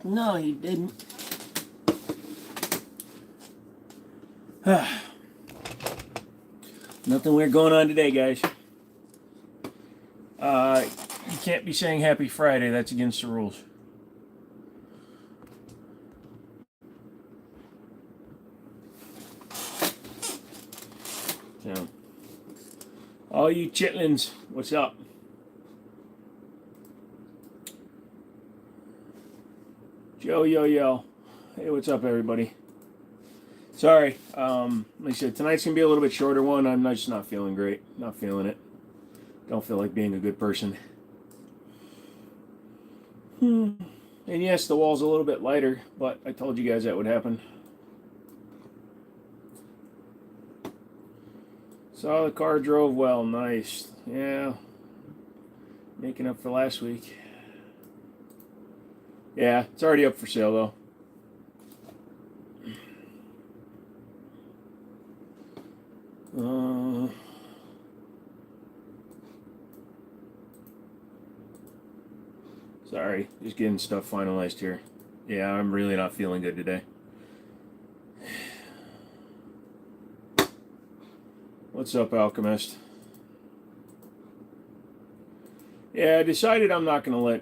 No, he didn't. Nothing weird going on today, guys. You can't be saying Happy Friday. That's against the rules. So, all you chitlins, what's up? Yo, yo, yo. Hey, what's up, everybody? Sorry, like I said, tonight's going to be a little bit shorter one. I'm just not feeling great. Not feeling it. Don't feel like being a good person. And yes, the wall's a little bit lighter, but I told you guys that would happen. Saw the car drove well. Nice. Yeah. Making up for last week. Yeah, it's already up for sale, though. Sorry, just getting stuff finalized here. Yeah, I'm really not feeling good today. What's up, Alchemist? Yeah, I decided I'm not gonna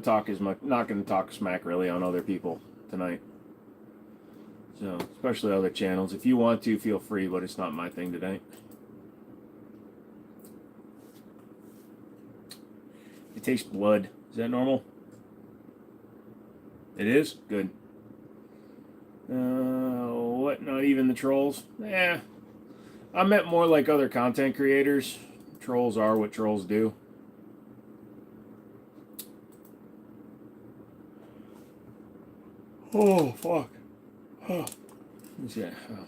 talk as much, not gonna talk smack really on other people tonight. So, especially other channels. If you want to, feel free, but it's not my thing today. It tastes blood. Is that normal? It is? Good. What? Not even the trolls? Yeah. I meant more like other content creators. Trolls are what trolls do. Oh, fuck. Oh. Yeah. Oh.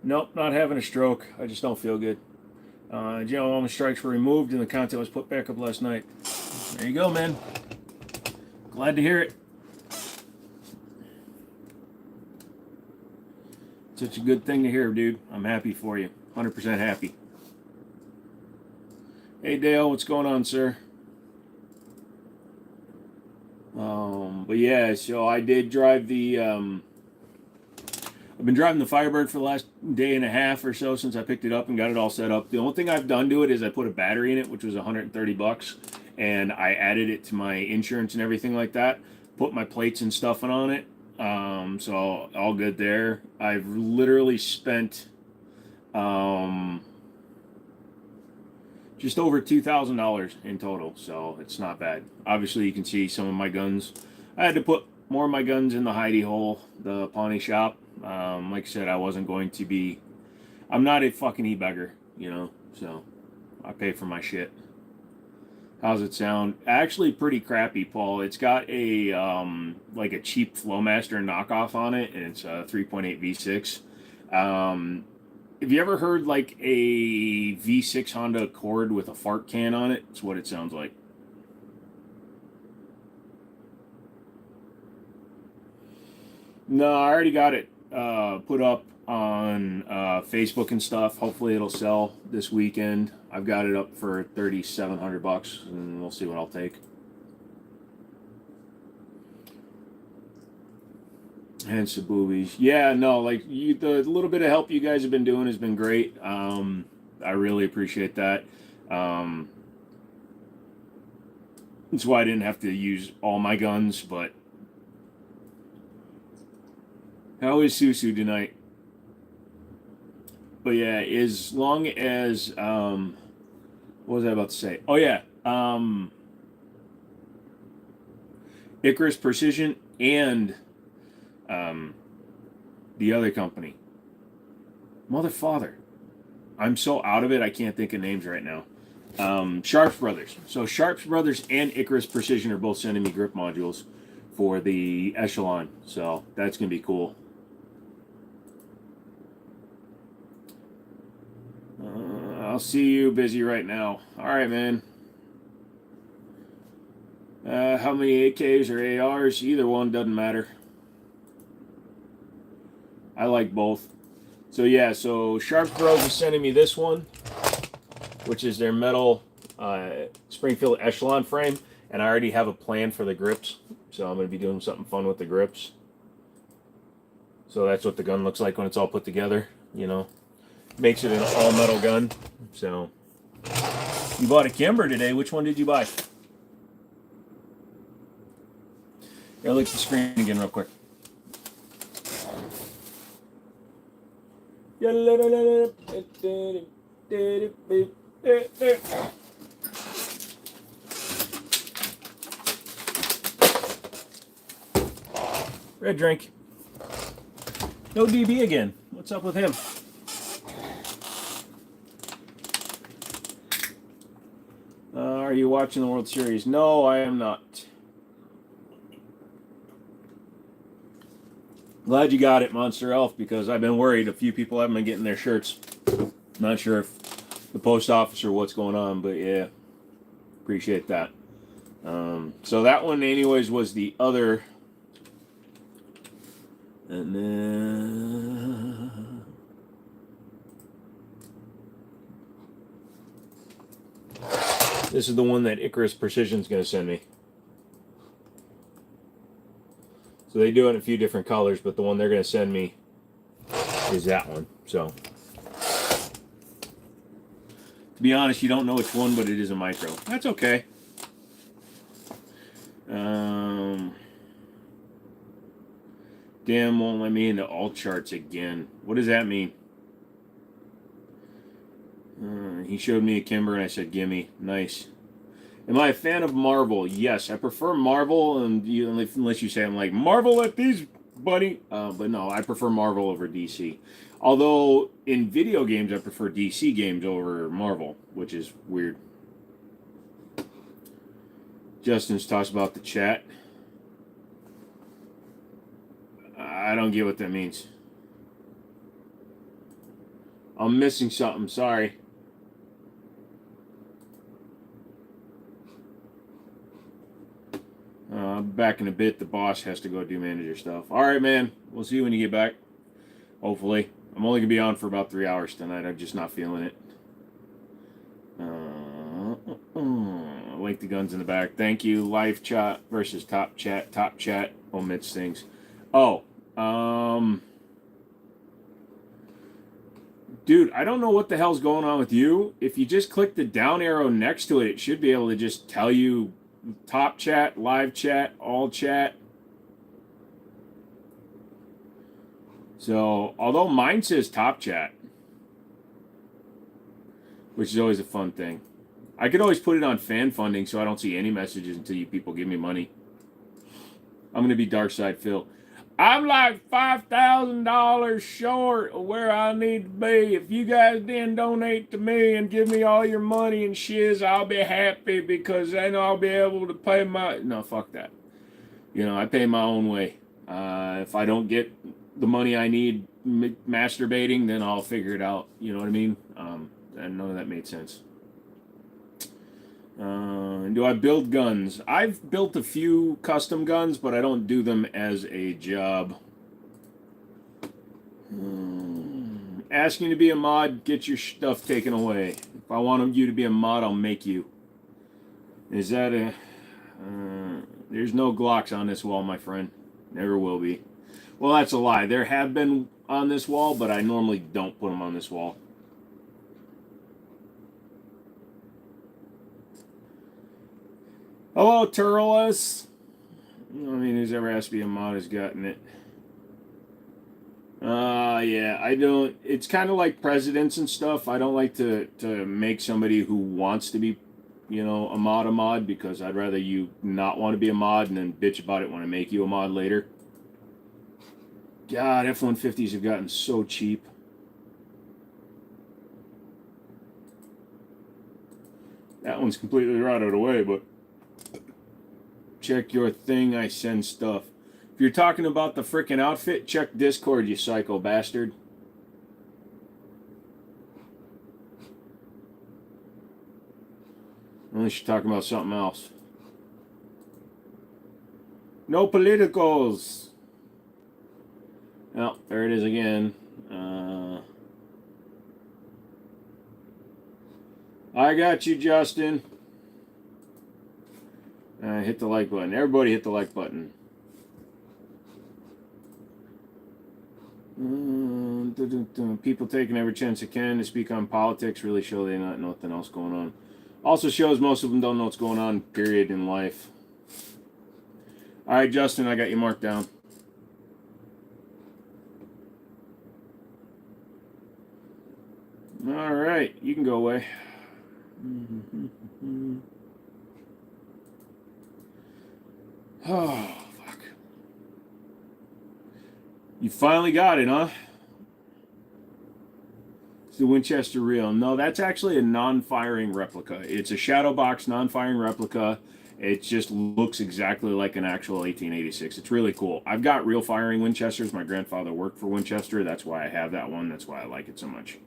Nope, not having a stroke. I just don't feel good. General Almond strikes were removed and the content was put back up last night. There you go, man. Glad to hear it. Such a good thing to hear, dude. I'm happy for you. 100% happy. Hey, Dale, what's going on, sir? But yeah, so I did drive the, I've been driving the Firebird for the last day and a half or so since I picked it up and got it all set up. The only thing I've done to it is I put a battery in it, which was $130, and I added it to my insurance and everything like that. Put my plates and stuff on it. So all good there. I've literally spent just over $2,000 in total, so it's not bad. Obviously, you can see some of my guns. I had to put more of my guns in the hidey hole, the pawnee shop. Like I said, I wasn't going to be. I'm not a fucking e-beggar, you know. So I pay for my shit. How's it sound? Actually, pretty crappy, Paul. It's got a like a cheap Flowmaster knockoff on it, and it's a 3.8 V6. Have you ever heard like a V6 Honda Accord with a fart can on it? It's what it sounds like. No, I already got it put up on Facebook and stuff. Hopefully, it'll sell this weekend. I've got it up for $3,700, and we'll see what I'll take. Hence the boobies. Yeah, no, like the little bit of help you guys have been doing has been great. I really appreciate that. That's why I didn't have to use all my guns, but how is Susu tonight? But yeah, as long as what was I about to say? Oh yeah, Icarus Precision and the other company. Mother father. I'm so out of it I can't think of names right now. Sharps Brothers. So Sharps Brothers and Icarus Precision are both sending me grip modules for the Echelon. So that's gonna be cool. I'll see you busy right now. Alright, man. How many AKs or ARs? Either one doesn't matter. I like both. So yeah, so Sharps Bros is sending me this one, which is their metal Springfield Echelon frame. and I already have a plan for the grips, so I'm going to be doing something fun with the grips. So that's what the gun looks like when it's all put together, you know. Makes it an all-metal gun. So, you bought a Kimber today. Which one did you buy? Here, look at the screen again real quick. Red drink. No DB again. What's up with him? Are you watching the World Series? No, I am not. Glad you got it, Monster Elf, because I've been worried a few people haven't been getting their shirts. Not sure if the post office or what's going on, but yeah, appreciate that. So that one, anyways, was the other. And then this is the one that Icarus Precision's going to send me. So they do it in a few different colors, but the one they're going to send me is that one. So, to be honest, you don't know which one, but it is a micro. That's okay. Damn, won't let me into alt charts again. What does that mean? He showed me a Kimber and I said, gimme. Nice. Am I a fan of Marvel? Yes, I prefer Marvel, and unless you say I'm like, Marvel at these, buddy. But no, I prefer Marvel over DC. Although, in video games, I prefer DC games over Marvel, which is weird. Justin's talks about the chat. I don't get what that means. I'm missing something, sorry. Back in a bit, the boss has to go do manager stuff. Alright, man. We'll see you when you get back. Hopefully. I'm only going to be on for about 3 hours tonight. I'm just not feeling it. Link the guns in the back. Thank you. Live chat versus top chat. Top chat omits things. Oh. Dude, I don't know what the hell's going on with you. If you just click the down arrow next to it, it should be able to just tell you top chat, live chat, all chat. So, although mine says top chat, which is always a fun thing. I could always put it on fan funding so I don't see any messages until you people give me money. I'm going to be Dark Side Phil. I'm like $5,000 short of where I need to be. If you guys didn't donate to me and give me all your money and shiz, I'll be happy because then I'll be able to pay my... No, fuck that. You know, I pay my own way. If I don't get the money I need masturbating, then I'll figure it out. You know what I mean? And none of that made sense. Do I build guns? I've built a few custom guns, but I don't do them as a job. Asking to be a mod, get your stuff taken away. If I want you to be a mod, I'll make you. Is that a... there's no Glocks on this wall, my friend. Never will be. Well, that's a lie. There have been on this wall, but I normally don't put them on this wall. Hello, Turles. I mean, who's ever asked to be a mod has gotten it. Yeah, I don't... It's kind of like presidents and stuff. I don't like to make somebody who wants to be, you know, a mod because I'd rather you not want to be a mod and then bitch about it when I make you a mod later. God, F-150s have gotten so cheap. That one's completely rotted away, but... Check your thing, I send stuff. If you're talking about the frickin' outfit, check Discord, you psycho bastard. Unless you're talking about something else. No politicals. Oh, there it is again. I got you, Justin. Hit the like button. Everybody hit the like button. People taking every chance they can to speak on politics really show they not know nothing else going on. Also shows most of them don't know what's going on, period, in life. All right, Justin, I got you marked down. All right, you can go away. Oh, fuck. You finally got it, huh? It's the Winchester Real. No, that's actually a non-firing replica. It's a shadow box non-firing replica. It just looks exactly like an actual 1886. It's really cool. I've got real firing Winchesters. My grandfather worked for Winchester. That's why I have that one. That's why I like it so much.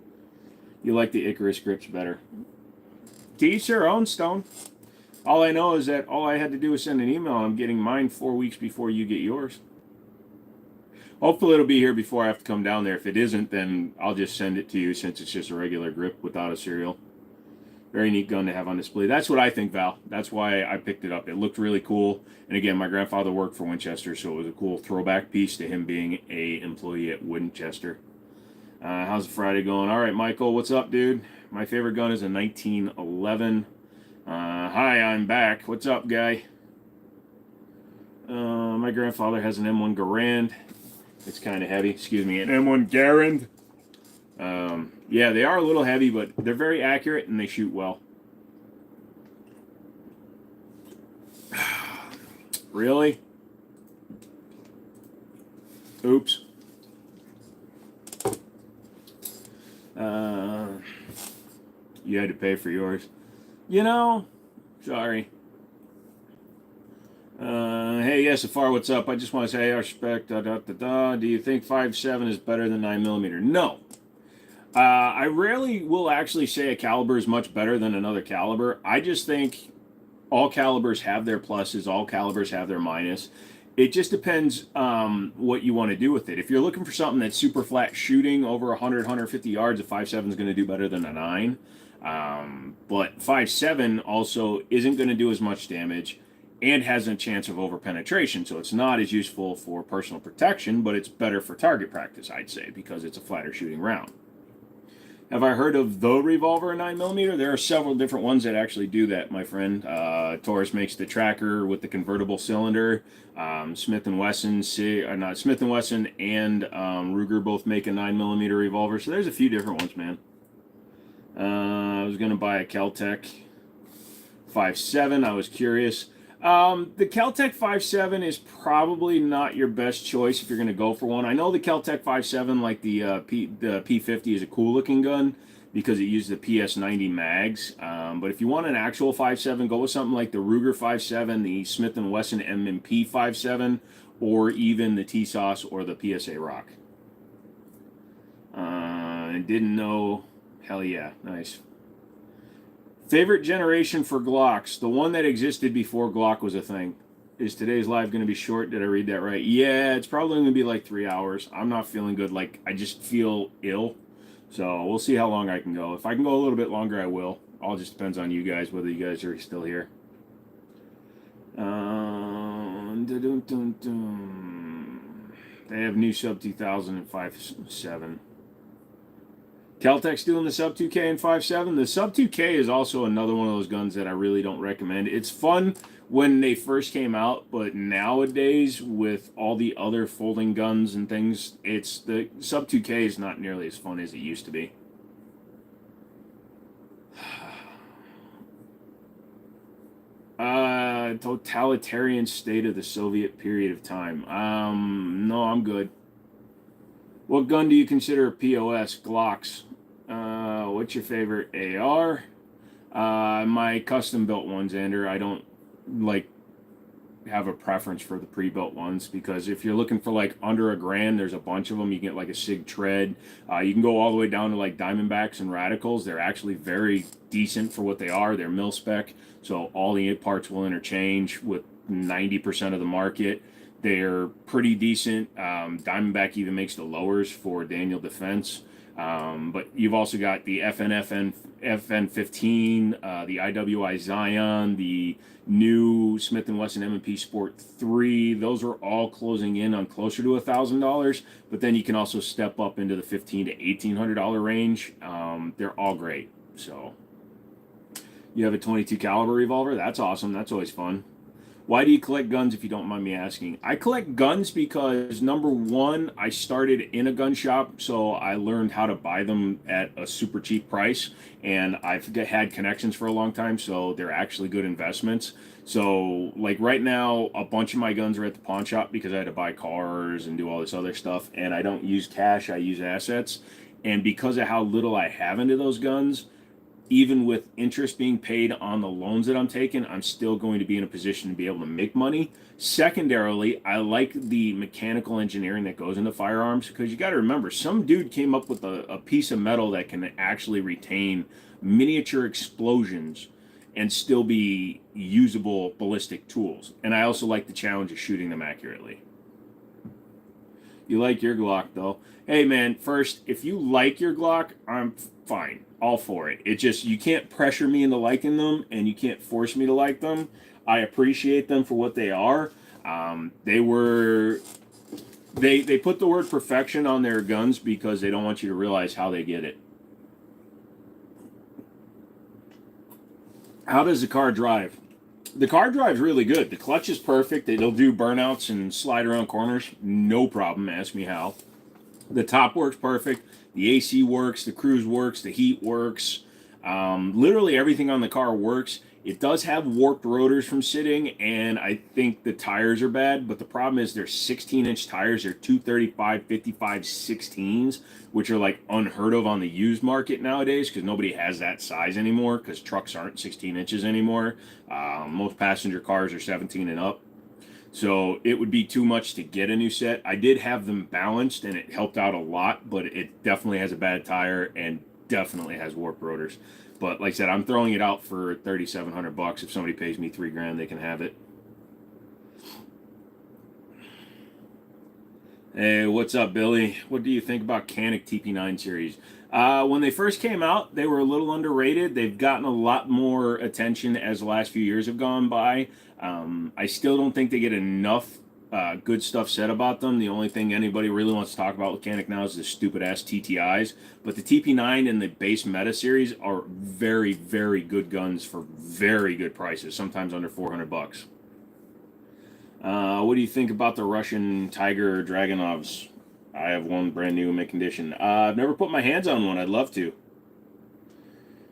You like the Icarus grips better. To each their own, Stone. All I know is that all I had to do was send an email. I'm getting mine 4 weeks before you get yours. Hopefully it'll be here before I have to come down there. If it isn't, then I'll just send it to you since it's just a regular grip without a serial. Very neat gun to have on display. That's what I think, Val. That's why I picked it up. It looked really cool. And again, my grandfather worked for Winchester, so it was a cool throwback piece to him being a employee at Winchester. How's the Friday going? All right, Michael, what's up, dude? My favorite gun is a 1911. Hi, I'm back. What's up, guy? My grandfather has an M1 Garand. It's kind of heavy. Excuse me, an M1 Garand. Yeah, they are a little heavy, but they're very accurate and they shoot well. Really? Oops. You had to pay for yours. You know, sorry. Hey, yes, Afar, what's up? I just want to say, I respect, Do you think 5.7 is better than 9mm? No. I rarely will actually say a caliber is much better than another caliber. I just think all calibers have their pluses, all calibers have their minus. It just depends what you want to do with it. If you're looking for something that's super flat shooting over 100, 150 yards, a 5.7 is going to do better than a 9. But 5.7 also isn't going to do as much damage and has a chance of over-penetration, so it's not as useful for personal protection, but it's better for target practice, I'd say, because it's a flatter shooting round. Have I heard of the revolver 9mm? There are several different ones that actually do that, my friend. Taurus makes the tracker with the convertible cylinder. Smith & Wesson, not Smith & Wesson and Ruger both make a 9mm revolver, so there's a few different ones, man. I was going to buy a Kel-Tec 5.7. I was curious. The Kel-Tec 5.7 is probably not your best choice if you're going to go for one. I know the Kel-Tec 5.7, like the P50, is a cool looking gun because it uses the PS90 mags. But if you want an actual 5.7, go with something like the Ruger 5.7, the Smith & Wesson M&P 5.7, or even the T-Sauce or the PSA Rock. I didn't know. Hell yeah, nice. Favorite generation for Glocks, the one that existed before Glock was a thing. Is today's live going to be short? Did I read that right? Yeah, it's probably going to be like 3 hours. I'm not feeling good. Like, I just feel ill. So we'll see how long I can go. If I can go a little bit longer, I will. All just depends on you guys, whether you guys are still here. They have new sub 2000 and 5.7. Kel-Tec's doing the sub 2K and 5.7. The sub 2K is also another one of those guns that I really don't recommend. It's fun when they first came out, but nowadays with all the other folding guns and things, it's the sub 2K is not nearly as fun as it used to be. Totalitarian state of the Soviet period of time. No, I'm good. What gun do you consider a POS? Glocks. What's your favorite AR? My custom built ones, Andrew. I don't like have a preference for the pre-built ones because if you're looking for like under $1,000, there's a bunch of them. You can get like a Sig Tread. You can go all the way down to like Diamondbacks and Radicals. They're actually very decent for what they are. They're mil spec, so all the parts will interchange with 90% of the market. They're pretty decent. Diamondback even makes the lowers for Daniel Defense. But you've also got the FN15, the IWI Zion, the new Smith & Wesson M&P Sport 3. Those are all closing in on closer to $1,000. But then you can also step up into the $1,500 to $1,800 range. They're all great. So you have a 22 caliber revolver. That's awesome. That's always fun. Why do you collect guns, if you don't mind me asking? I collect guns because, number one, I started in a gun shop, so I learned how to buy them at a super cheap price, and I've had connections for a long time, so they're actually good investments. So, like right now, a bunch of my guns are at the pawn shop because I had to buy cars and do all this other stuff, and I don't use cash, I use assets. And because of how little I have into those guns, even with interest being paid on the loans that I'm taking, I'm still going to be in a position to be able to make money. Secondarily, I like the mechanical engineering that goes into firearms, because you got to remember, some dude came up with a piece of metal that can actually retain miniature explosions and still be usable ballistic tools. And I also like the challenge of shooting them accurately. You like your Glock, though. Hey, man, first, if you like your Glock, I'm fine. All for it. It just, you can't pressure me into liking them, and you can't force me to like them. I appreciate them for what they are. They put the word perfection on their guns because they don't want you to realize how they get it. How does the car drive? The car drives really good. The clutch is perfect. It'll do burnouts and slide around corners. No problem. Ask me how. The top works perfect. The AC works. The cruise works. The heat works. Literally everything on the car works. It does have warped rotors from sitting, and I think the tires are bad, but the problem is they're 16-inch tires. They're 235, 55, 16s, which are like unheard of on the used market nowadays because nobody has that size anymore because trucks aren't 16 inches anymore. Most passenger cars are 17 and up. So it would be too much to get a new set. I did have them balanced, and it helped out a lot, but it definitely has a bad tire and definitely has warped rotors. But like I said, I'm throwing it out for $3,700. If somebody pays me $3,000, they can have it. Hey, what's up, Billy? What do you think about Canik TP9 series? When they first came out, they were a little underrated. They've gotten a lot more attention as the last few years have gone by. I still don't think they get enough good stuff said about them. The only thing anybody really wants to talk about with Canik now is the stupid-ass TTIs. But the TP9 and the base Meta series are very, very good guns for very good prices, sometimes under $400. What do you think about the Russian Tiger Dragunovs? I have one brand new in mint condition. I've never put my hands on one. I'd love to.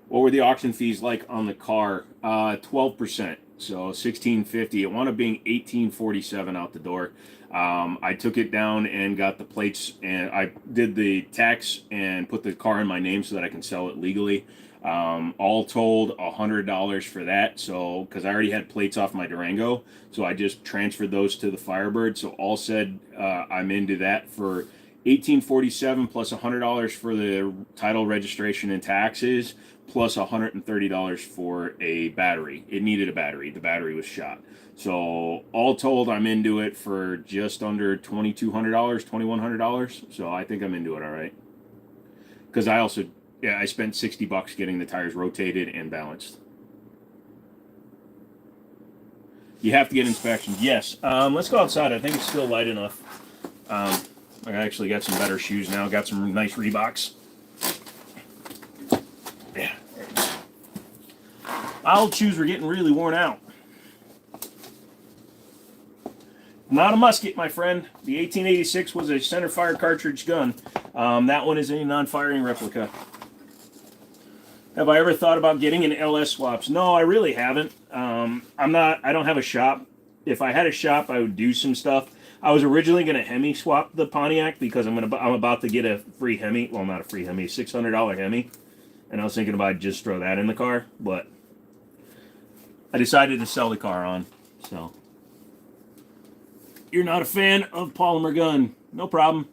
What were the auction fees like on the car? 12%. So $1,650. It wound up being $1,847 out the door. I took it down and got the plates, and I did the tax and put the car in my name so that I can sell it legally. All told, $100 for that. So, because I already had plates off my Durango, so I just transferred those to the Firebird. So all said, I'm into that for $1,847 plus $100 for the title, registration, and taxes, plus $130 for a battery. It needed a battery. The battery was shot. So all told, I'm into it for just under $2,200, $2,100. So I think I'm into it all right. Because I also, I spent $60 getting the tires rotated and balanced. You have to get inspections. Yes. Let's go outside. I think it's still light enough. I actually got some better shoes now. Got some nice Reeboks. Yeah. My old shoes were getting really worn out. Not a musket, my friend. The 1886 was a center fire cartridge gun. That one is a non-firing replica. Have I ever thought about getting an LS swaps? No, I really haven't. I don't have a shop. If I had a shop, I would do some stuff. I was originally going to Hemi swap the Pontiac because I'm about to get a free Hemi. Well, not a free Hemi, $600 Hemi. And I was thinking about just throw that in the car, but I decided to sell the car on. So you're not a fan of polymer gun? No problem.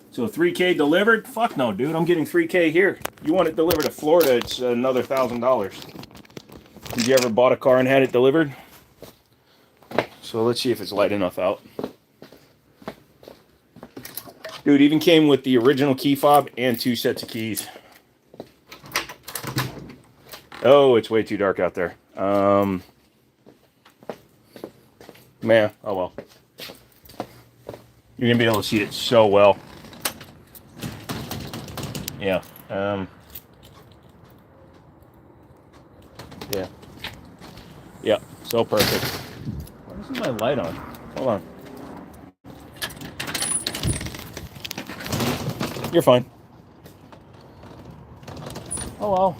So 3K delivered? Fuck no, dude. I'm getting 3K here. You want it delivered to Florida, it's another $1,000. Did you ever bought a car and had it delivered? So let's see if it's light enough out. Dude, even came with the original key fob and 2 sets of keys. Oh, it's way too dark out there. Man, oh well. You're gonna be able to see it so well. Yeah. Yeah. Yeah. So perfect. Why isn't my light on? Hold on. You're fine. Oh well.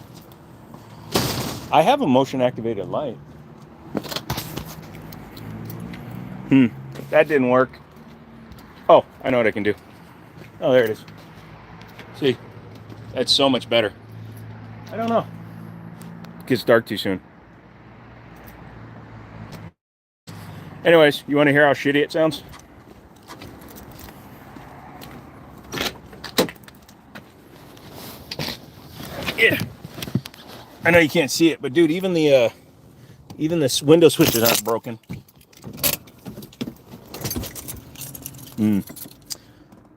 I have a motion activated light. That didn't work. Oh, I know what I can do. Oh, there it is. See? That's so much better. I don't know. It gets dark too soon. Anyways, you want to hear how shitty it sounds? Yeah. I know you can't see it, but dude, even the window switches aren't broken.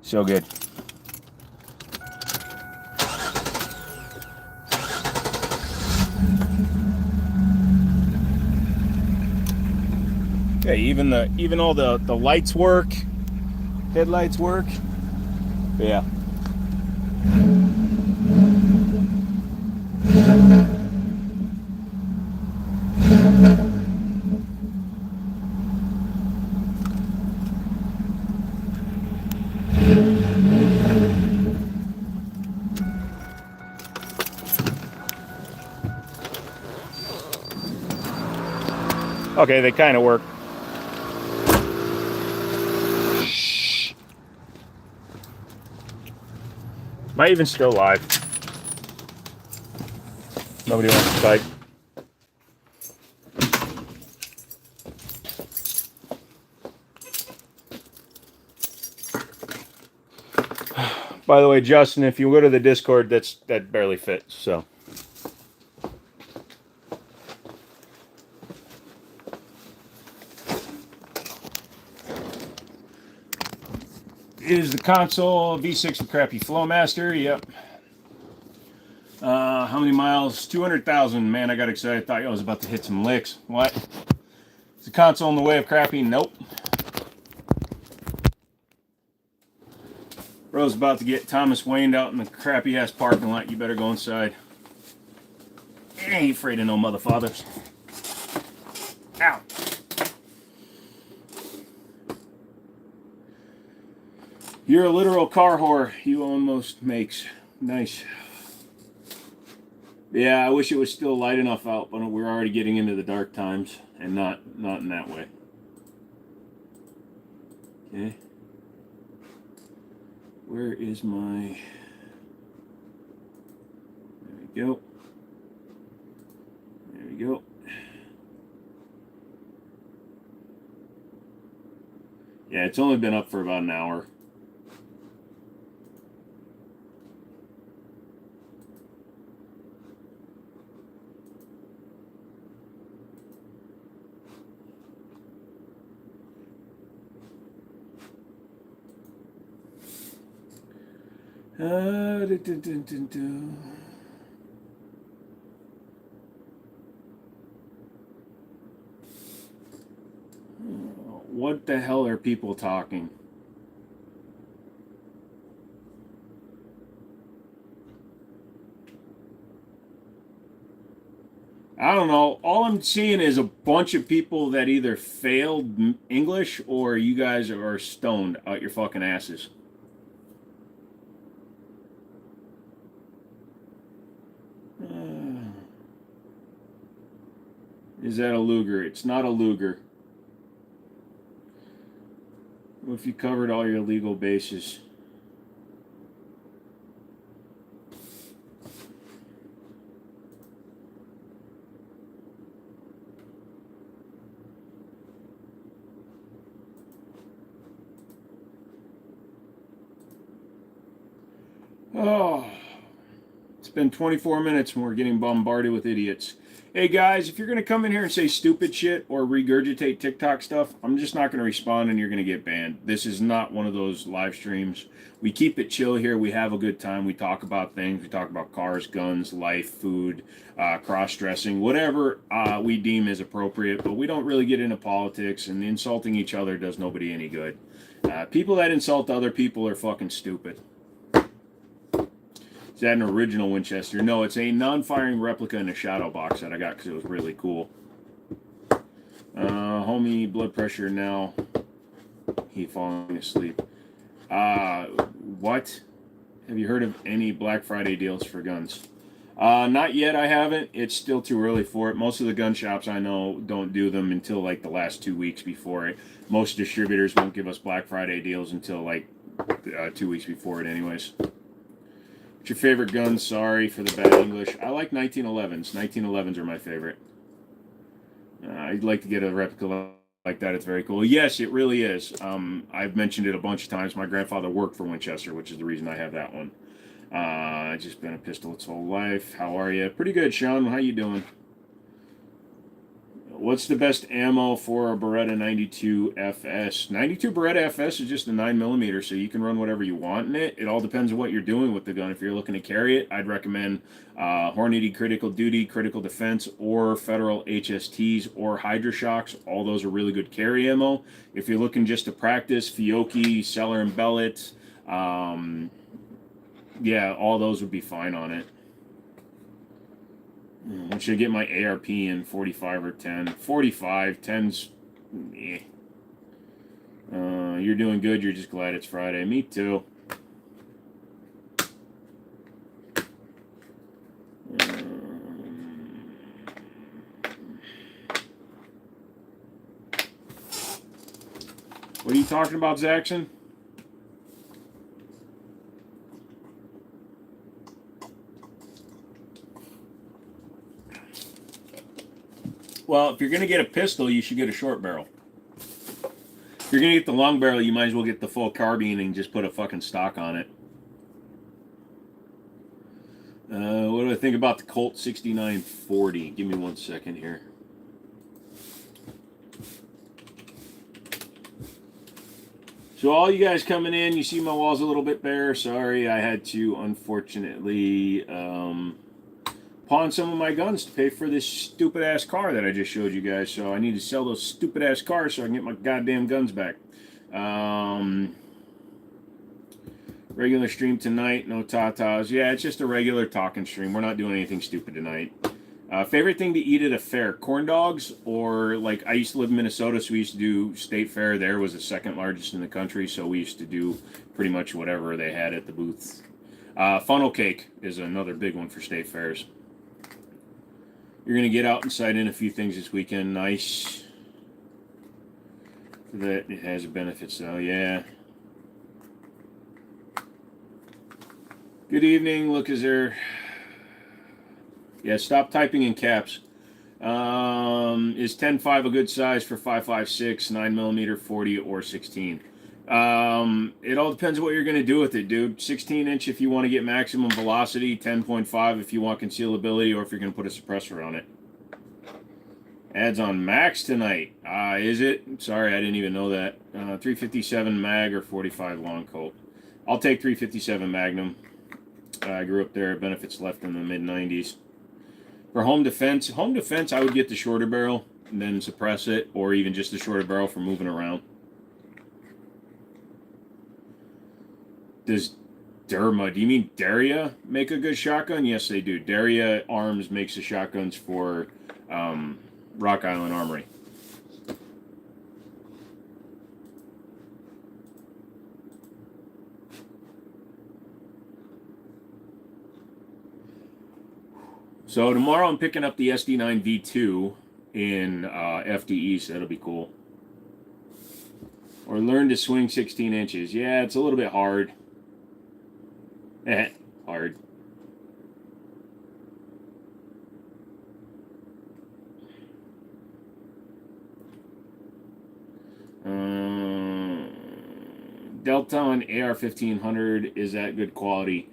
So good. Yeah, even all the lights work, headlights work. Yeah. Okay, they kind of work. Shh. Am I even still live? Nobody wants to type. By the way, Justin, if you go to the Discord, that barely fits, so. Is the console V6 the crappy Flowmaster? Yep. How many miles? 200,000. Man, I got excited. Thought I was about to hit some licks. What? Is the console in the way of crappy? Nope. Bro's about to get Thomas Wayne out in the crappy ass parking lot. You better go inside. I ain't afraid of no motherfathers. Ow. You're a literal car whore. You own most makes. Nice. Yeah, I wish it was still light enough out, but we're already getting into the dark times, and not in that way. Okay. Where is my... There we go. There we go. Yeah, it's only been up for about an hour. What the hell are people talking? I don't know. All I'm seeing is a bunch of people that either failed English or you guys are stoned out your fucking asses. Is that a Luger? It's not a Luger. What if you covered all your legal bases? Oh, it's been 24 minutes and we're getting bombarded with idiots. Hey guys, if you're going to come in here and say stupid shit or regurgitate TikTok stuff, I'm just not going to respond and you're going to get banned. This is not one of those live streams. We keep it chill here. We have a good time. We talk about things. We talk about cars, guns, life, food, cross-dressing, whatever we deem is appropriate. But we don't really get into politics, and insulting each other does nobody any good. People that insult other people are fucking stupid. Is that an original Winchester? No, it's a non-firing replica in a shadow box that I got because it was really cool. Homie, blood pressure now. He falling asleep. What? Have you heard of any Black Friday deals for guns? Not yet, I haven't. It's still too early for it. Most of the gun shops I know don't do them until like the last 2 weeks before it. Most distributors won't give us Black Friday deals until like 2 weeks before it anyways. What's your favorite gun? Sorry for the bad English. I like 1911s. 1911s are my favorite. I'd like to get a replica like that. It's very cool. Yes, it really is. I've mentioned it a bunch of times. My grandfather worked for Winchester, which is the reason I have that one. Just been a pistol its whole life. How are you? Pretty good, Sean. How you doing? What's the best ammo for a Beretta 92 FS? 92 Beretta FS is just a 9mm, so you can run whatever you want in it. It all depends on what you're doing with the gun. If you're looking to carry it, I'd recommend Hornady Critical Duty, Critical Defense, or Federal HSTs, or Hydra Shocks. All those are really good carry ammo. If you're looking just to practice, Fiocchi, Cellar and Bellet, yeah, all those would be fine on it. When should I get my ARP in? 45 or 10? 45. 10's... eh. You're doing good. You're just glad it's Friday. Me too. What are you talking about, Zaxxon? Well, if you're going to get a pistol, you should get a short barrel. If you're going to get the long barrel, you might as well get the full carbine and just put a fucking stock on it. What do I think about the Colt 6940? Give me 1 second here. So all you guys coming in, you see my wall's a little bit bare. Sorry, I had to, unfortunately, pawn some of my guns to pay for this stupid-ass car that I just showed you guys. So I need to sell those stupid-ass cars so I can get my goddamn guns back. Regular stream tonight, no tatas. Yeah, it's just a regular talking stream. We're not doing anything stupid tonight. Favorite thing to eat at a fair? Corn dogs, or like I used to live in Minnesota, so we used to do state fair. There was the second largest in the country, so we used to do pretty much whatever they had at the booths. Funnel cake is another big one for state fairs. You're going to get out and sight in a few things this weekend. Nice. That it has benefits, though. Yeah. Good evening. Look, is there... Yeah, stop typing in caps. Is 10.5 a good size for 5.56, 9mm, 40, or 16? It all depends on what you're going to do with it, dude. 16-inch if you want to get maximum velocity, 10.5 if you want concealability, or if you're going to put a suppressor on it. Ads on Max tonight. Is it? Sorry, I didn't even know that. 357 mag or 45 long Colt. I'll take 357 Magnum. I grew up there. Benefits left in the mid-90s. For home defense, I would get the shorter barrel and then suppress it, or even just the shorter barrel for moving around. Does Derma, do you mean Daria, make a good shotgun? Yes, they do. Daria Arms makes the shotguns for Rock Island Armory. So tomorrow I'm picking up the SD9 V2 in FDE, so that'll be cool. Or learn to swing 16 inches. Yeah, it's a little bit hard. Hard. Delta on AR-1500, is that good quality?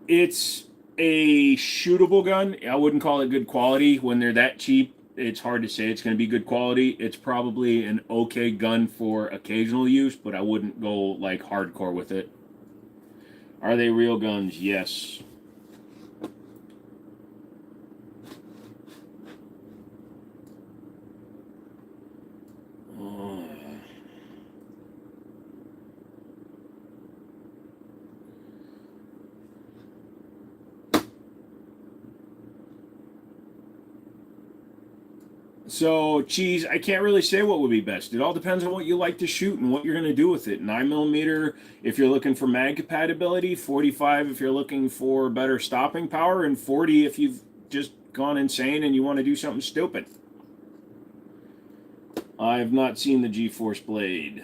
It's a shootable gun. I wouldn't call it good quality. When they're that cheap, it's hard to say it's going to be good quality. It's probably an okay gun for occasional use, but I wouldn't go like hardcore with it. Are they real guns? Yes. So, Cheese, I can't really say what would be best. It all depends on what you like to shoot and what you're going to do with it. 9mm if you're looking for mag compatibility, 45 if you're looking for better stopping power, and 40 if you've just gone insane and you want to do something stupid. I have not seen the G-Force blade.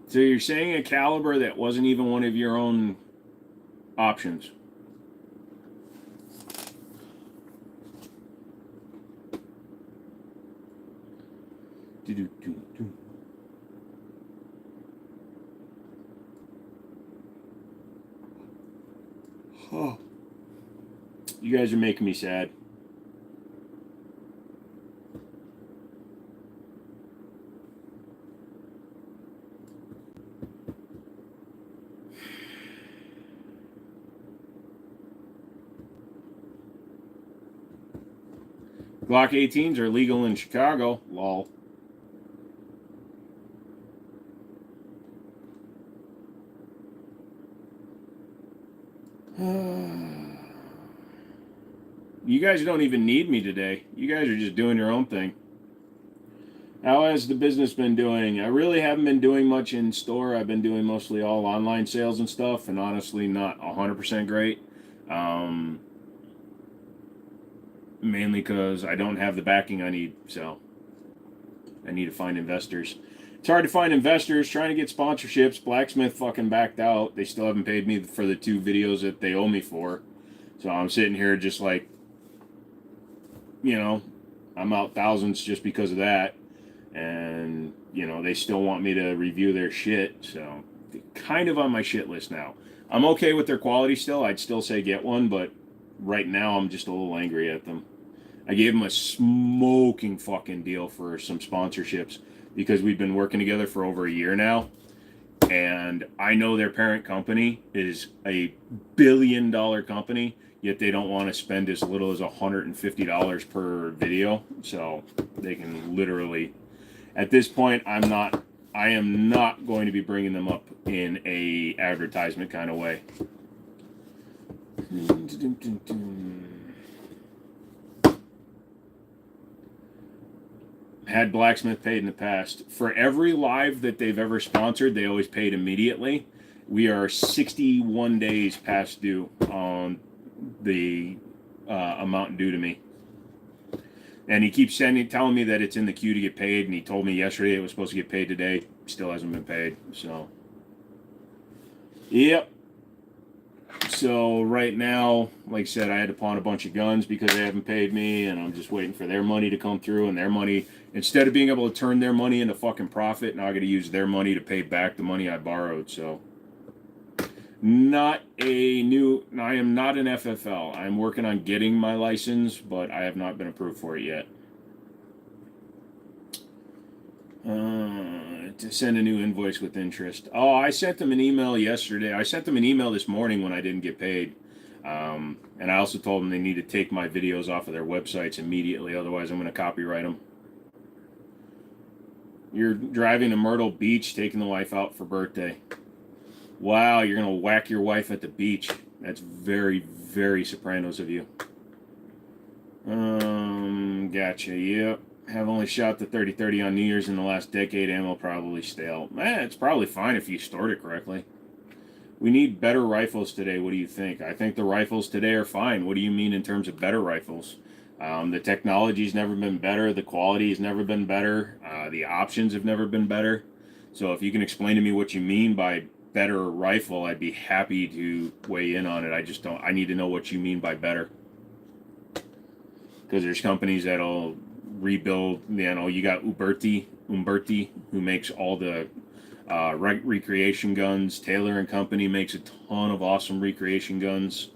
So you're saying a caliber that wasn't even one of your own options? Oh. You guys are making me sad. Glock 18s are legal in Chicago. Lol. You guys don't even need me today. You guys are just doing your own thing. How has the business been doing? I really haven't been doing much in store. I've been doing mostly all online sales and stuff, and honestly not 100% great. Mainly because I don't have the backing I need, so I need to find investors. It's hard to find investors. Trying to get sponsorships. Blacksmith fucking backed out. They still haven't paid me for the 2 videos that they owe me for. So I'm sitting here just like, you know, I'm out thousands just because of that. And, you know, they still want me to review their shit. So they're kind of on my shit list now. I'm okay with their quality still. I'd still say get one, but right now I'm just a little angry at them. I gave them a smoking fucking deal for some sponsorships because we've been working together for over a year now. And I know their parent company is a billion-dollar company, yet they don't want to spend as little as $150 per video. So they can literally, at this point, I am not going to be bringing them up in a advertisement kind of way. Had Blacksmith paid in the past. For every live that they've ever sponsored, they always paid immediately. We are 61 days past due on the amount due to me. And he keeps telling me that it's in the queue to get paid, and he told me yesterday it was supposed to get paid today. Still hasn't been paid, so. Yep. So right now, like I said, I had to pawn a bunch of guns because they haven't paid me, and I'm just waiting for their money to come through, and their money, instead of being able to turn their money into fucking profit, now I got to use their money to pay back the money I borrowed, so. I am not an FFL. I'm working on getting my license, but I have not been approved for it yet. To send a new invoice with interest. Oh, I sent them an email yesterday. I sent them an email this morning when I didn't get paid. And I also told them they need to take my videos off of their websites immediately, otherwise I'm going to copyright them. You're driving to Myrtle Beach, taking the wife out for birthday. Wow, you're going to whack your wife at the beach. That's very, very Sopranos of you. Gotcha, yep. Have only shot the 30-30 on New Year's in the last decade. Ammo probably stale. It's probably fine if you stored it correctly. We need better rifles today. What do you think? I think the rifles today are fine. What do you mean in terms of better rifles? The technology's never been better. The quality's never been better. The options have never been better. So if you can explain to me what you mean by better rifle, I'd be happy to weigh in on it. I need to know what you mean by better. Because there's companies that'll rebuild, you know, you got Uberti Umberti, who makes all the recreation guns. Taylor and Company makes a ton of awesome recreation guns.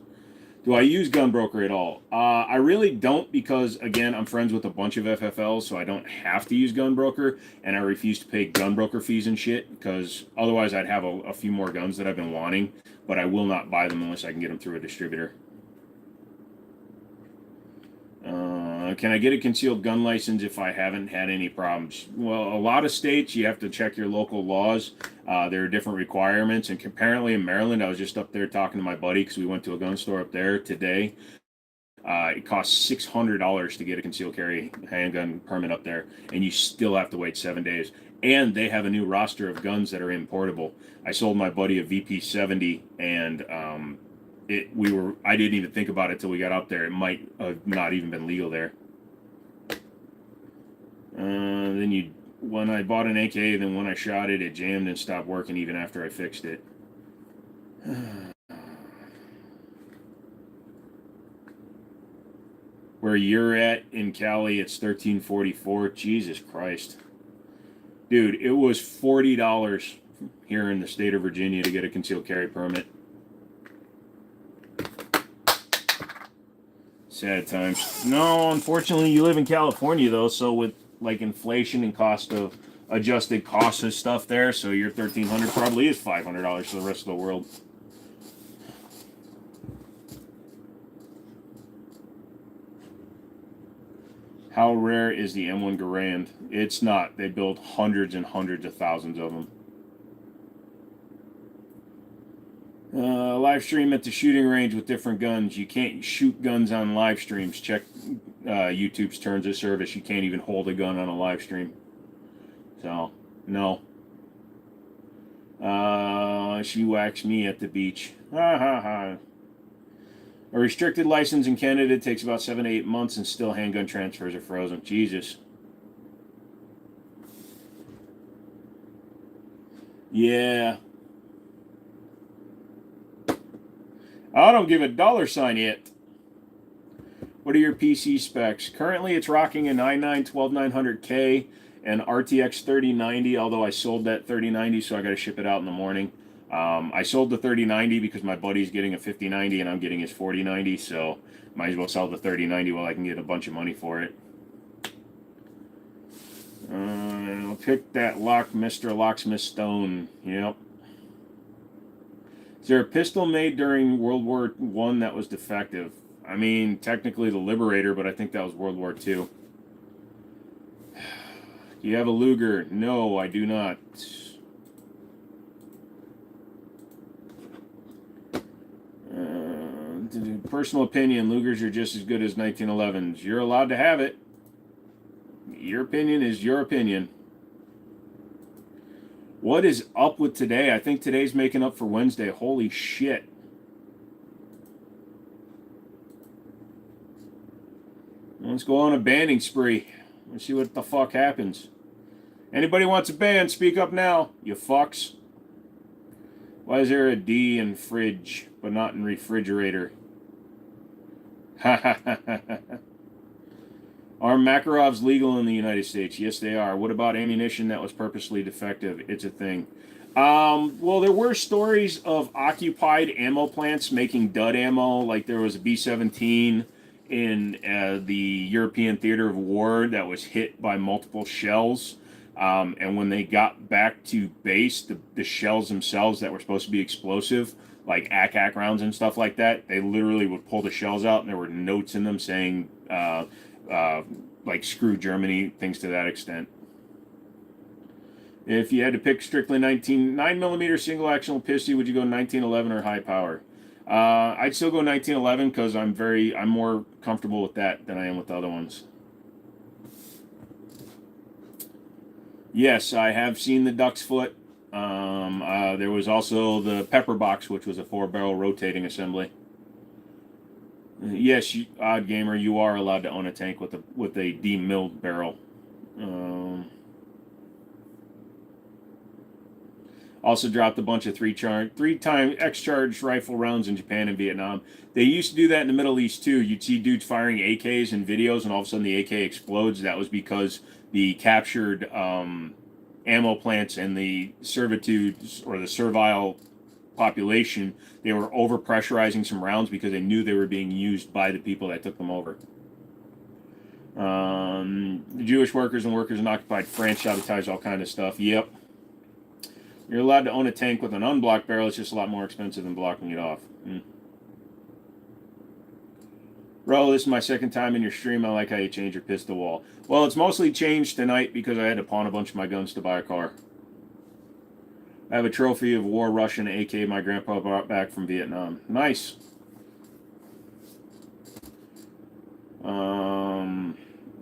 Do I use Gunbroker at all? I really don't, because, again, I'm friends with a bunch of FFLs, so I don't have to use Gunbroker, and I refuse to pay Gunbroker fees and shit, because otherwise I'd have a few more guns that I've been wanting, but I will not buy them unless I can get them through a distributor. Can I get a concealed gun license if I haven't had any problems? Well, a lot of states, you have to check your local laws. There are different requirements, and apparently in Maryland, I was just up there talking to my buddy because we went to a gun store up there today. It costs $600 to get a concealed carry handgun permit up there, and you still have to wait 7 days. And they have a new roster of guns that are importable. I sold my buddy a VP70, and I didn't even think about it till we got up there. It might have not even been legal there. When I bought an AK, then when I shot it, it jammed and stopped working even after I fixed it. Where you're at in Cali, it's $13.44. Jesus Christ. Dude, it was $40 here in the state of Virginia to get a concealed carry permit. Sad times. No, unfortunately, you live in California, though, so with like inflation and cost of adjusted costs and stuff there, so your $1,300 probably is $500 for the rest of the world. How rare is the M1 Garand? It's not. They build hundreds and hundreds of thousands of them. Live stream at the shooting range with different guns. You can't shoot guns on live streams. Check YouTube's terms of service. You can't even hold a gun on a live stream. So, no. She whacked me at the beach. Ha ha ha. A restricted license in Canada takes about 7 to 8 months, and still handgun transfers are frozen. Jesus. Yeah. I don't give a dollar sign yet. What are your PC specs? Currently, it's rocking a 99-12900K and RTX 3090, although I sold that 3090, so I got to ship it out in the morning. I sold the 3090 because my buddy's getting a 5090 and I'm getting his 4090, so might as well sell the 3090 while I can get a bunch of money for it. I'll pick that lock, Mr. Locksmith Stone. Yep. Is there a pistol made during World War I that was defective? I mean, technically the Liberator, but I think that was World War II. Do you have a Luger? No, I do not. Personal opinion, Lugers are just as good as 1911s. You're allowed to have it. Your opinion is your opinion. What is up with today? I think today's making up for Wednesday. Holy shit. Let's go on a banning spree. Let's see what the fuck happens. Anybody wants a ban, speak up now, you fucks. Why is there a D in fridge, but not in refrigerator? Ha ha ha ha ha. Are Makarovs legal in the United States? Yes, they are. What about ammunition that was purposely defective? It's a thing. Well, there were stories of occupied ammo plants making dud ammo, like there was a B-17 in the European Theater of War that was hit by multiple shells. And when they got back to base, the shells themselves that were supposed to be explosive, like ACAC rounds and stuff like that, they literally would pull the shells out and there were notes in them saying, like screw Germany, things to that extent. If you had to pick strictly 9mm single actional pistol, would you go 1911 or high power? I'd still go 1911 because I'm more comfortable with that than I am with the other ones. Yes, I have seen the duck's foot. There was also the pepper box, which was a 4-barrel rotating assembly. Yes, Odd Gamer, you are allowed to own a tank with a demilled barrel. Also dropped a bunch of three-time X-Charge rifle rounds in Japan and Vietnam. They used to do that in the Middle East too. You'd see dudes firing AKs in videos, and all of a sudden the AK explodes. That was because the captured ammo plants and the servitudes or the servile population, they were over pressurizing some rounds because they knew they were being used by the people that took them over. The Jewish workers and workers in occupied France sabotaged all kind of stuff. Yep. You're allowed to own a tank with an unblocked barrel. It's just a lot more expensive than blocking it off. Bro, this is my second time in your stream. I like how you change your pistol wall. Well, it's mostly changed tonight because I had to pawn a bunch of my guns to buy a car. I have a trophy of War Russian AK my grandpa brought back from Vietnam. Nice.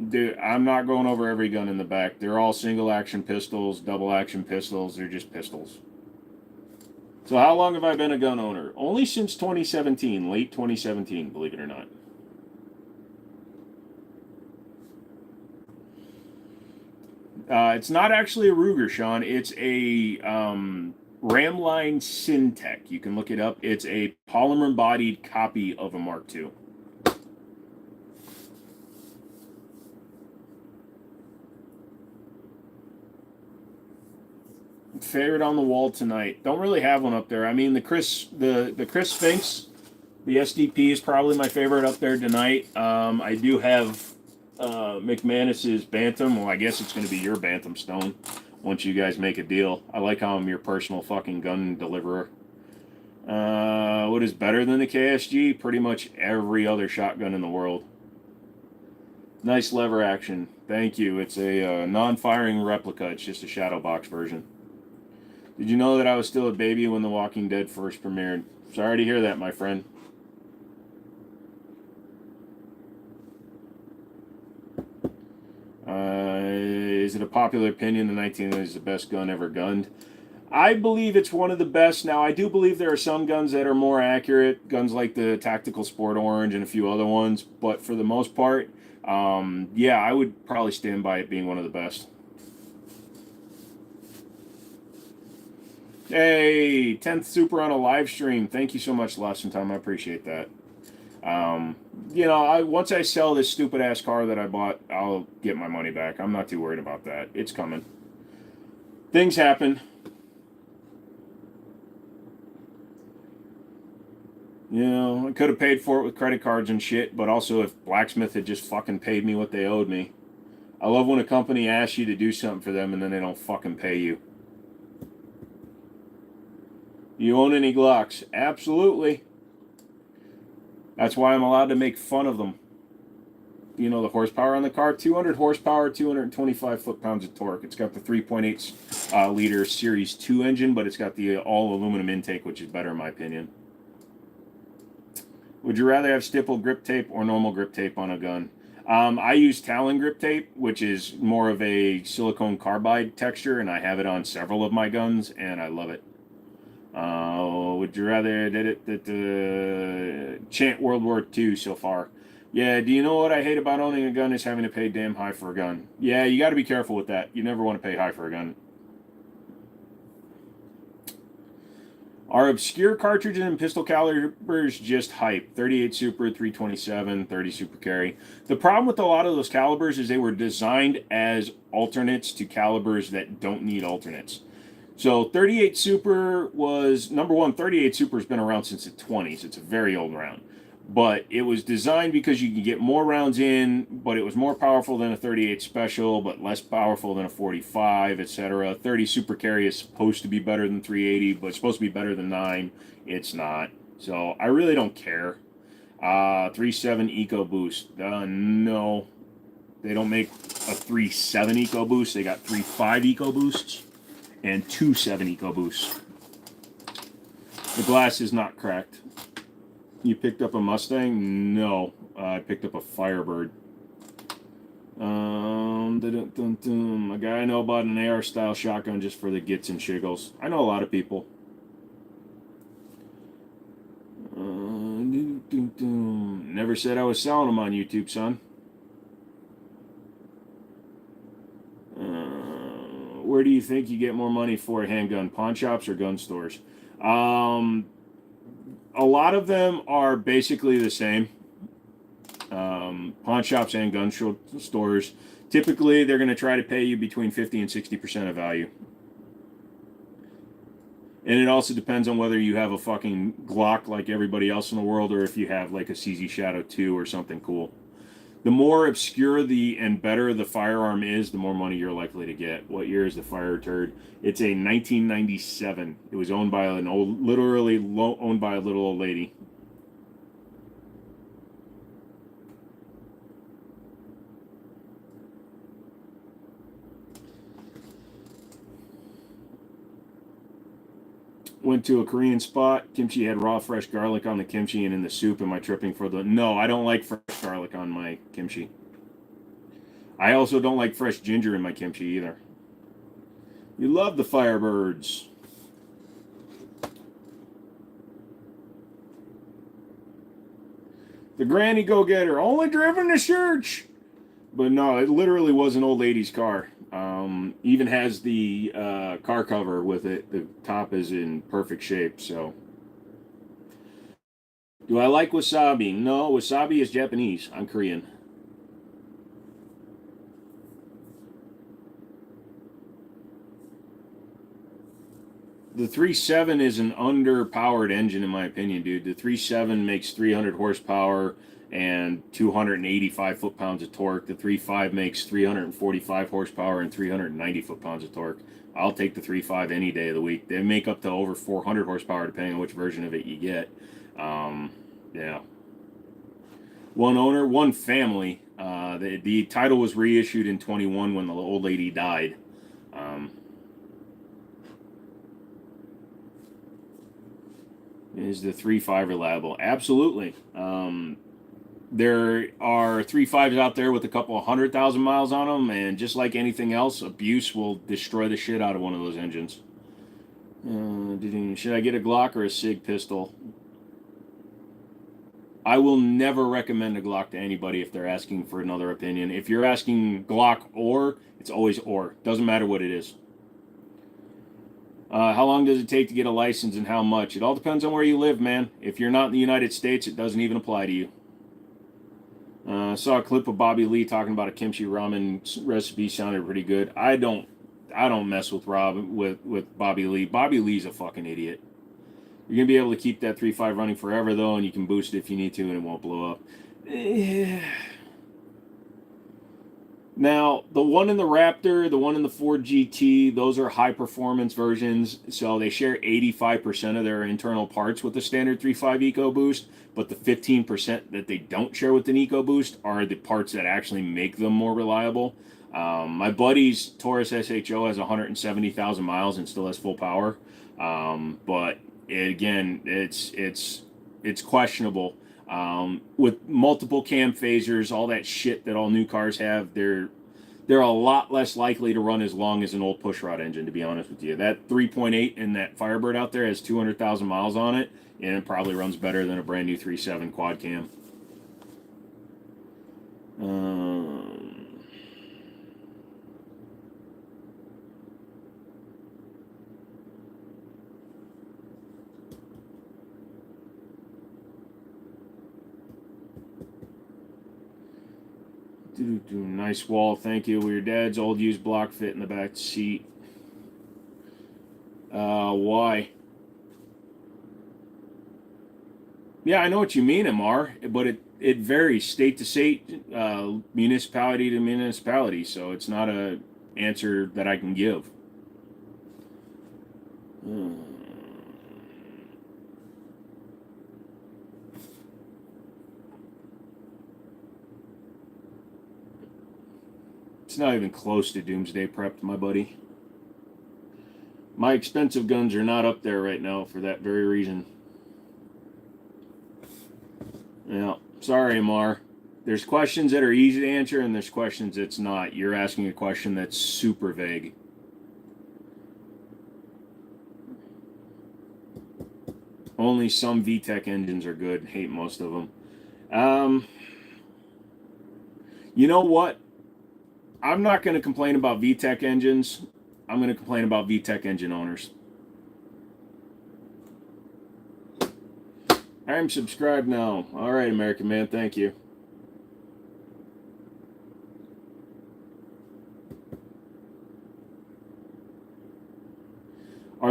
Dude, I'm not going over every gun in the back. They're all single action pistols, double action pistols. They're just pistols. So how long have I been a gun owner? Only since 2017, late 2017, believe it or not. It's not actually a Ruger, Sean. It's a Ramline Syntech. You can look it up. It's a polymer-bodied copy of a Mark II. Favorite on the wall tonight. Don't really have one up there. I mean, the Chris Sphinx, the SDP is probably my favorite up there tonight. I do have McManus's Bantam. Well, I guess it's going to be your Bantam Stone once you guys make a deal. I like how I'm your personal fucking gun deliverer. What is better than the KSG? Pretty much every other shotgun in the world. Nice lever action. Thank you. It's a non-firing replica. It's just a shadow box version. Did you know that I was still a baby when The Walking Dead first premiered? Sorry to hear that, my friend. Is it a popular opinion the 1980s is the best gun ever gunned? I believe it's one of the best. Now, I do believe there are some guns that are more accurate, guns like the Tactical Sport Orange and a few other ones, but for the most part, yeah, I would probably stand by it being one of the best. Hey, 10th Super on a live stream. Thank you so much, Lesson Time. I appreciate that. You know, once I sell this stupid-ass car that I bought, I'll get my money back. I'm not too worried about that. It's coming. Things happen. You know, I could have paid for it with credit cards and shit, but also if Blacksmith had just fucking paid me what they owed me. I love when a company asks you to do something for them and then they don't fucking pay you. You own any Glocks? Absolutely. That's why I'm allowed to make fun of them. You know the horsepower on the car? 200 horsepower, 225 foot-pounds of torque. It's got the 3.8 liter Series 2 engine, but it's got the all-aluminum intake, which is better in my opinion. Would you rather have stippled grip tape or normal grip tape on a gun? I use Talon grip tape, which is more of a silicone carbide texture, and I have it on several of my guns, and I love it. Would you rather chant World War II so far? Yeah, do you know what I hate about owning a gun is having to pay damn high for a gun. Yeah, you got to be careful with that. You never want to pay high for a gun. Are obscure cartridges and pistol calibers just hype? 38 Super, 327, 30 Super Carry. The problem with a lot of those calibers is they were designed as alternates to calibers that don't need alternates. So 38 Super was, number one, 38 Super has been around since the 20s. It's a very old round. But it was designed because you can get more rounds in, but it was more powerful than a 38 Special, but less powerful than a 45, etc. 30 Super Carry is supposed to be better than 380, but it's supposed to be better than 9. It's not. So I really don't care. 3.7 EcoBoost. No. They don't make a 3.7 EcoBoost. They got 3.5 EcoBoosts. And 2.7 EcoBoosts. The glass is not cracked. You picked up a Mustang? No. I picked up a Firebird. A guy I know bought an AR-style shotgun just for the gits and shiggles. I know a lot of people. Never said I was selling them on YouTube, son. Where do you think you get more money for a handgun? Pawn shops or gun stores? A lot of them are basically the same. Pawn shops and gun stores Typically, they're going to try to pay you between 50 and 60% of value. And it also depends on whether you have a fucking Glock like everybody else in the world, or if you have like a CZ Shadow 2 or something cool. The more obscure and better the firearm is, the more money you're likely to get. What year is the fire turd? It's a 1997. It was owned by literally owned by a little old lady. Went to a Korean spot. Kimchi had raw fresh garlic on the kimchi and in the soup. Am I tripping for the... No, I don't like fresh garlic on my kimchi. I also don't like fresh ginger in my kimchi either. You love the Firebirds. The granny go-getter, only driven to church. But no, it literally was an old lady's car. Even has the car cover with it. The top is in perfect shape, so. Do I like wasabi? No, wasabi is Japanese. I'm Korean. The 3.7 is an underpowered engine, in my opinion, dude. The 3.7 makes 300 horsepower and 285 foot-pounds of torque. The 3.5 makes 345 horsepower and 390 foot-pounds of torque. I'll take the 3.5 any day of the week. They make up to over 400 horsepower, depending on which version of it you get. Yeah. One owner, one family. The title was reissued in 21 when the old lady died. Is the 3.5 reliable? Absolutely. There are 3.5s out there with a couple of 100,000 miles on them, and just like anything else, abuse will destroy the shit out of one of those engines. Should I get a Glock or a SIG pistol? I will never recommend a Glock to anybody if they're asking for another opinion. If you're asking Glock or, it's always or. Doesn't matter what it is. How long does it take to get a license and how much? It all depends on where you live, man. If you're not in the United States, it doesn't even apply to you. Saw a clip of Bobby Lee talking about a kimchi ramen recipe. Sounded pretty good. I don't mess with with Bobby Lee. Bobby Lee's a fucking idiot. You're gonna be able to keep that 3.5 running forever though, and you can boost it if you need to, and it won't blow up. Now, the one in the Raptor, the one in the Ford GT, those are high-performance versions, so they share 85% of their internal parts with the standard 3.5 EcoBoost, but the 15% that they don't share with an EcoBoost are the parts that actually make them more reliable. My buddy's Taurus SHO has 170,000 miles and still has full power, but again, it's questionable. With multiple cam phasers, all that shit that all new cars have, they're a lot less likely to run as long as an old pushrod engine, to be honest with you. That 3.8 in that Firebird out there has 200,000 miles on it, and it probably runs better than a brand new 3.7 quad cam. Nice wall, thank you. Will your dad's old used block fit in the back seat? Why? Yeah, I know what you mean, MR, but it varies state to state, municipality to municipality, so it's not a answer that I can give. It's not even close to Doomsday Prepped, my buddy. My expensive guns are not up there right now for that very reason. Yeah, sorry, Amar. There's questions that are easy to answer, and there's questions that's not. You're asking a question that's super vague. Only some VTEC engines are good. Hate most of them. You know what? I'm not going to complain about VTEC engines. I'm going to complain about VTEC engine owners. I'm subscribed now. All right, American man, thank you.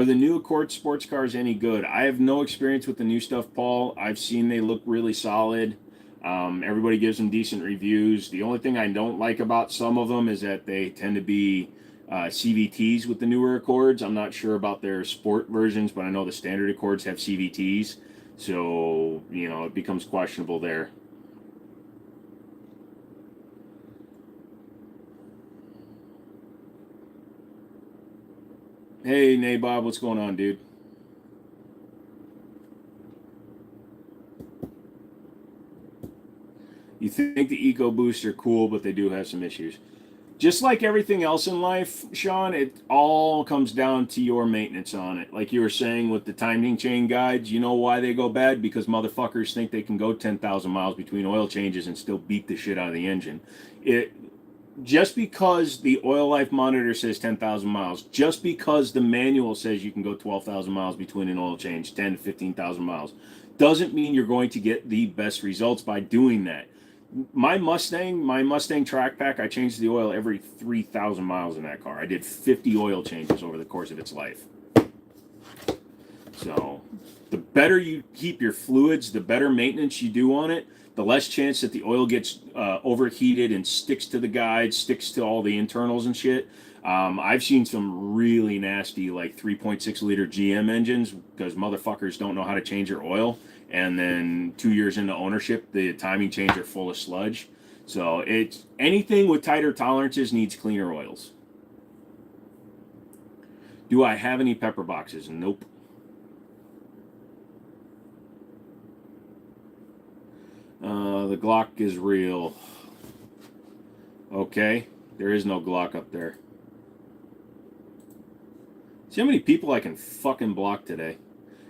Are the new Accord sports cars any good? I have no experience with the new stuff, Paul. I've seen they look really solid. Everybody gives them decent reviews. The only thing I don't like about some of them is that they tend to be CVTs with the newer Accords. I'm not sure about their sport versions, but I know the standard Accords have CVTs. So, you know, it becomes questionable there. Hey, Nabob, what's going on, dude? You think the EcoBoosts are cool, but they do have some issues. Just like everything else in life, Sean, it all comes down to your maintenance on it. Like you were saying with the timing chain guides, you know why they go bad? Because motherfuckers think they can go 10,000 miles between oil changes and still beat the shit out of the engine. It just because the oil life monitor says 10,000 miles, just because the manual says you can go 12,000 miles between an oil change, 10 to 15,000 miles, doesn't mean you're going to get the best results by doing that. My Mustang track pack, I changed the oil every 3,000 miles in that car. I did 50 oil changes over the course of its life. So the better you keep your fluids, the better maintenance you do on it, the less chance that the oil gets overheated and sticks to the guides, sticks to all the internals and shit. I've seen some really nasty, like 3.6 liter GM engines because motherfuckers don't know how to change their oil. And then 2 years into ownership, the timing chains are full of sludge. So it's anything with tighter tolerances needs cleaner oils. Do I have any pepper boxes? Nope. The Glock is real. Okay, there is no Glock up there. See how many people I can fucking block today.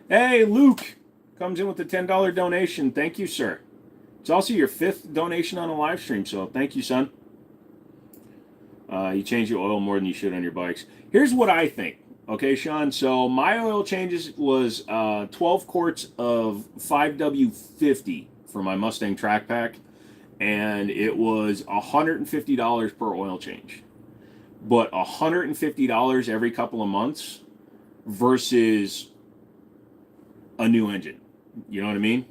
Hey, Luke comes in with a $10 donation. Thank you, sir. It's also your 5th donation on a live stream, so thank you, son. You change your oil more than you should on your bikes. Here's what I think. Okay, Sean, so my oil changes was 12 quarts of 5W50 for my Mustang track pack, and it was $150 per oil change. But $150 every couple of months versus a new engine. You know what I mean?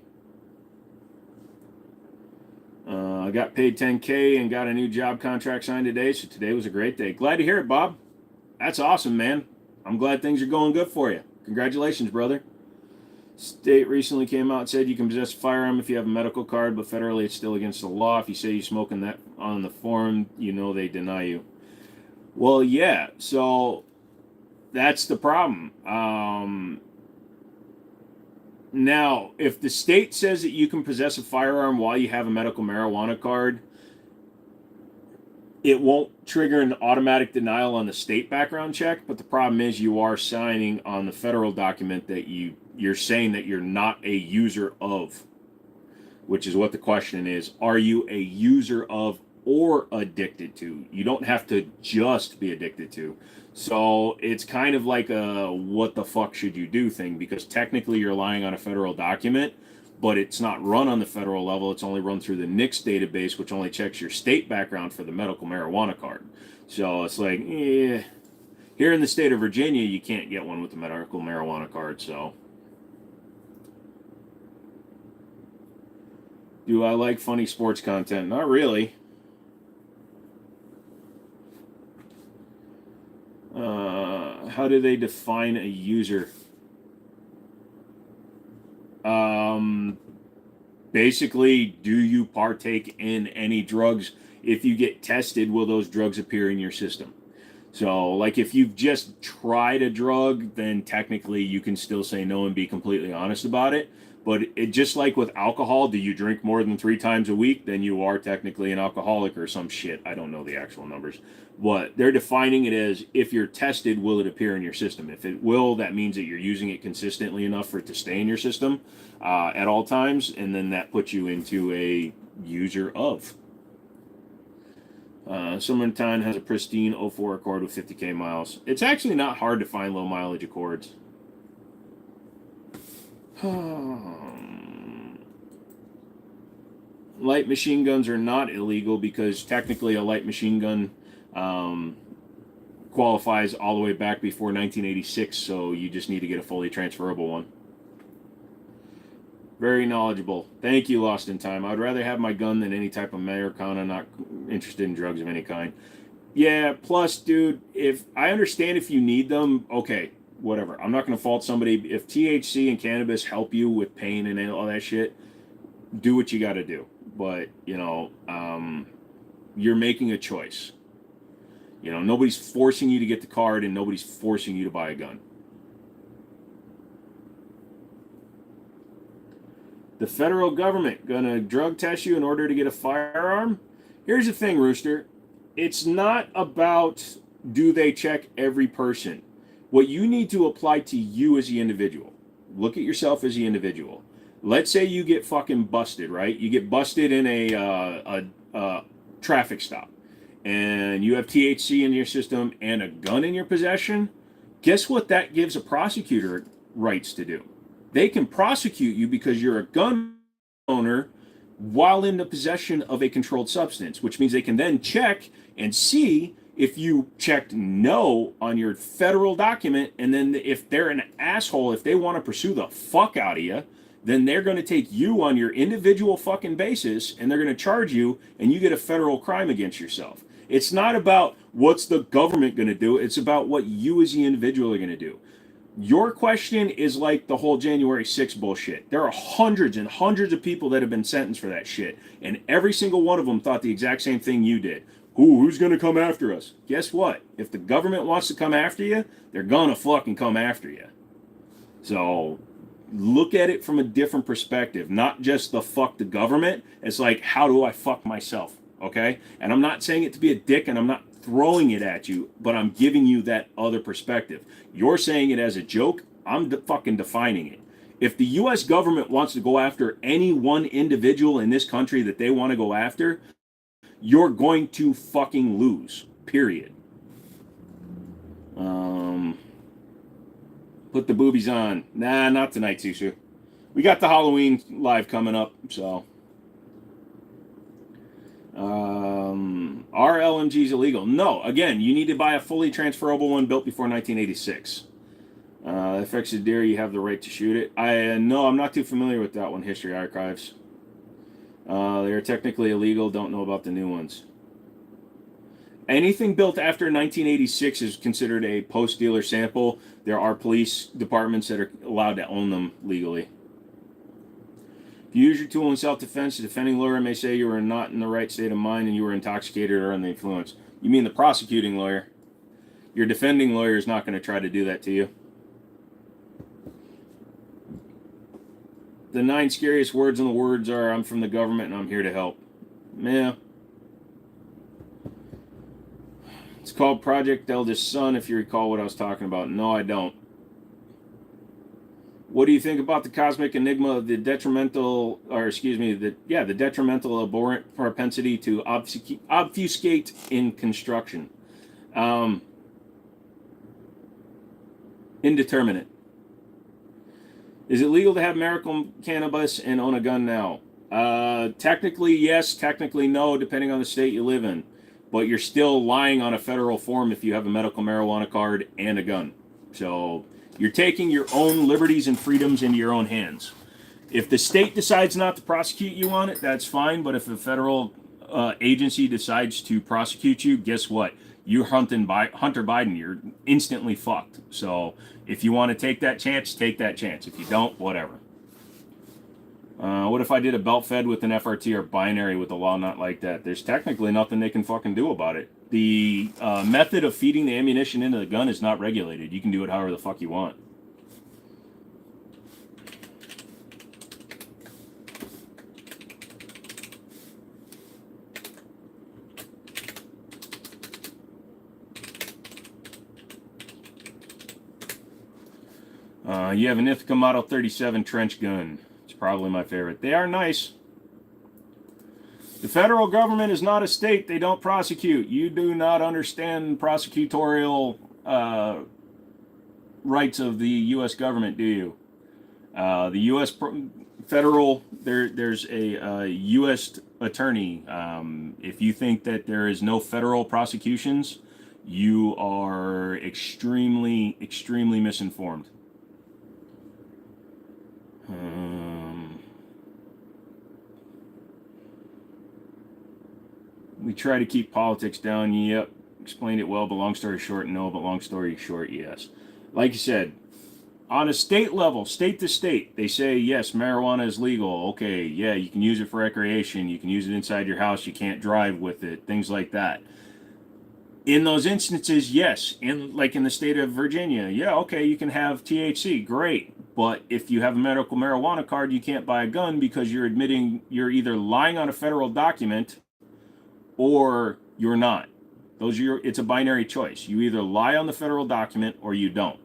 I got paid $10K and got a new job contract signed today, so today was a great day. Glad to hear it, Bob. That's awesome, man. I'm glad things are going good for you. Congratulations, brother. State recently came out and said you can possess a firearm if you have a medical card, but federally it's still against the law. If you say you're smoking that on the form, you know they deny you. Well, yeah, so that's the problem. Now, if the state says that you can possess a firearm while you have a medical marijuana card, it won't trigger an automatic denial on the state background check, but the problem is you are signing on the federal document that you're saying that you're not a user of, which is what the question is. Are you a user of or addicted to? You don't have to just be addicted to. So it's kind of like a what the fuck should you do thing, because technically you're relying on a federal document, but it's not run on the federal level. It's only run through the NICS database, which only checks your state background for the medical marijuana card. So it's like, here in the state of Virginia, you can't get one with the medical marijuana card. So do I like funny sports content? Not really. How do they define a user? Basically, do you partake in any drugs? If you get tested, will those drugs appear in your system? So, like, if you've just tried a drug, then technically you can still say no and be completely honest about it. But it just like with alcohol, do you drink more than 3 times a week? Then you are technically an alcoholic or some shit. I don't know the actual numbers. But they're defining it as if you're tested, will it appear in your system? If it will, that means that you're using it consistently enough for it to stay in your system at all times. And then that puts you into a user of. Summertime has a pristine 04 Accord with 50K miles. It's actually not hard to find low mileage Accords. Light machine guns are not illegal because technically a light machine gun qualifies all the way back before 1986, so you just need to get a fully transferable one. Very knowledgeable. Thank you, Lost in Time. I'd rather have my gun than any type of Americana, not interested in drugs of any kind. Yeah, plus, dude, if I understand if you need them, okay, whatever. I'm not going to fault somebody. If THC and cannabis help you with pain and all that shit, do what you got to do. But, you know, you're making a choice. You know, nobody's forcing you to get the card and nobody's forcing you to buy a gun. The federal government gonna drug test you in order to get a firearm? Here's the thing, Rooster. It's not about do they check every person. What you need to apply to you as the individual. Look at yourself as the individual. Let's say you get fucking busted, right? You get busted in a traffic stop, and you have THC in your system and a gun in your possession. Guess what that gives a prosecutor rights to do? They can prosecute you because you're a gun owner while in the possession of a controlled substance, which means they can then check and see if you checked no on your federal document, and then if they're an asshole, if they want to pursue the fuck out of you, then they're going to take you on your individual fucking basis, and they're going to charge you, and you get a federal crime against yourself. It's not about what's the government going to do. It's about what you as the individual are going to do. Your question is like the whole January 6th bullshit. There are hundreds and hundreds of people that have been sentenced for that shit, and every single one of them thought the exact same thing you did. Who's going to come after us? Guess what? If the government wants to come after you, they're going to fucking come after you. So look at it from a different perspective, not just the fuck the government. It's like, how do I fuck myself? Okay? And I'm not saying it to be a dick, and I'm not throwing it at you, but I'm giving you that other perspective. You're saying it as a joke. I'm fucking defining it. If the U.S. government wants to go after any one individual in this country that they want to go after, you're going to fucking lose. Period. Put the boobies on. Nah, not tonight, Susu. We got the Halloween live coming up, so. Are LMGs illegal? No. Again, you need to buy a fully transferable one built before 1986. Affects the deer, you have the right to shoot it. No, I'm not too familiar with that one, History Archives. They are technically illegal, don't know about the new ones. Anything built after 1986 is considered a post-dealer sample. There are police departments that are allowed to own them legally. If you use your tool in self-defense, the defending lawyer may say you were not in the right state of mind and you were intoxicated or under the influence. You mean the prosecuting lawyer? Your defending lawyer is not going to try to do that to you. The 9 scariest words in the words are, I'm from the government and I'm here to help. Yeah. It's called Project Eldest Son, if you recall what I was talking about. No, I don't. What do you think about the cosmic enigma of the detrimental, or excuse me, the detrimental abhorrent propensity to obfuscate in construction? Indeterminate. Is it legal to have medical cannabis and own a gun now? Technically, yes. Technically, no, depending on the state you live in. But you're still lying on a federal form if you have a medical marijuana card and a gun. So you're taking your own liberties and freedoms into your own hands. If the state decides not to prosecute you on it, that's fine. But if a federal agency decides to prosecute you, guess what? You're Hunter Biden. You're instantly fucked. So if you want to take that chance, take that chance. If you don't, whatever. What if I did a belt fed with an FRT or binary with a law not like that? There's technically nothing they can fucking do about it. The method of feeding the ammunition into the gun is not regulated. You can do it however the fuck you want. You have an Ithaca Model 37 trench gun. It's probably my favorite. They are nice. The federal government is not a state. They don't prosecute. You do not understand prosecutorial rights of the U.S. government, do you? The U.S. federal, there's a U.S. attorney. If you think that there is no federal prosecutions, you are extremely, extremely misinformed. We try to keep politics down. Yep. Explained it well, but long story short, no. But long story short, yes. Like you said, on a state level, state to state, they say, yes, marijuana is legal. Okay, yeah, you can use it for recreation. You can use it inside your house. You can't drive with it. Things like that. In those instances, yes. Like in the state of Virginia, yeah, okay, you can have THC. Great. But if you have a medical marijuana card, you can't buy a gun because you're admitting you're either lying on a federal document or you're not. It's a binary choice. You either lie on the federal document or you don't.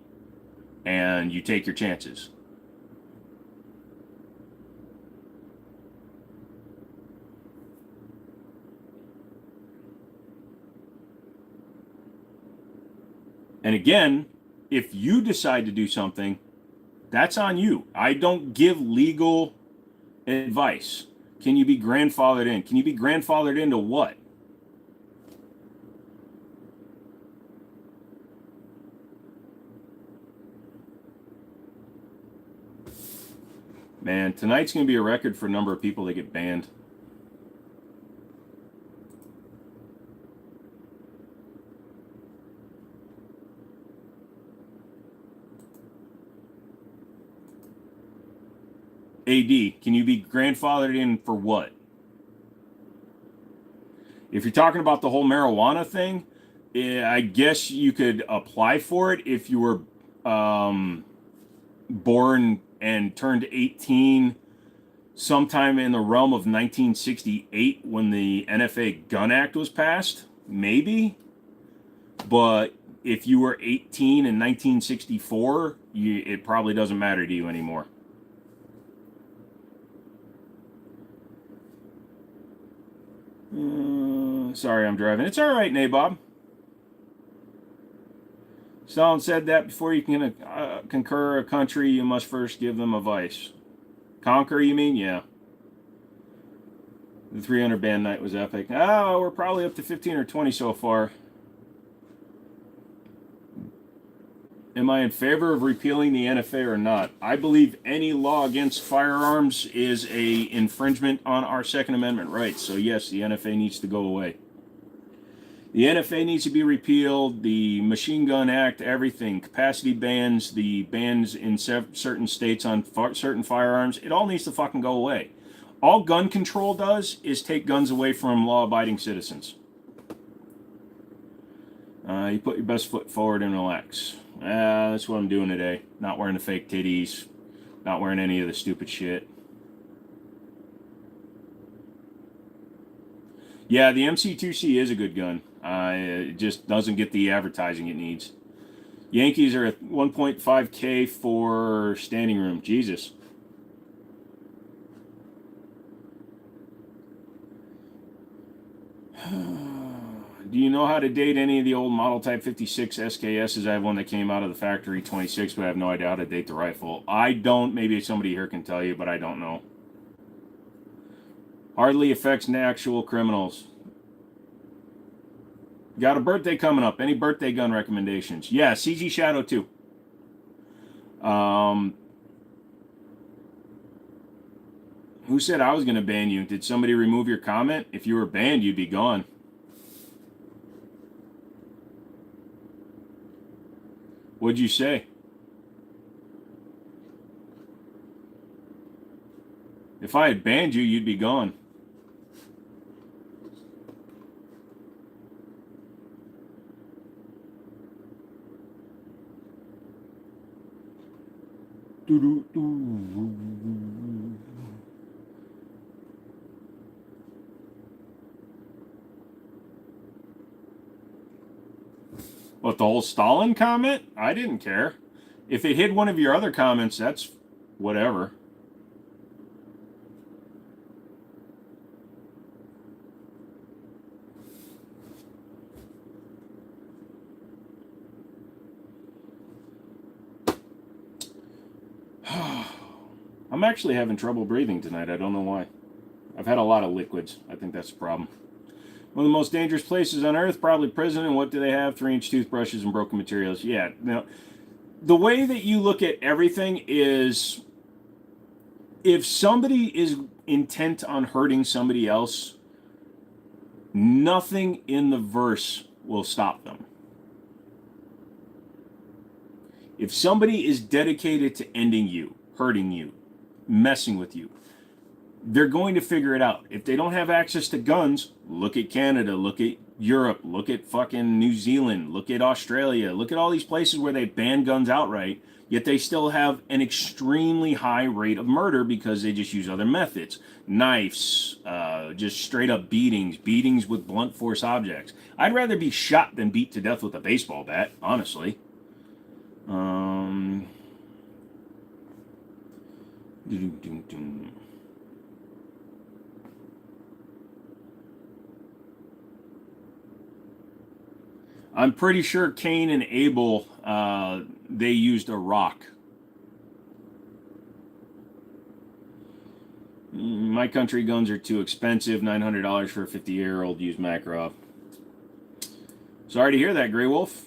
And you take your chances. And again, if you decide to do something, that's on you. I don't give legal advice. Can you be grandfathered in? Can you be grandfathered into what? Man, tonight's going to be a record for a number of people that get banned. AD, can you be grandfathered in for what? If you're talking about the whole marijuana thing, I guess you could apply for it if you were born and turned 18 sometime in the realm of 1968 when the NFA Gun Act was passed. Maybe. But if you were 18 in 1964, it probably doesn't matter to you anymore. Sorry, I'm driving. It's all right, Nabob. Stalin said that before you can conquer a country, you must first give them a vice. Conquer, you mean? Yeah. The 300 band night was epic. Oh, we're probably up to 15 or 20 so far. Am I in favor of repealing the NFA or not? I believe any law against firearms is a infringement on our Second Amendment rights. So yes, the NFA needs to go away. The NFA needs to be repealed. The Machine Gun Act, everything, capacity bans, the bans in certain states on certain firearms, it all needs to fucking go away. All gun control does is take guns away from law-abiding citizens. You put your best foot forward and relax. That's what I'm doing today. Not wearing the fake titties. Not wearing any of the stupid shit. Yeah, the MC2C is a good gun. It just doesn't get the advertising it needs. Yankees are at 1.5K for standing room. Jesus. Do you know how to date any of the old model type 56 SKSs? I have one that came out of the factory 26, but I have no idea how to date the rifle. I don't. Maybe somebody here can tell you, but I don't know. Hardly affects actual criminals. Got a birthday coming up. Any birthday gun recommendations? Yeah, CG Shadow 2. Who said I was going to ban you? Did somebody remove your comment? If you were banned, you'd be gone. What'd you say? If I had banned you, you'd be gone. What, the whole Stalin comment? I didn't care. If it hid one of your other comments, that's whatever. I'm actually having trouble breathing tonight. I don't know why. I've had a lot of liquids. I think that's the problem. One of the most dangerous places on earth, probably prison. And what do they have? 3-inch toothbrushes and broken materials. Yeah. Now, the way that you look at everything is, if somebody is intent on hurting somebody else, nothing in the verse will stop them. If somebody is dedicated to ending you, hurting you, messing with you, they're going to figure it out. If they don't have access to guns, look at Canada, look at Europe, look at fucking New Zealand, look at Australia, look at all these places where they ban guns outright, yet they still have an extremely high rate of murder because they just use other methods. Knives, just straight up beatings with blunt force objects. I'd rather be shot than beat to death with a baseball bat, honestly. I'm pretty sure Cain and Abel, they used a rock. My country guns are too expensive. $900 for a 50-year-old used Makarov. Sorry to hear that, Grey Wolf.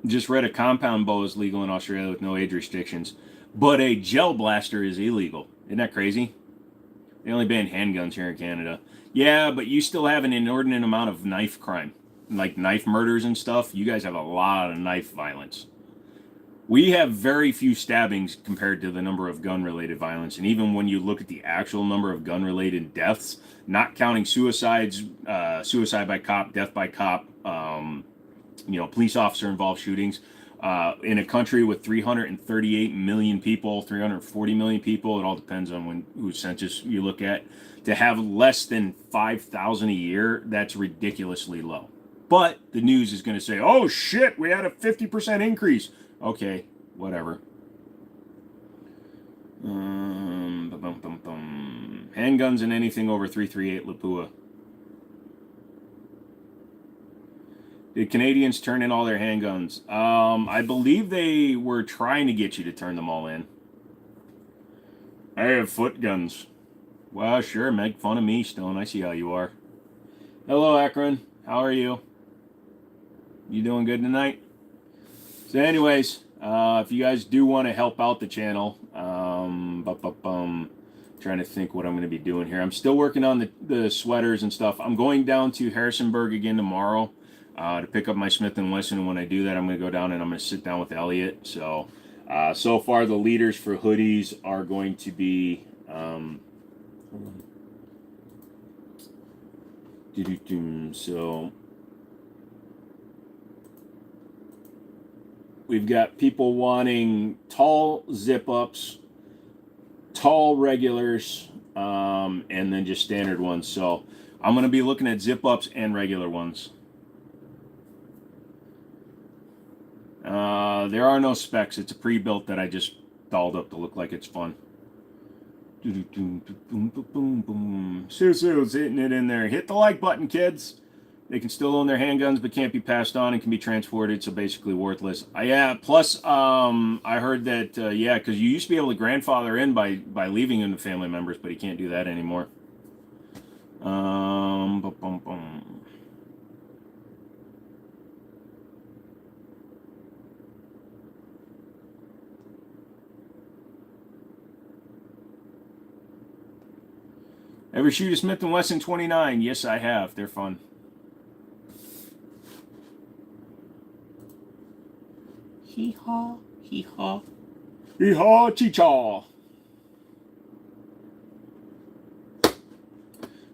Just read a compound bow is legal in Australia with no age restrictions, but a gel blaster is illegal. Isn't that crazy? They only ban handguns here in Canada. Yeah, but you still have an inordinate amount of knife crime, like knife murders and stuff. You guys have a lot of knife violence. We have very few stabbings compared to the number of gun-related violence. And even when you look at the actual number of gun-related deaths, not counting suicides, suicide by cop, death by cop, police officer-involved shootings, in a country with 338 million people, 340 million people, it all depends on whose census you look at, to have less than 5,000 a year, that's ridiculously low. But the news is going to say, oh shit, we had a 50% increase. Okay, whatever. Handguns and anything over 338 Lapua. Did Canadians turn in all their handguns? I believe they were trying to get you to turn them all in. I have foot guns. Well, sure, make fun of me, Stone. I see how you are. Hello, Akron. How are you? You doing good tonight? So anyways, if you guys do want to help out the channel, trying to think what I'm going to be doing here. I'm still working on the sweaters and stuff. I'm going down to Harrisonburg again tomorrow to pick up my Smith & Wesson, and when I do that, I'm going to go down and I'm going to sit down with Elliot. So, so far the leaders for hoodies are going to be, so we've got people wanting tall zip-ups, tall regulars, and then just standard ones. So I'm going to be looking at zip-ups and regular ones. There are no specs. It's a pre-built that I just dolled up to look like it's fun. Susu's hitting it in there. Hit the like button, kids. They can still own their handguns, but can't be passed on and can be transported, so basically worthless. Yeah. Plus, I heard that yeah, because you used to be able to grandfather in by leaving them to family members, but you can't do that anymore. Ever shoot a Smith & Wesson 29? Yes, I have. They're fun. Hee-haw, hee-haw. Hee-haw, chee-chaw.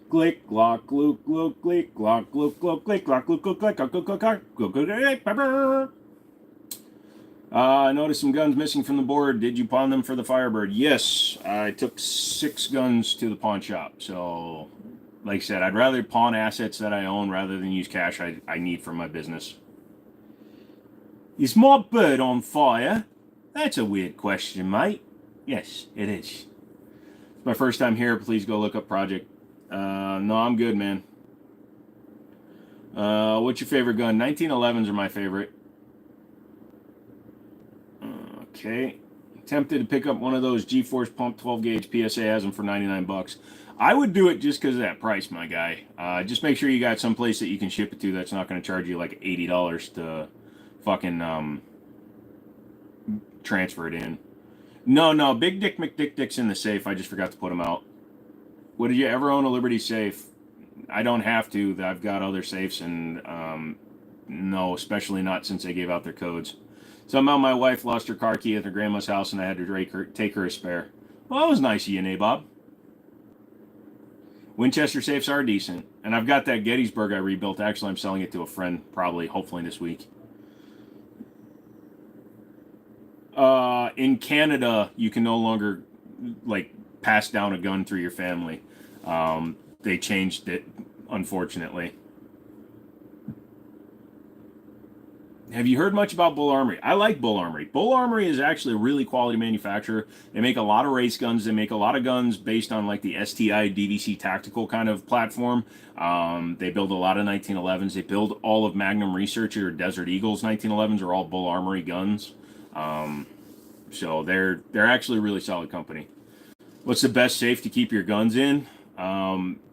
Glick, glock, glook, glook, glick, glock, glook, glook, glick, glock, glook, glook, glick, glock, glook, glook, glock, glook, glook, glook. I noticed some guns missing from the board. Did you pawn them for the Firebird? Yes, I took 6 guns to the pawn shop. So, like I said, I'd rather pawn assets that I own rather than use cash I need for my business. Is my bird on fire? That's a weird question, mate. Yes, it is. It's my first time here. Please go look up Project. No, I'm good, man. What's your favorite gun? 1911s are my favorite. Okay. tempted to pick up one of those G-Force Pump 12 gauge. PSA has them for 99 bucks. I would do it just because of that price, my guy. Just make sure you got some place that you can ship it to that's not going to charge you like $80 to fucking transfer it in. No, Big Dick McDick's in the safe. I just forgot to put him out. Would you ever own a Liberty safe? I don't have to. I've got other safes, and no, especially not since they gave out their codes. Somehow my wife lost her car key at her grandma's house, and I had to take her a spare. Well, that was nice of you, Nabob. Winchester safes are decent, and I've got that Gettysburg I rebuilt. Actually, I'm selling it to a friend, probably, hopefully this week. In Canada, you can no longer like pass down a gun through your family. They changed it, unfortunately. Have you heard much about Bull Armory? I like Bull Armory. Bull Armory is actually a really quality manufacturer. They make a lot of race guns. They make a lot of guns based on like the STI DVC tactical kind of platform. They build a lot of 1911s. They build all of Magnum Researcher, Desert Eagles 1911s are all Bull Armory guns. So they're actually a really solid company. What's the best safe to keep your guns in?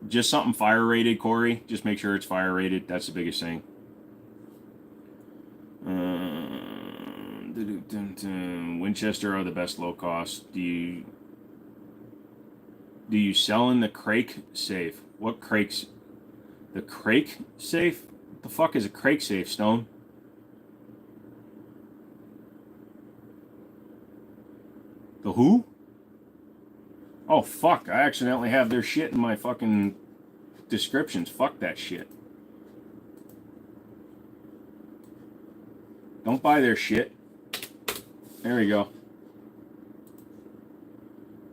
Just something fire rated, Corey. Just make sure it's fire rated. That's the biggest thing. Winchester are the best low cost. Do you sell in the Crake safe? What Crake's? The Crake safe? What the fuck is a Crake safe, Stone? The who? Oh fuck, I accidentally have their shit in my fucking descriptions. Fuck that shit. Don't buy their shit. There we go.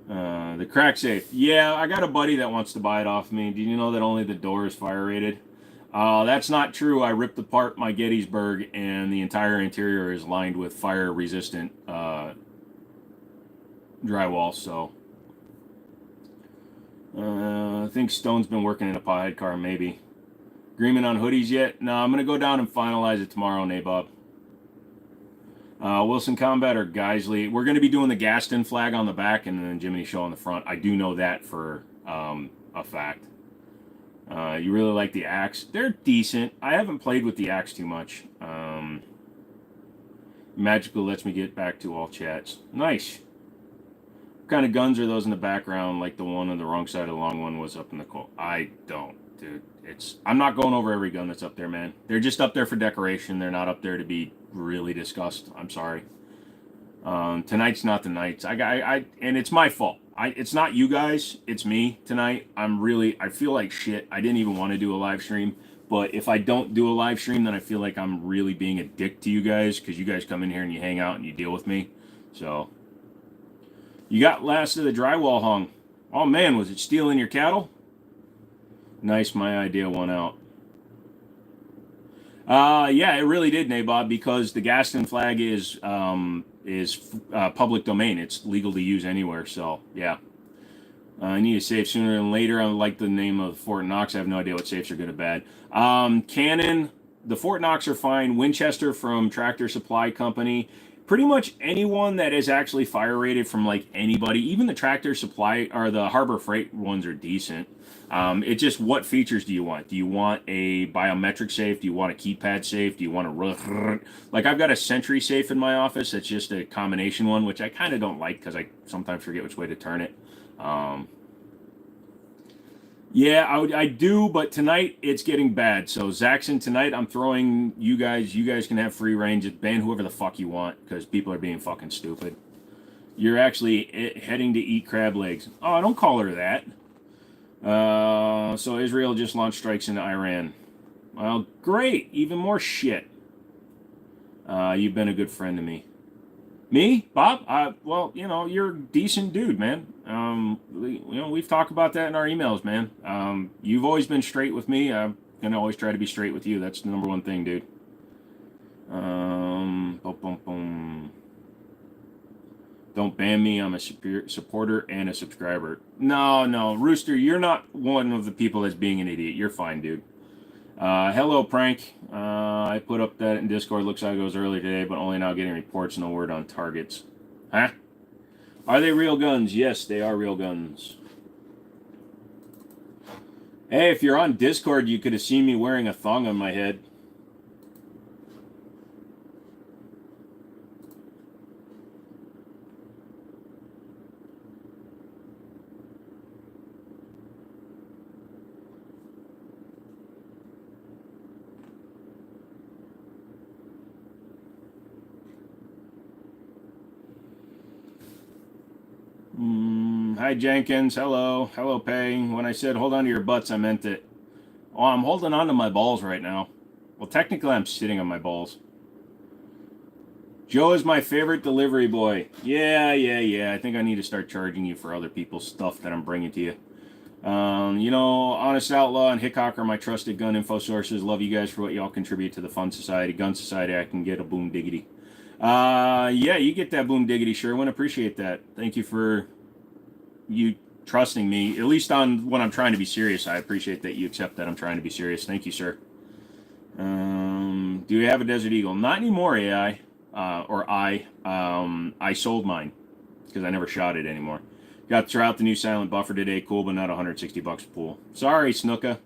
The crack safe. Yeah, I got a buddy that wants to buy it off me. Do you know that only the door is fire rated? That's not true. I ripped apart my Gettysburg and the entire interior is lined with fire resistant drywall, so I think Stone's been working in a pothead car, maybe. Agreement on hoodies yet? No, I'm going to go down and finalize it tomorrow, Nabob. Wilson Combat or Geisley. We're going to be doing the Gaston flag on the back and then Jimmini show on the front. I do know that for a fact. You really like the Axe? They're decent. I haven't played with the Axe too much. Magical lets me get back to all chats. Nice. What kind of guns are those in the background? Like the one on the wrong side of the long one was up in the cold. I don't, dude. I'm not going over every gun that's up there, man. They're just up there for decoration. They're not up there to be really discussed. I'm sorry. Tonight's not the night. And it's my fault. It's not you guys. It's me tonight. I feel like shit. I didn't even want to do a live stream. But if I don't do a live stream, then I feel like I'm really being a dick to you guys because you guys come in here and you hang out and you deal with me. So, you got last of the drywall hung. Oh man, was it stealing your cattle? Nice, my idea won out. Yeah, it really did, Nabob, because the Gaston flag is public domain. It's legal to use anywhere. So yeah, I need a safe sooner than later. I like the name of Fort Knox. I have no idea what safes are good or bad. Cannon, the Fort Knox are fine. Winchester from Tractor Supply Company. Pretty much anyone that is actually fire rated from like anybody, even the Tractor Supply or the Harbor Freight ones are decent. It's just what features do you want? Do you want a biometric safe? Do you want a keypad safe? Do you want a like I've got a Sentry safe in my office that's just a combination one, which I kind of don't like because I sometimes forget which way to turn it. Yeah, I do, but tonight it's getting bad. So Zaxxon, tonight I'm throwing you guys. You guys can have free range. Ban whoever the fuck you want because people are being fucking stupid. You're actually heading to eat crab legs. Oh, don't call her that. So Israel just launched strikes into Iran. Well, great. Even more shit. You've been a good friend to me. Me? Bob? Well, you know, you're a decent dude, man. We've talked about that in our emails, man. You've always been straight with me. I'm going to always try to be straight with you. That's the number one thing, dude. Don't ban me. I'm a supporter and a subscriber. No. Rooster, you're not one of the people that's being an idiot. You're fine, dude. Hello, Prank. I put up that in Discord. Looks like it was earlier today, but only now getting reports. No word on targets. Huh? Are they real guns? Yes, they are real guns. Hey, if you're on Discord, you could have seen me wearing a thong on my head. Hi, Jenkins. Hello. Hello, Pay. When I said hold on to your butts, I meant it. Oh, I'm holding on to my balls right now. Well, technically, I'm sitting on my balls. Joe is my favorite delivery boy. Yeah. I think I need to start charging you for other people's stuff that I'm bringing to you. You know, Honest Outlaw and Hickok are my trusted gun info sources. Love you guys for what y'all contribute to the Fun Society. Gun Society, I can get a boom diggity. Yeah, you get that boom diggity, Sherwin. Appreciate that. Thank you for you trusting me, at least on when I'm trying to be serious. I appreciate that you accept that I'm trying to be serious. Thank you, sir. Do you have a Desert Eagle? Not anymore, AI. I sold mine because I never shot it anymore. Got to try out the new silent buffer today. Cool, but not $160 a pool. Sorry, Snooka.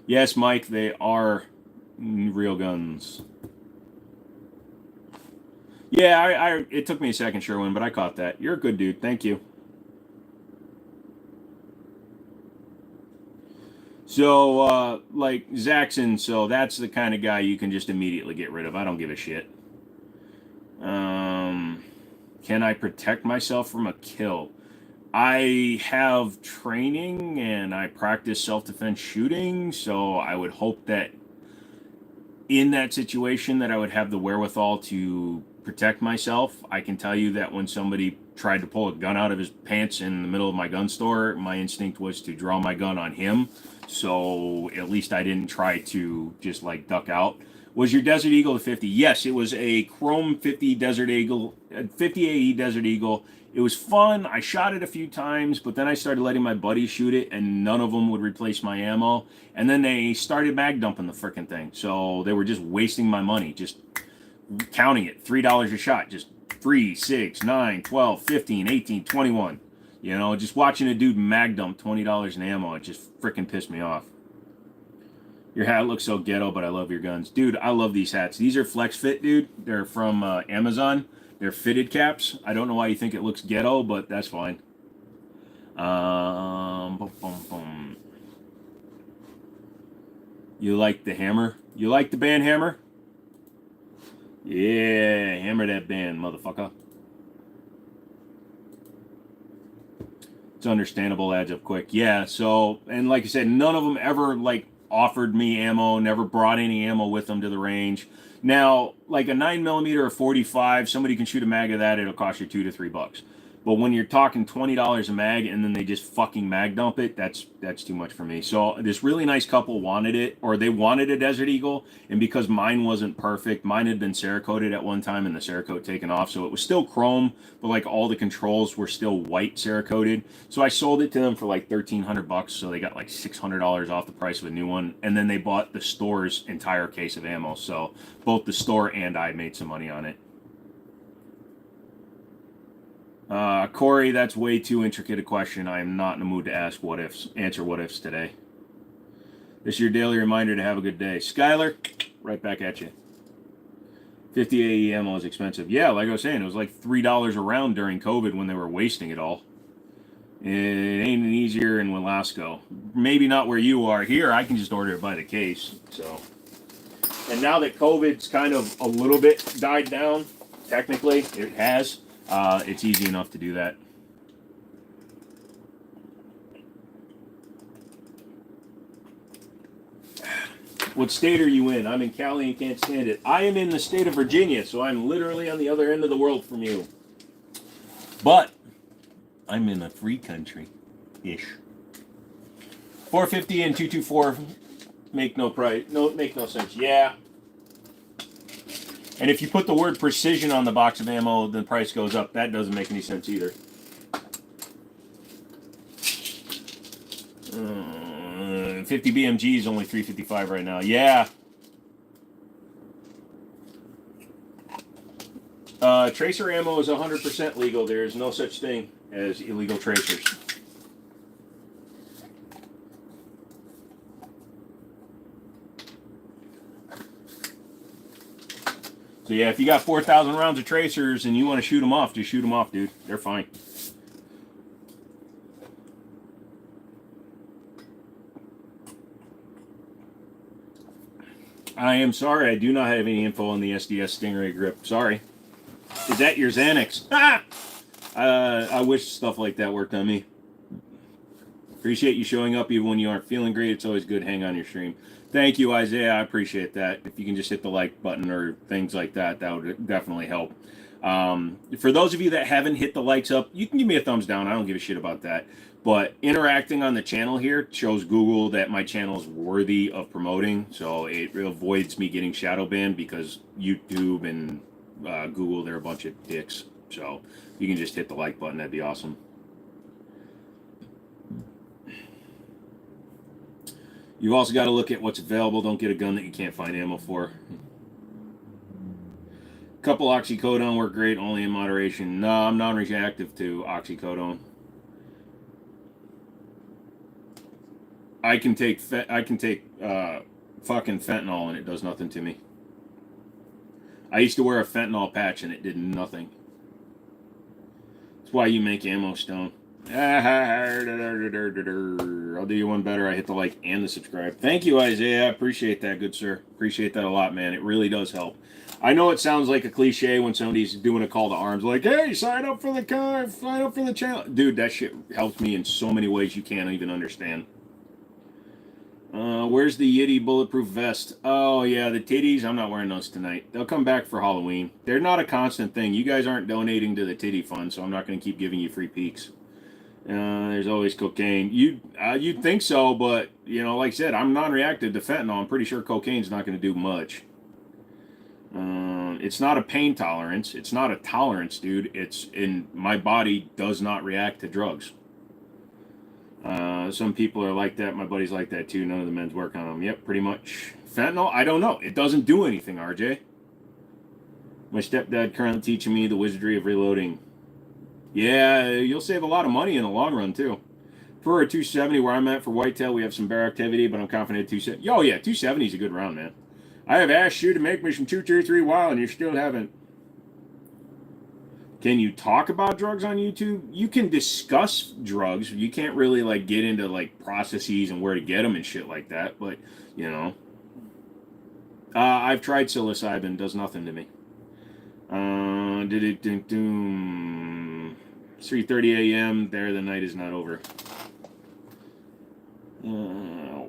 Yes, Mike, they are real guns. Yeah, it took me a second, Sherwin, but I caught that. You're a good dude. Thank you. So, like Zaxxon, so that's the kind of guy you can just immediately get rid of. I don't give a shit. Can I protect myself from a kill? I have training and I practice self-defense shooting, so I would hope that in that situation that I would have the wherewithal to protect myself. I can tell you that when somebody tried to pull a gun out of his pants in the middle of my gun store, my instinct was to draw my gun on him. So at least I didn't try to just like duck out. Was your Desert Eagle a 50? Yes, it was a Chrome 50 Desert Eagle, 50 AE Desert Eagle. It was fun. I shot it a few times, but then I started letting my buddies shoot it, and none of them would replace my ammo. And then they started mag dumping the frickin' thing. So they were just wasting my money, just counting it. $3 a shot, just 3, 6, 9, 12, 15, 18, 21. You know, just watching a dude mag dump $20 in ammo, it just frickin' pissed me off. Your hat looks so ghetto, but I love your guns. Dude, I love these hats. These are Flex Fit, dude. They're from Amazon. They're fitted caps. I don't know why you think it looks ghetto, but that's fine. Boom, boom, boom. You like the hammer? You like the band hammer? Yeah, hammer that band, motherfucker. It's understandable, adds up quick. Yeah, so, and like I said, none of them ever, like, offered me ammo, never brought any ammo with them to the range. Now, like a 9mm or 45, somebody can shoot a mag of that, it'll cost you $2 to $3. But when you're talking $20 a mag and then they just fucking mag dump it, that's too much for me. So this really nice couple wanted it, or they wanted a Desert Eagle, and because mine wasn't perfect, mine had been Cerakoted at one time and the Cerakote taken off, so it was still chrome, but like all the controls were still white Cerakoted. So I sold it to them for like $1,300, so they got like $600 off the price of a new one, and then they bought the store's entire case of ammo. So both the store and I made some money on it. Corey, that's way too intricate a question. I am not in the mood to answer what ifs today. This is your daily reminder to have a good day. Skylar, right back at you. 50 AE ammo is expensive. Yeah, like I was saying, it was like $3 a round during COVID when they were wasting it all. It ain't easier in Velasco. Maybe not where you are. Here, I can just order it by the case. So, and now that COVID's kind of a little bit died down, technically, it has. It's easy enough to do that. What state are you in? I'm in Cali and can't stand it. I am in the state of Virginia, so I'm literally on the other end of the world from you. But I'm in a free country-ish. 450 and 224 make no sense. Yeah. And if you put the word precision on the box of ammo, the price goes up. That doesn't make any sense either. 50 BMG is only $355 right now. Yeah. tracer ammo is 100% legal. There is no such thing as illegal tracers. So yeah, if you got 4,000 rounds of tracers and you want to shoot them off, just shoot them off, dude. They're fine. I am sorry, I do not have any info on the SDS Stingray grip. Sorry. Is that your Xanax? Ah! I wish stuff like that worked on me. Appreciate you showing up even when you aren't feeling great. It's always good to hang on your stream. Thank you, Isaiah. I appreciate that. If you can just hit the like button or things like that, that would definitely help. For those of you that haven't hit the likes up, you can give me a thumbs down. I don't give a shit about that. But interacting on the channel here shows Google that my channel is worthy of promoting. So it avoids me getting shadow banned because YouTube and Google, they're a bunch of dicks. So you can just hit the like button. That'd be awesome. You've also got to look at what's available. Don't get a gun that you can't find ammo for. Couple oxycodone work great, only in moderation. No, I'm non-reactive to oxycodone. I can take fucking fentanyl and it does nothing to me. I used to wear a fentanyl patch and it did nothing. That's why you make ammo, Stone. I'll do you one better. I hit the like and the subscribe. Thank you, Isaiah. I appreciate that, good sir. Appreciate that a lot, man. It really does help. I know it sounds like a cliche when somebody's doing a call to arms, like, hey, sign up for the car, sign up for the channel. Dude, that shit helps me in so many ways you can't even understand. Where's the Yeti bulletproof vest? Oh, yeah, the titties. I'm not wearing those tonight. They'll come back for Halloween. They're not a constant thing. You guys aren't donating to the titty fund, so I'm not going to keep giving you free peeks. There's always cocaine. You'd think so, but, you know, like I said, I'm non-reactive to fentanyl. I'm pretty sure cocaine's not going to do much. It's not a pain tolerance. It's not a tolerance, dude. It's in my body does not react to drugs. Some people are like that. My buddy's like that too. None of the men's work on them. Yep, pretty much. Fentanyl, I don't know. It doesn't do anything, RJ. My stepdad currently teaching me the wizardry of reloading. Yeah, you'll save a lot of money in the long run too. For a 270 where I'm at for whitetail, we have some bear activity, but I'm confident 270. Oh yeah, 270 is a good round, man. I have asked you to make me some 223 wild, and you still haven't. Can you talk about drugs on YouTube? You can discuss drugs. You can't really like get into like processes and where to get them and shit like that. But you know, I've tried psilocybin. Does nothing to me. 3:30 a.m. There, the night is not over.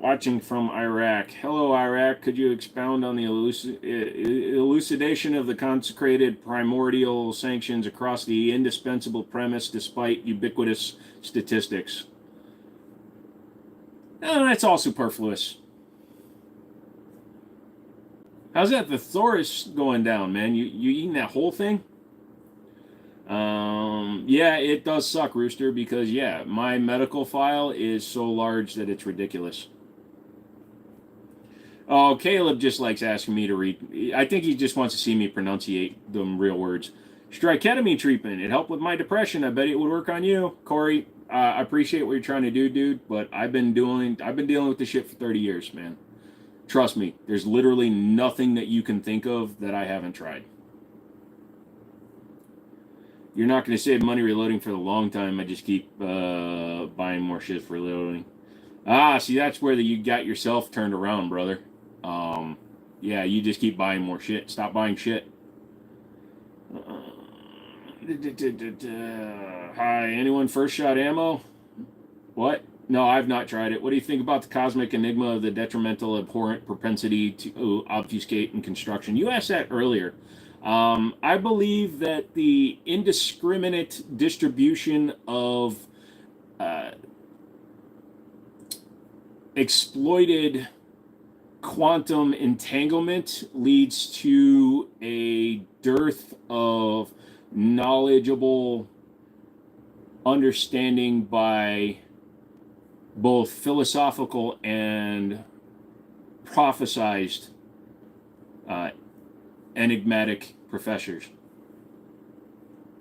Watching from Iraq. Hello, Iraq. Could you expound on the elucidation of the consecrated primordial sanctions across the indispensable premise despite ubiquitous statistics? That's all superfluous. How's that thesaurus going down, man? You eating that whole thing? Yeah, it does suck, Rooster, because, yeah, my medical file is so large that it's ridiculous. Oh, Caleb just likes asking me to read. I think he just wants to see me pronunciate them real words. Striketamine treatment. It helped with my depression. I bet it would work on you. Corey, I appreciate what you're trying to do, dude, but I've been dealing with this shit for 30 years, man. Trust me, there's literally nothing that you can think of that I haven't tried. You're not going to save money reloading for the long time. I just keep buying more shit for reloading. See, that's where you got yourself turned around, brother. Yeah, you just keep buying more shit. Stop buying shit. Hi, anyone first shot ammo? What? No, I've not tried it. What do you think about the cosmic enigma of the detrimental, abhorrent propensity to obfuscate in construction? You asked that earlier. I believe that the indiscriminate distribution of exploited quantum entanglement leads to a dearth of knowledgeable understanding by both philosophical and prophesized enigmatic professors.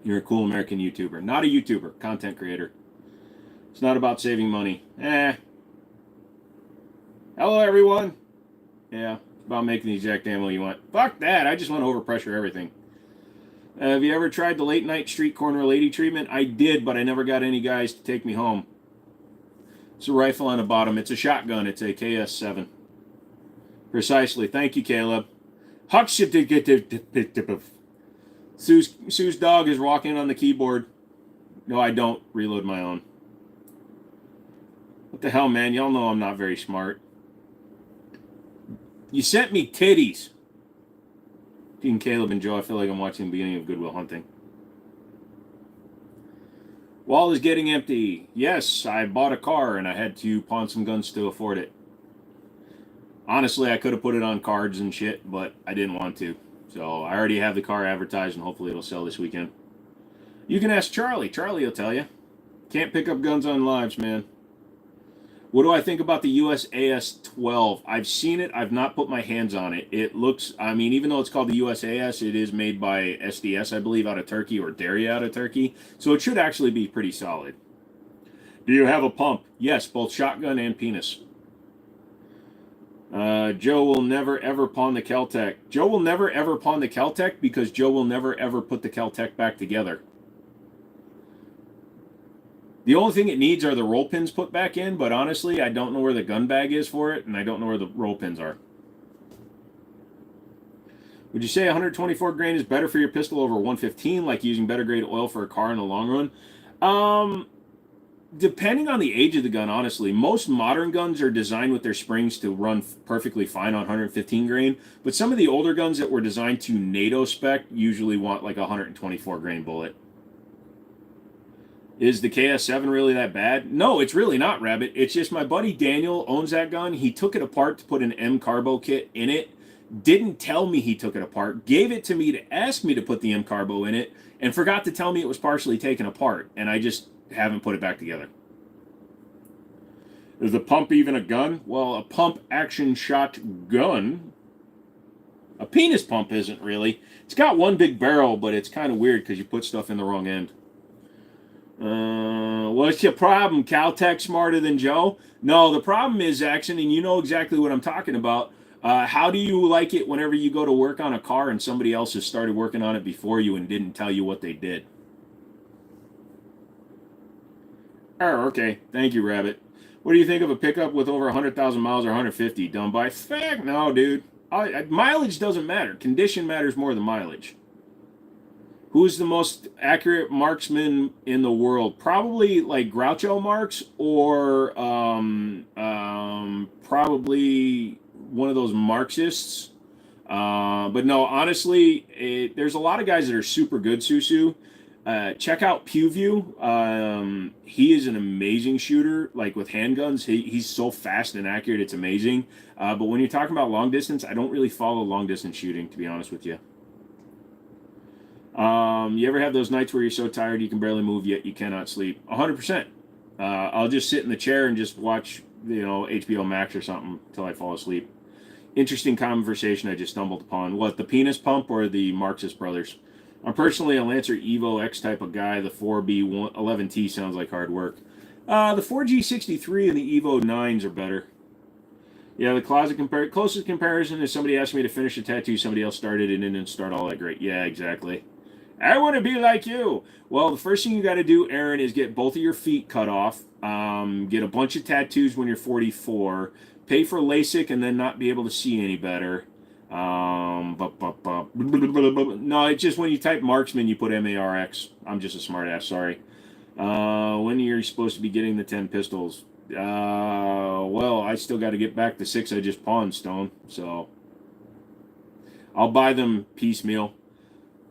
You're a cool American YouTuber. Not a YouTuber, content creator. It's not about saving money. Hello, everyone. Yeah, it's about making the exact ammo you want. Fuck that. I just want to overpressure everything. Have you ever tried the late night street corner lady treatment? I did, but I never got any guys to take me home. It's a rifle on the bottom. It's a shotgun. It's a KS7. Precisely. Thank you, Caleb. Sue's dog is walking on the keyboard. No, I don't reload my own. What the hell, man? Y'all know I'm not very smart. You sent me titties. Dean, Caleb, and Joe, I feel like I'm watching the beginning of Good Will Hunting. Wall is getting empty. Yes, I bought a car and I had to pawn some guns to afford it. Honestly, I could have put it on cards and shit, but I didn't want to. So I already have the car advertised and hopefully it'll sell this weekend. You can ask Charlie. Charlie will tell you. Can't pick up guns on lives, man. What do I think about the USAS 12? I've seen it. I've not put my hands on it. It looks, I mean, even though it's called the USAS, it is made by SDS, I believe, out of Turkey, or Derya out of Turkey. So it should actually be pretty solid. Do you have a pump? Yes, both shotgun and penis. Joe will never, ever pawn the Kel-Tec. Joe will never, ever pawn the Kel-Tec because Joe will never, ever put the Kel-Tec back together. The only thing it needs are the roll pins put back in, but honestly, I don't know where the gun bag is for it, and I don't know where the roll pins are. Would you say 124 grain is better for your pistol over 115, like using better grade oil for a car in the long run? Depending on the age of the gun, honestly. Most modern guns are designed with their springs to run perfectly fine on 115 grain, but some of the older guns that were designed to NATO spec usually want like a 124 grain bullet. Is the KS7 really that bad? No, it's really not, Rabbit. It's just my buddy Daniel owns that gun. He took it apart to put an M Carbo kit in it. Didn't tell me he took it apart. Gave it to me to ask me to put the M Carbo in it. And forgot to tell me it was partially taken apart. And I just haven't put it back together. Is the pump even a gun? Well, a pump action shot gun. A penis pump isn't really. It's got one big barrel, but it's kind of weird because you put stuff in the wrong end. What's your problem? Cal-Tec smarter than Joe? No, the problem is, Action, and you know exactly what I'm talking about. How do you like it whenever you go to work on a car and somebody else has started working on it before you and didn't tell you what they did? Oh, okay. Thank you, Rabbit. What do you think of a pickup with over 100,000 miles or 150? Done by? Fact, no, dude. Mileage doesn't matter. Condition matters more than mileage. Who's the most accurate marksman in the world? Probably like Groucho Marx or probably one of those Marxists. But no, honestly, there's a lot of guys that are super good, Susu. Check out PewView. He is an amazing shooter, like with handguns. He's so fast and accurate, it's amazing. But when you're talking about long distance, I don't really follow long distance shooting, to be honest with you. You ever have those nights where you're so tired you can barely move yet you cannot sleep? 100%. I'll just sit in the chair and just watch, HBO Max or something until I fall asleep. Interesting conversation I just stumbled upon. What, the penis pump or the Marxist brothers? I'm personally a Lancer Evo X type of guy. The 4B11T sounds like hard work. The 4G63 and the Evo 9s are better. Yeah, the closest comparison is somebody asked me to finish a tattoo somebody else started and didn't start all that great. Yeah, exactly. I want to be like you. Well, the first thing you got to do, Aaron, is get both of your feet cut off. Get a bunch of tattoos when you're 44. Pay for LASIK and then not be able to see any better. No, it's just when you type marksman, you put MARX. I'm just a smartass, sorry. When you're supposed to be getting the 10 pistols? Well, I still got to get back the 6 I just pawned, Stone. So I'll buy them piecemeal.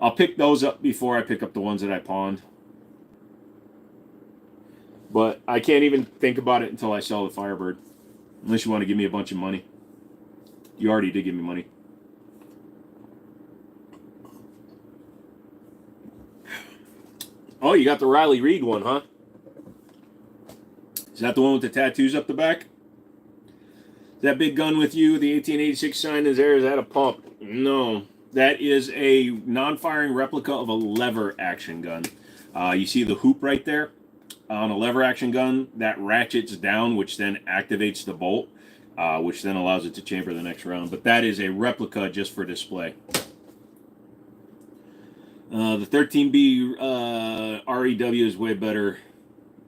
I'll pick those up before I pick up the ones that I pawned. But I can't even think about it until I sell the Firebird. Unless you want to give me a bunch of money. You already did give me money. Oh, you got the Riley Reid one, huh? Is that the one with the tattoos up the back? Is that big gun with you? The 1886 sign is there. Is that a pump? No. That is a non-firing replica of a lever action gun. You see the hoop right there? On a lever action gun, that ratchets down, which then activates the bolt, which then allows it to chamber the next round. But that is a replica just for display. The 13B REW is way better,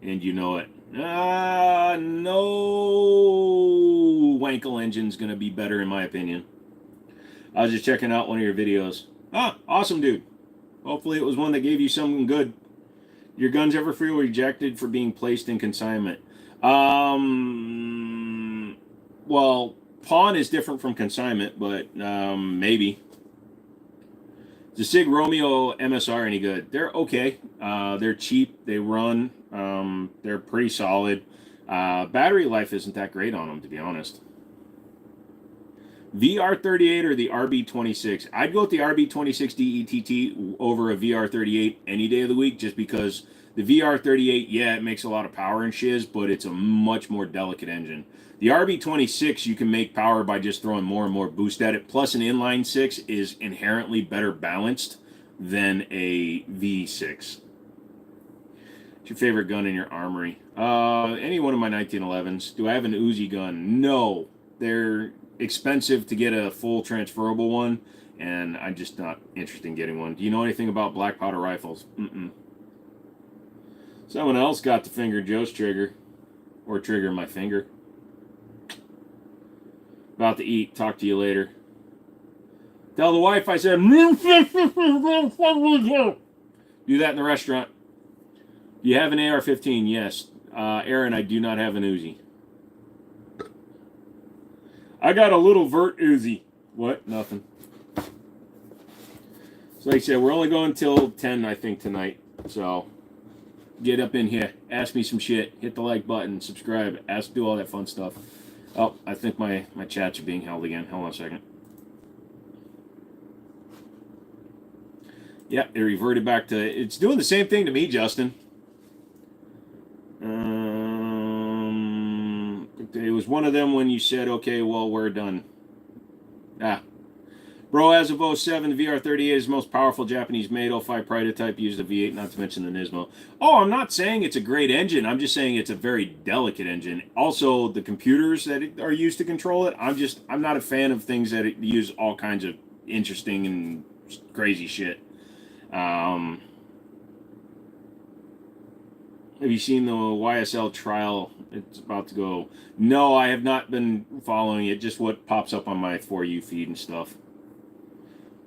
and you know it. No Wankel engine's going to be better, in my opinion. I was just checking out one of your videos. Ah, awesome, dude. Hopefully it was one that gave you something good. Your guns ever feel rejected for being placed in consignment? Well, pawn is different from consignment, but maybe. Is the Sig Romeo MSR any good? They're okay. They're cheap. They run. They're pretty solid. Battery life isn't that great on them, to be honest. VR38 or the RB26? I'd go with the RB26 DETT over a VR38 any day of the week, just because the VR38, yeah, it makes a lot of power and shiz, but it's a much more delicate engine. The RB26, you can make power by just throwing more and more boost at it, plus an inline 6 is inherently better balanced than a V6. What's your favorite gun in your armory? Any one of my 1911s. Do I have an Uzi gun? No. They're expensive to get a full transferable one, and I'm just not interested in getting one. Do you know anything about black powder rifles? Someone else got to finger Joe's trigger, or trigger my finger. About to eat. Talk to you later. Tell the wife I said do that in the restaurant. Do you have an AR-15? Yes. Aaron, I do not have an Uzi. I got a little vert Uzi. What? Nothing. So like I said, we're only going till 10, I think, tonight. So get up in here. Ask me some shit. Hit the like button. Subscribe. Do all that fun stuff. Oh, I think my chats are being held again. Hold on a second. Yeah, it reverted back to... It's doing the same thing to me, Justin. It was one of them when you said, okay, well, we're done. Bro, as of 07, the VR38 is the most powerful Japanese-made 05 prototype, used a V8, not to mention the Nismo. Oh, I'm not saying it's a great engine. I'm just saying it's a very delicate engine. Also, the computers that are used to control it, I'm not a fan of things that use all kinds of interesting and crazy shit. Have you seen the YSL trial? It's about to go. No, I have not been following it. Just what pops up on my For You feed and stuff.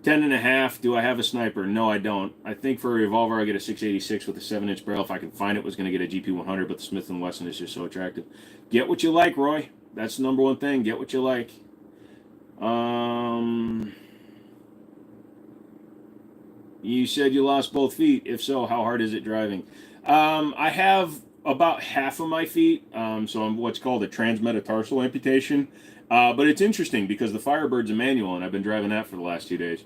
10.5. Do I have a sniper? No, I don't. I think for a revolver, I get a 686 with a 7-inch barrel. If I can find it, was going to get a GP100, but the Smith & Wesson is just so attractive. Get what you like, Roy. That's the number one thing. Get what you like. You said you lost both feet. If so, how hard is it driving? I have about half of my feet, so I'm what's called a transmetatarsal amputation. But it's interesting because the Firebird's a manual, and I've been driving that for the last 2 days.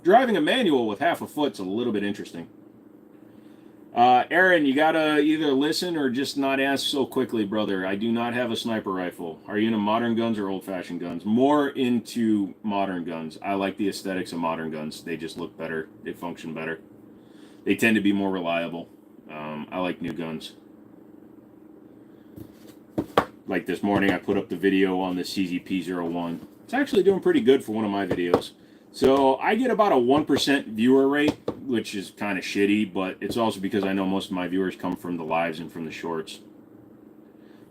Driving a manual with half a foot's a little bit interesting. Aaron, you gotta either listen or just not ask so quickly, brother. I do not have a sniper rifle. Are you into modern guns or old-fashioned guns? More into modern guns. I like the aesthetics of modern guns. They just look better. They function better. They tend to be more reliable. I like new guns. Like this morning, I put up the video on the CZP-01. It's actually doing pretty good for one of my videos. So I get about a 1% viewer rate, which is kind of shitty, but it's also because I know most of my viewers come from the lives and from the shorts.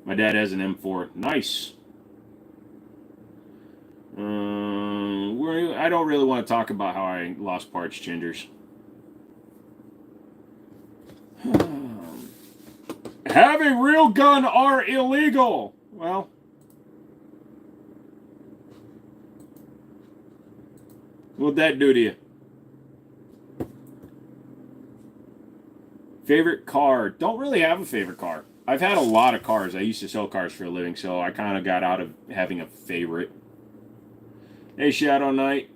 My dad has an M4. Nice. I don't really want to talk about how I lost parts, Chinders. Having real gun are illegal. Well, what'd that do to you? Favorite car? Don't really have a favorite car. I've had a lot of cars. I used to sell cars for a living, so I kind of got out of having a favorite. Hey, Shadow Knight.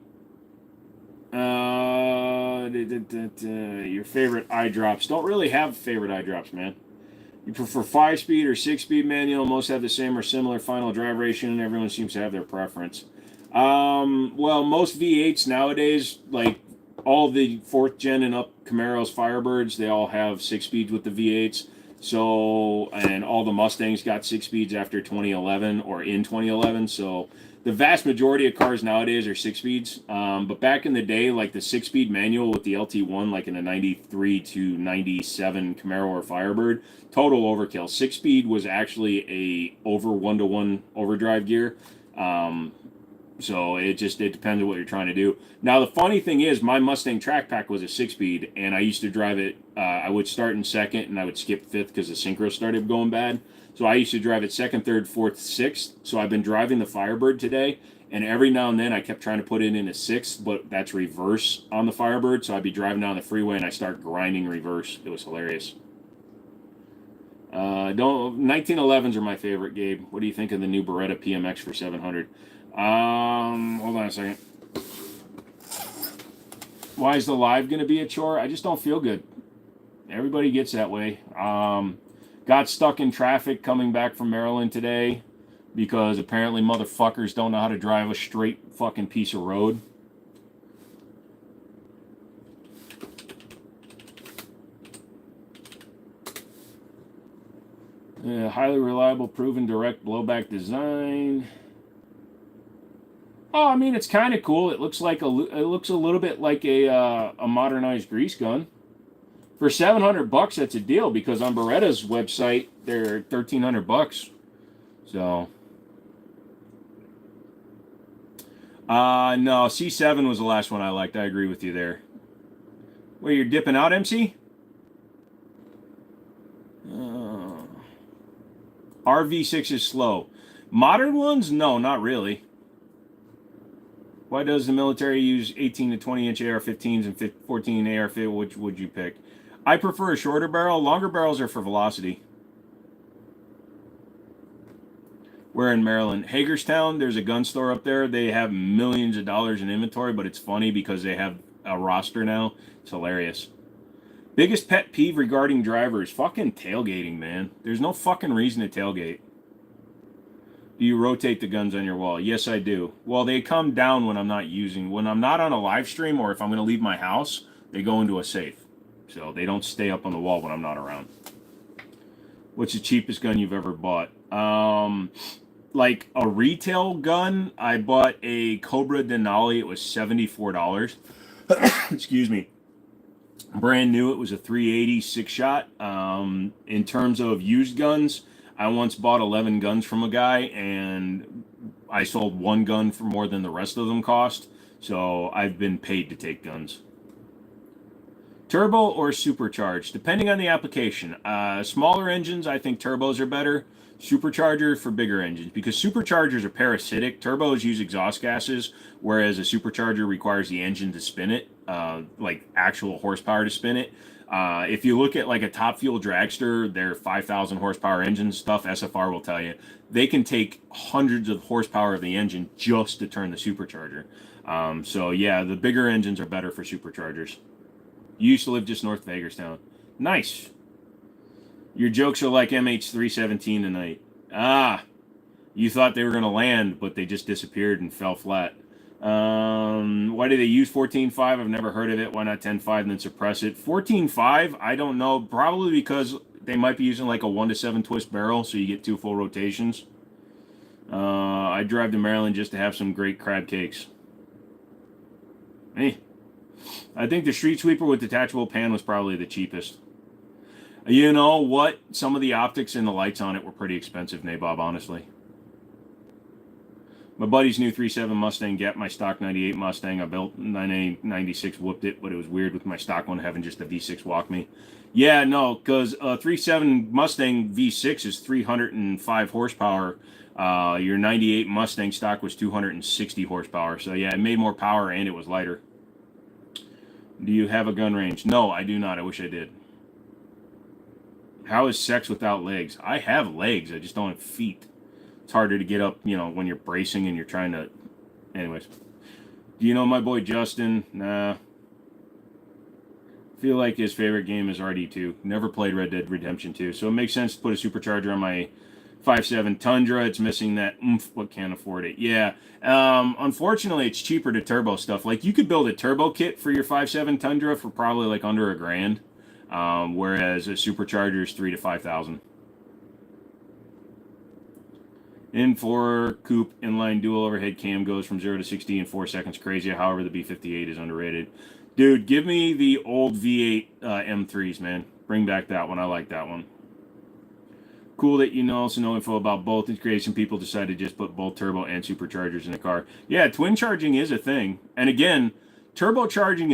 Your favorite eye drops? Don't really have favorite eye drops, man. You prefer 5-speed or 6-speed manual? Most have the same or similar final drive ratio, and everyone seems to have their preference. Well, most V8s nowadays, like all the fourth gen and up Camaros, Firebirds, they all have 6 speeds with the V8s. So, and all the Mustangs got 6 speeds after 2011 or in 2011. So, the vast majority of cars nowadays are 6 speeds. But back in the day, like the 6 speed manual with the LT1, like in a 93 to 97 Camaro or Firebird, total overkill. 6 speed was actually a over 1-to-1 overdrive gear. So it depends on what you're trying to do. Now the funny thing is, my Mustang Track Pack was a 6 speed, and I used to drive it. I would start in second, and I would skip fifth because the synchro started going bad. So I used to drive it second, third, fourth, sixth. So I've been driving the Firebird today, and every now and then I kept trying to put it in a sixth, but that's reverse on the Firebird. So I'd be driving down the freeway and I start grinding reverse. It was hilarious. Don't 1911s are my favorite, Gabe. What do you think of the new Beretta PMX for 700? Hold on a second. Why is the live going to be a chore? I just don't feel good. Everybody gets that way. Got stuck in traffic coming back from Maryland today because apparently motherfuckers don't know how to drive a straight fucking piece of road. Highly reliable, proven direct blowback design. Oh, I mean, it's kind of cool. It looks a little bit like a modernized grease gun. For $700, that's a deal because on Beretta's website they're $1,300. So, no, C7 was the last one I liked. I agree with you there. Wait, you're dipping out, MC? RV6 is slow. Modern ones? No, not really. Why does the military use 18 to 20 inch AR-15s and 14 AR-15? Which would you pick? I prefer a shorter barrel. Longer barrels are for velocity. We're in Maryland. Hagerstown, there's a gun store up there. They have millions of dollars in inventory, but it's funny because they have a roster now. It's hilarious. Biggest pet peeve regarding drivers. Fucking tailgating, man. There's no fucking reason to tailgate. Do you rotate the guns on your wall? Yes, I do. Well, they come down when I'm not when I'm not on a live stream or if I'm going to leave my house, they go into a safe. So they don't stay up on the wall when I'm not around. What's the cheapest gun you've ever bought? Like a retail gun, I bought a Cobra Denali. It was $74. Excuse me. Brand new, it was a 380 6-shot. In terms of used guns, I once bought 11 guns from a guy, and I sold one gun for more than the rest of them cost. So I've been paid to take guns. Turbo or supercharged, depending on the application. Smaller engines, I think turbos are better. Supercharger for bigger engines, because superchargers are parasitic. Turbos use exhaust gases, whereas a supercharger requires the engine to spin it, like actual horsepower to spin it. If you look at like a Top Fuel dragster, their 5,000 horsepower engine stuff, SFR will tell you, they can take hundreds of horsepower of the engine just to turn the supercharger. So yeah, the bigger engines are better for superchargers. You used to live just north of Hagerstown. Nice. Your jokes are like MH317 tonight. You thought they were going to land, but they just disappeared and fell flat. Why do they use 14.5? I've never heard of it. Why not 10.5 and then suppress it? 14.5, I don't know. Probably because they might be using like a 1 to 7 twist barrel, so you get 2 full rotations. I drive to Maryland just to have some great crab cakes. Hey, I think the street sweeper with detachable pan was probably the cheapest. You know what? Some of the optics and the lights on it were pretty expensive, Nabob, honestly. My buddy's new 3.7 Mustang got my stock 98 Mustang. I built 96, whooped it, but it was weird with my stock one having just a V6 walk me. Yeah, no, because 3.7 Mustang V6 is 305 horsepower. Your 98 Mustang stock was 260 horsepower. So yeah, it made more power and it was lighter. Do you have a gun range? No, I do not. I wish I did. How is sex without legs? I have legs. I just don't have feet. It's harder to get up, you know, when you're bracing and you're trying to... Anyways. Do you know my boy Justin? Nah. Feel like his favorite game is RD2. Never played Red Dead Redemption 2. So it makes sense to put a supercharger on my 5.7 Tundra. It's missing that oomph, but can't afford it. Yeah. Unfortunately, it's cheaper to turbo stuff. Like, you could build a turbo kit for your 5.7 Tundra for probably like under $1,000, whereas a supercharger is 3,000 to 5,000. In4 coupe inline dual overhead cam goes from 0 to 60 in 4 seconds. Crazy. However, the B58 is underrated. Dude, give me the old V8 M3s, man. Bring back that one. I like that one. Cool that you also know info about both. It's great some people decide to just put both turbo and superchargers in the car. Yeah, twin charging is a thing. And again, turbocharging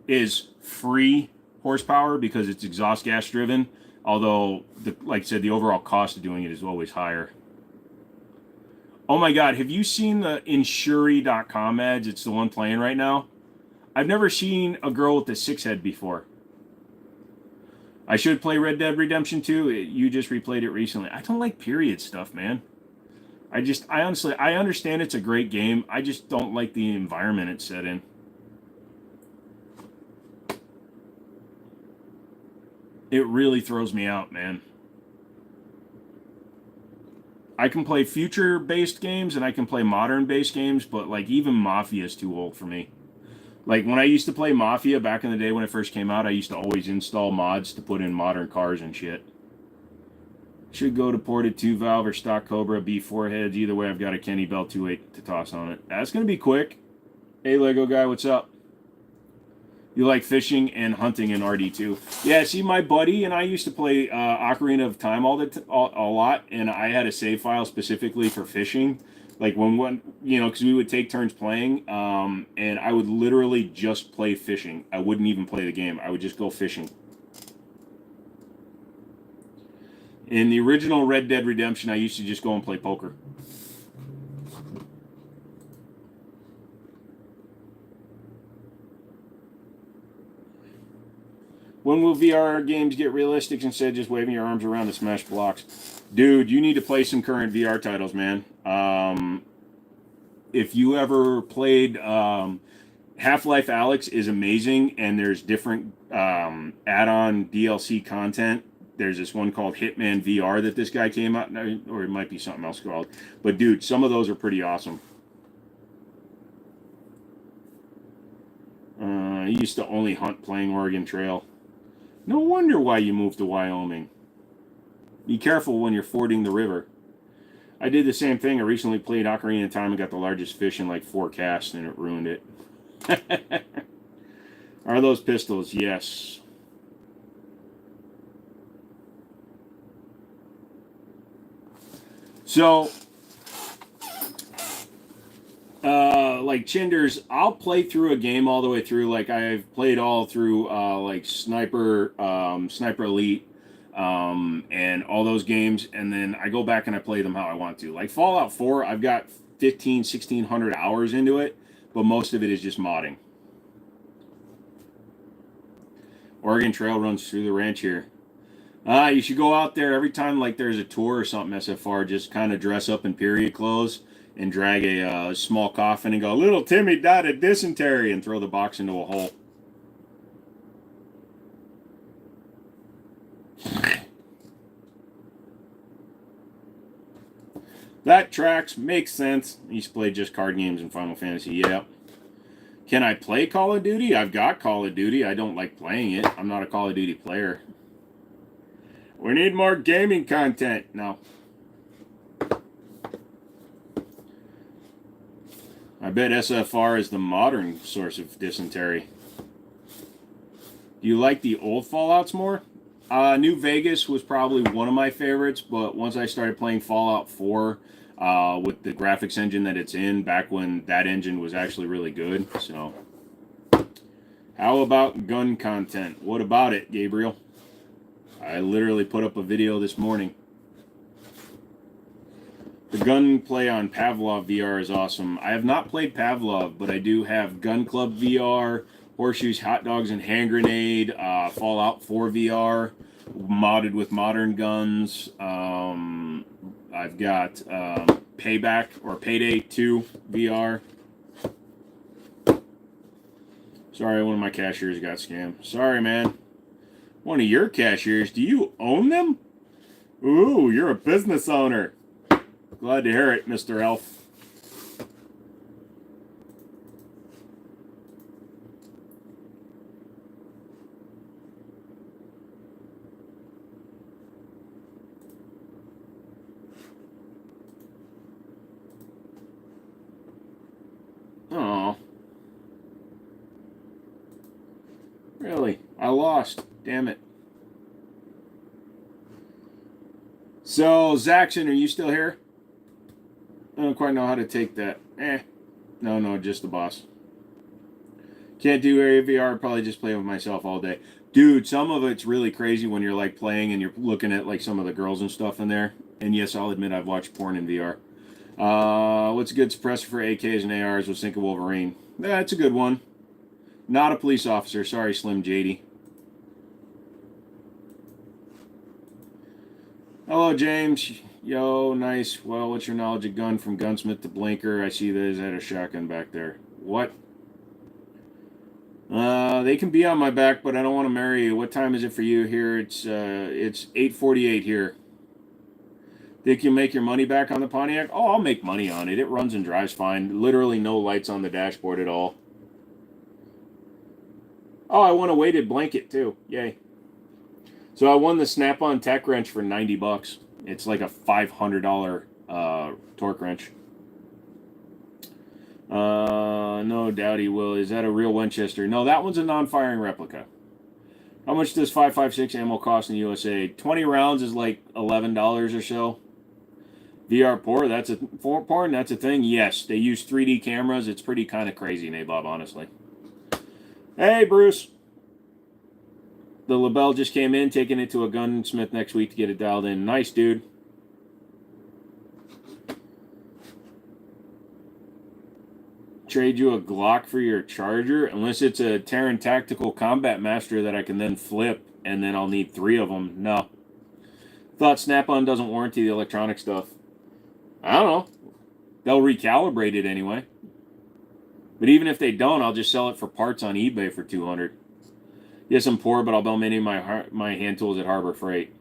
is free horsepower because it's exhaust gas driven. Although, like I said, the overall cost of doing it is always higher. Oh my God, have you seen the Insuri.com ads? It's the one playing right now. I've never seen a girl with a 6-head before. I should play Red Dead Redemption 2. You just replayed it recently. I don't like period stuff, man. I honestly, I understand it's a great game. I just don't like the environment it's set in. It really throws me out, man. I can play future-based games and I can play modern-based games, but like even Mafia is too old for me. Like when I used to play Mafia back in the day when it first came out, I used to always install mods to put in modern cars and shit. Should go to ported 2-valve or stock Cobra B4 heads. Either way, I've got a Kenny Bell 2.8 to toss on it. That's going to be quick. Hey, Lego guy, what's up? You like fishing and hunting in RD2. Yeah, see, my buddy and I used to play Ocarina of Time a lot, and I had a save file specifically for fishing. Like when you know, because we would take turns playing, and I would literally just play fishing. I wouldn't even play the game. I would just go fishing. In the original Red Dead Redemption, I used to just go and play poker. When will VR games get realistic instead of just waving your arms around to smash blocks? Dude, you need to play some current VR titles, man. If you ever played Half-Life Alyx is amazing, and there's different add-on DLC content. There's this one called Hitman VR that this guy came out, or it might be something else called. But dude, some of those are pretty awesome. I used to only hunt playing Oregon Trail. No wonder why you moved to Wyoming. Be careful when you're fording the river. I did the same thing. I recently played Ocarina of Time and got the largest fish in like 4 casts, and it ruined it. Are those pistols? Yes. So, like Chinders, I'll play through a game all the way through. Like I've played all through like Sniper Elite, and all those games, and then I go back and I play them how I want to. Like Fallout 4, I've got 1,600 hours into it, but most of it is just modding. Oregon Trail runs through the ranch here. You should go out there every time like there's a tour or something, SFR, just kind of dress up in period clothes and drag a small coffin and go, "Little Timmy died of dysentery," and throw the box into a hole. That tracks. Makes sense. I used to play just card games in Final Fantasy. Yep. Can I play Call of Duty? I've got Call of Duty. I don't like playing it. I'm not a Call of Duty player. We need more gaming content. No. I bet SFR is the modern source of dysentery. Do you like the old Fallouts more? New Vegas was probably one of my favorites, but once I started playing Fallout 4 with the graphics engine that it's in, back when that engine was actually really good. So, how about gun content? What about it, Gabriel? I literally put up a video this morning. The gunplay on Pavlov VR is awesome. I have not played Pavlov, but I do have Gun Club VR, Horseshoes, Hot Dogs, and Hand Grenade, Fallout 4 VR, modded with modern guns. I've got Payback or Payday 2 VR. Sorry, one of my cashiers got scammed. Sorry, man. One of your cashiers, do you own them? Ooh, you're a business owner. Glad to hear it, Mr. Elf. Oh, really? I lost. Damn it. So, Zaxxon, are you still here? I don't quite know how to take that. No, just the boss. Can't do area VR, probably just play with myself all day. Dude, some of it's really crazy when you're like playing and you're looking at like some of the girls and stuff in there. And yes, I'll admit I've watched porn in VR. What's a good suppressor for AKs and ARs with Sync of Wolverine? That's a good one. Not a police officer. Sorry, Slim JD. Hello, James. Yo, nice. Well, what's your knowledge of gun from gunsmith to blinker? I see there's a shotgun back there. What? They can be on my back, but I don't want to marry you. What time is it for you here? It's 8:48 here. Think you'll make your money back on the Pontiac? Oh, I'll make money on it. It runs and drives fine. Literally no lights on the dashboard at all. Oh, I won a weighted blanket too. Yay. So I won the Snap-on Tech Wrench for $90. It's like a $500 torque wrench. No doubt he will. Is that a real Winchester? No, that one's a non-firing replica. How much does 5.56 ammo cost in the USA? 20 rounds is like $11 or so. VR porn, that's a thing. Yes, they use 3D cameras. It's pretty kind of crazy, Nabob, honestly. Hey, Bruce. The LaBelle just came in, taking it to a gunsmith next week to get it dialed in. Nice, dude. Trade you a Glock for your charger? Unless it's a Terran Tactical Combat Master that I can then flip, and then I'll need 3 of them. No. Thought Snap-on doesn't warranty the electronic stuff. I don't know. They'll recalibrate it anyway. But even if they don't, I'll just sell it for parts on eBay for $200. Yes, I'm poor, but I'll buy many of my hand tools at Harbor Freight.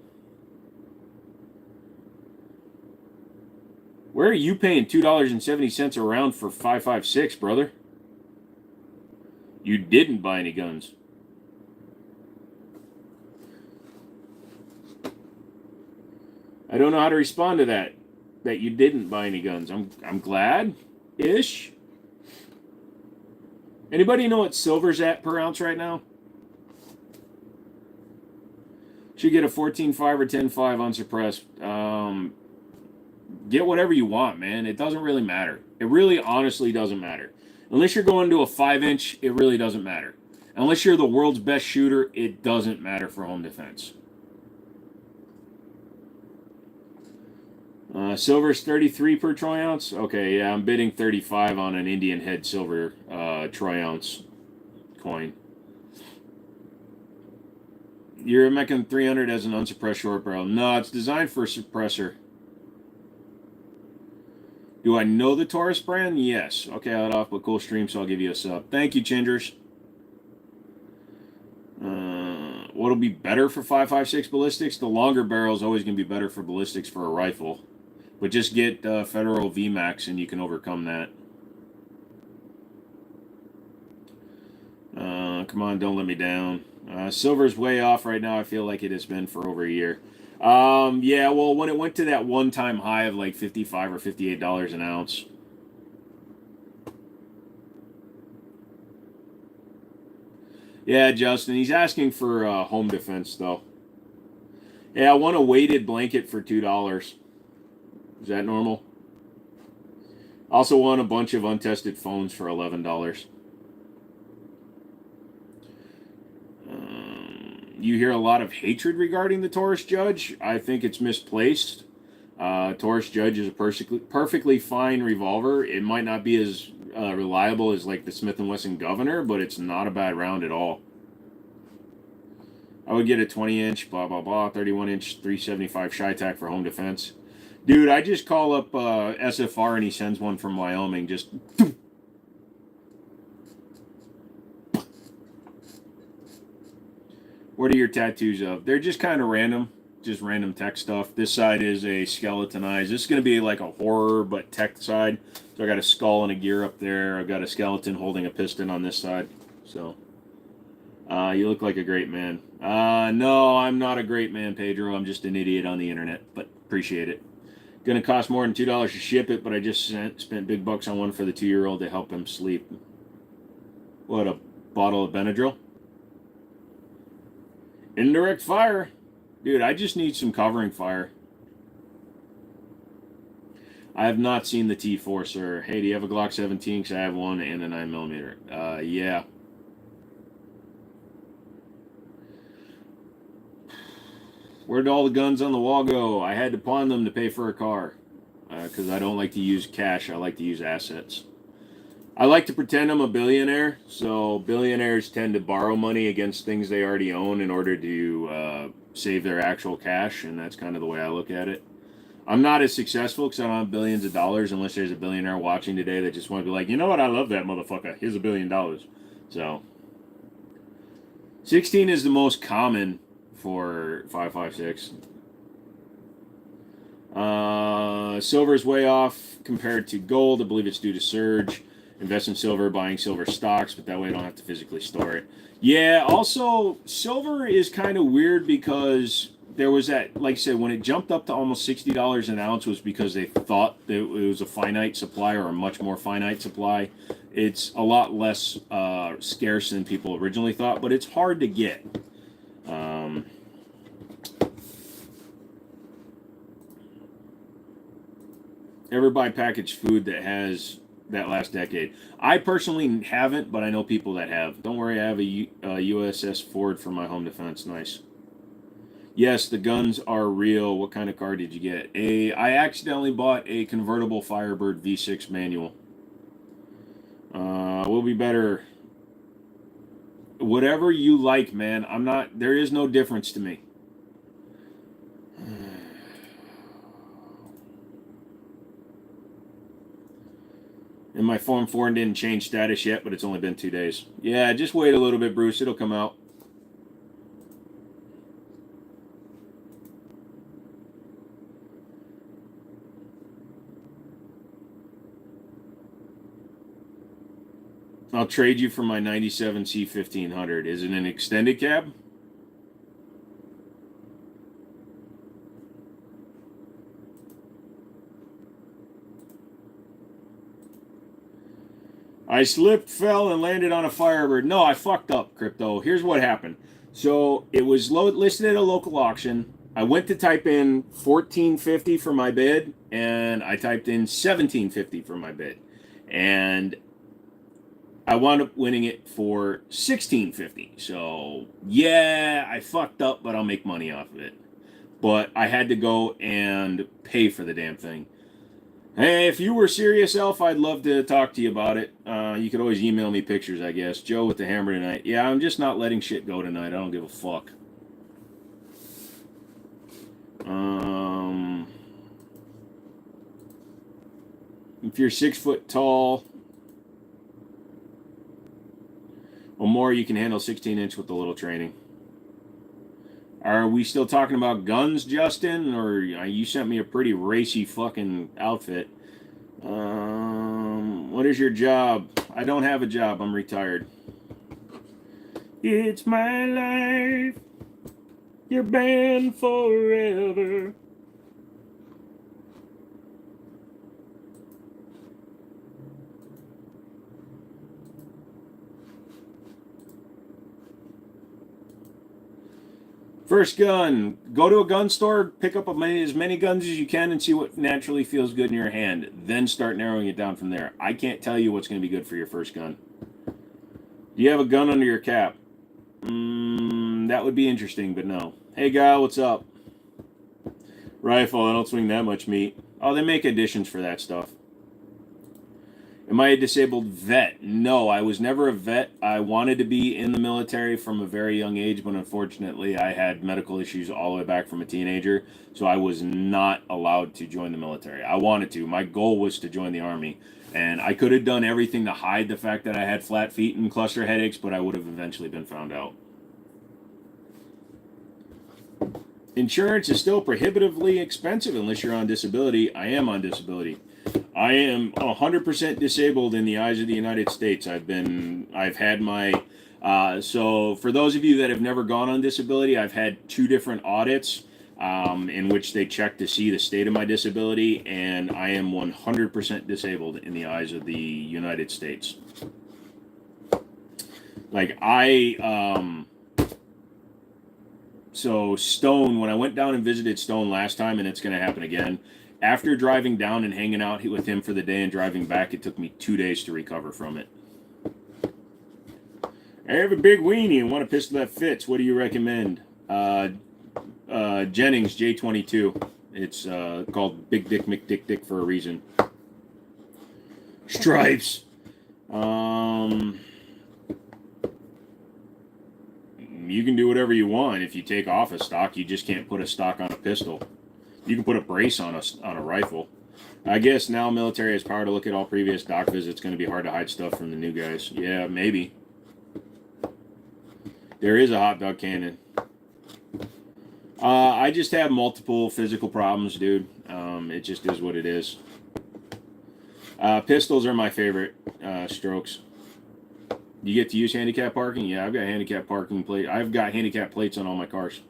Where are you paying $2.70 a round for 5.56, brother? You didn't buy any guns. I don't know how to respond to that. That you didn't buy any guns. I'm glad-ish. Anybody know what silver's at per ounce right now? Should get a 14.5 or 10.5 unsuppressed. Get whatever you want, man. It doesn't really matter. It really honestly doesn't matter. Unless you're going to a 5-inch, it really doesn't matter. Unless you're the world's best shooter, it doesn't matter for home defense. Silver's 33 per troy ounce? Okay, yeah, I'm bidding 35 on an Indian head silver troy ounce coin. Your Meccan 300 has an unsuppressed short barrel. No, it's designed for a suppressor. Do I know the Taurus brand? Yes. Okay, I let off, but cool stream, so I'll give you a sub. Thank you, Chingers. What'll be better for 5.56 ballistics? The longer barrel is always going to be better for ballistics for a rifle. But just get Federal VMAX and you can overcome that. Come on, don't let me down. Silver's way off right now. I feel like it has been for over a year. Yeah, well, when it went to that one-time high of like $55 or $58 an ounce. Yeah, Justin, he's asking for home defense, though. Yeah, I want a weighted blanket for $2. Is that normal? Also want a bunch of untested phones for $11. You hear a lot of hatred regarding the Taurus Judge. I think it's misplaced. Taurus Judge is a perfectly fine revolver. It might not be as reliable as like the Smith & Wesson Governor, but it's not a bad round at all. I would get a 20-inch, blah, blah, blah, 31-inch, 375 Chi-Tac for home defense. Dude, I just call up SFR and he sends one from Wyoming. Just... What are your tattoos of? They're just kind of random. just random tech stuff. This side is a skeletonized. This is going to be like a horror, but tech side. So I got a skull and a gear up there. I've got a skeleton holding a piston on this side. So, you look like a great man. No, I'm not a great man, Pedro. I'm just an idiot on the internet, but appreciate it. Going to cost more than $2 to ship it, but I just spent big bucks on one for the 2-year-old to help him sleep. What, a bottle of Benadryl? Indirect fire. Dude, I just need some covering fire. I have not seen the T4, sir. Hey, do you have a Glock 17? Because I have one and a 9mm. Yeah. Where'd all the guns on the wall go? I had to pawn them to pay for a car. Because I don't like to use cash. I like to use assets. I like to pretend I'm a billionaire. So billionaires tend to borrow money against things they already own in order to save their actual cash. And that's kind of the way I look at it. I'm not as successful because I don't have billions of dollars unless there's a billionaire watching today that just wants to be like, you know what? I love that motherfucker. Here's $1 billion. So 16 is the most common for 5.56. Silver is way off compared to gold. I believe it's due to surge. Invest in silver, buying silver stocks, but that way I don't have to physically store it. Yeah, also, silver is kind of weird because there was that, like I said, when it jumped up to almost $60 an ounce was because they thought that it was a finite supply or a much more finite supply. It's a lot less scarce than people originally thought, but it's hard to get. Ever buy packaged food that has that last decade? I personally haven't, but I know people that have. Don't worry, I have a USS Ford for my home defense. Nice. Yes, the guns are real. What kind of car did you get? I accidentally bought a convertible Firebird V6 manual. Will be better. Whatever you like, man. There is no difference to me. And my Form 4 didn't change status yet, but it's only been 2 days. Yeah, just wait a little bit, Bruce. It'll come out. I'll trade you for my 97 C1500. Is it an extended cab? I slipped, fell, and landed on a Firebird. No, I fucked up, Crypto. Here's what happened. So it was listed at a local auction. I went to type in $14.50 for my bid, and I typed in $17.50 for my bid. And I wound up winning it for $16.50. So, yeah, I fucked up, but I'll make money off of it. But I had to go and pay for the damn thing. Hey, if you were Serious Elf, I'd love to talk to you about it. You could always email me pictures, I guess. Joe with the hammer tonight. Yeah, I'm just not letting shit go tonight. I don't give a fuck. If you're 6 foot tall or more, you can handle 16-inch with a little training. Are we still talking about guns, Justin? Or you sent me a pretty racy fucking outfit. What is your job? I don't have a job. I'm retired. It's my life. You're banned forever. First gun, go to a gun store, pick up as many guns as you can and see what naturally feels good in your hand. Then start narrowing it down from there. I can't tell you what's going to be good for your first gun. Do you have a gun under your cap? That would be interesting, but no. Hey, Guy, what's up? Rifle, I don't swing that much meat. Oh, they make additions for that stuff. Am I a disabled vet? No, I was never a vet. I wanted to be in the military from a very young age, but unfortunately I had medical issues all the way back from a teenager, so I was not allowed to join the military. I wanted to. My goal was to join the Army, and I could have done everything to hide the fact that I had flat feet and cluster headaches, but I would have eventually been found out. Insurance is still prohibitively expensive unless you're on disability. I am on disability. I am 100% disabled in the eyes of the United States. I've had my, so for those of you that have never gone on disability, I've had 2 different audits in which they check to see the state of my disability, and I am 100% disabled in the eyes of the United States. Like so Stone, when I went down and visited Stone last time, and it's going to happen again, after driving down and hanging out with him for the day and driving back, it took me 2 days to recover from it. I have a big weenie and want a pistol that fits. What do you recommend? Jennings J22. It's called Big Dick McDick for a reason. Stripes. You can do whatever you want. If you take off a stock, you just can't put a stock on a pistol. You can put a brace on a rifle. I guess now military has power to look at all previous doc visits. It's going to be hard to hide stuff from the new guys. Yeah, maybe. There is a hot dog cannon. I just have multiple physical problems, dude. It just is what it is. Pistols are my favorite strokes. You get to use handicap parking? Yeah, I've got handicap parking plate. I've got handicap plates on all my cars.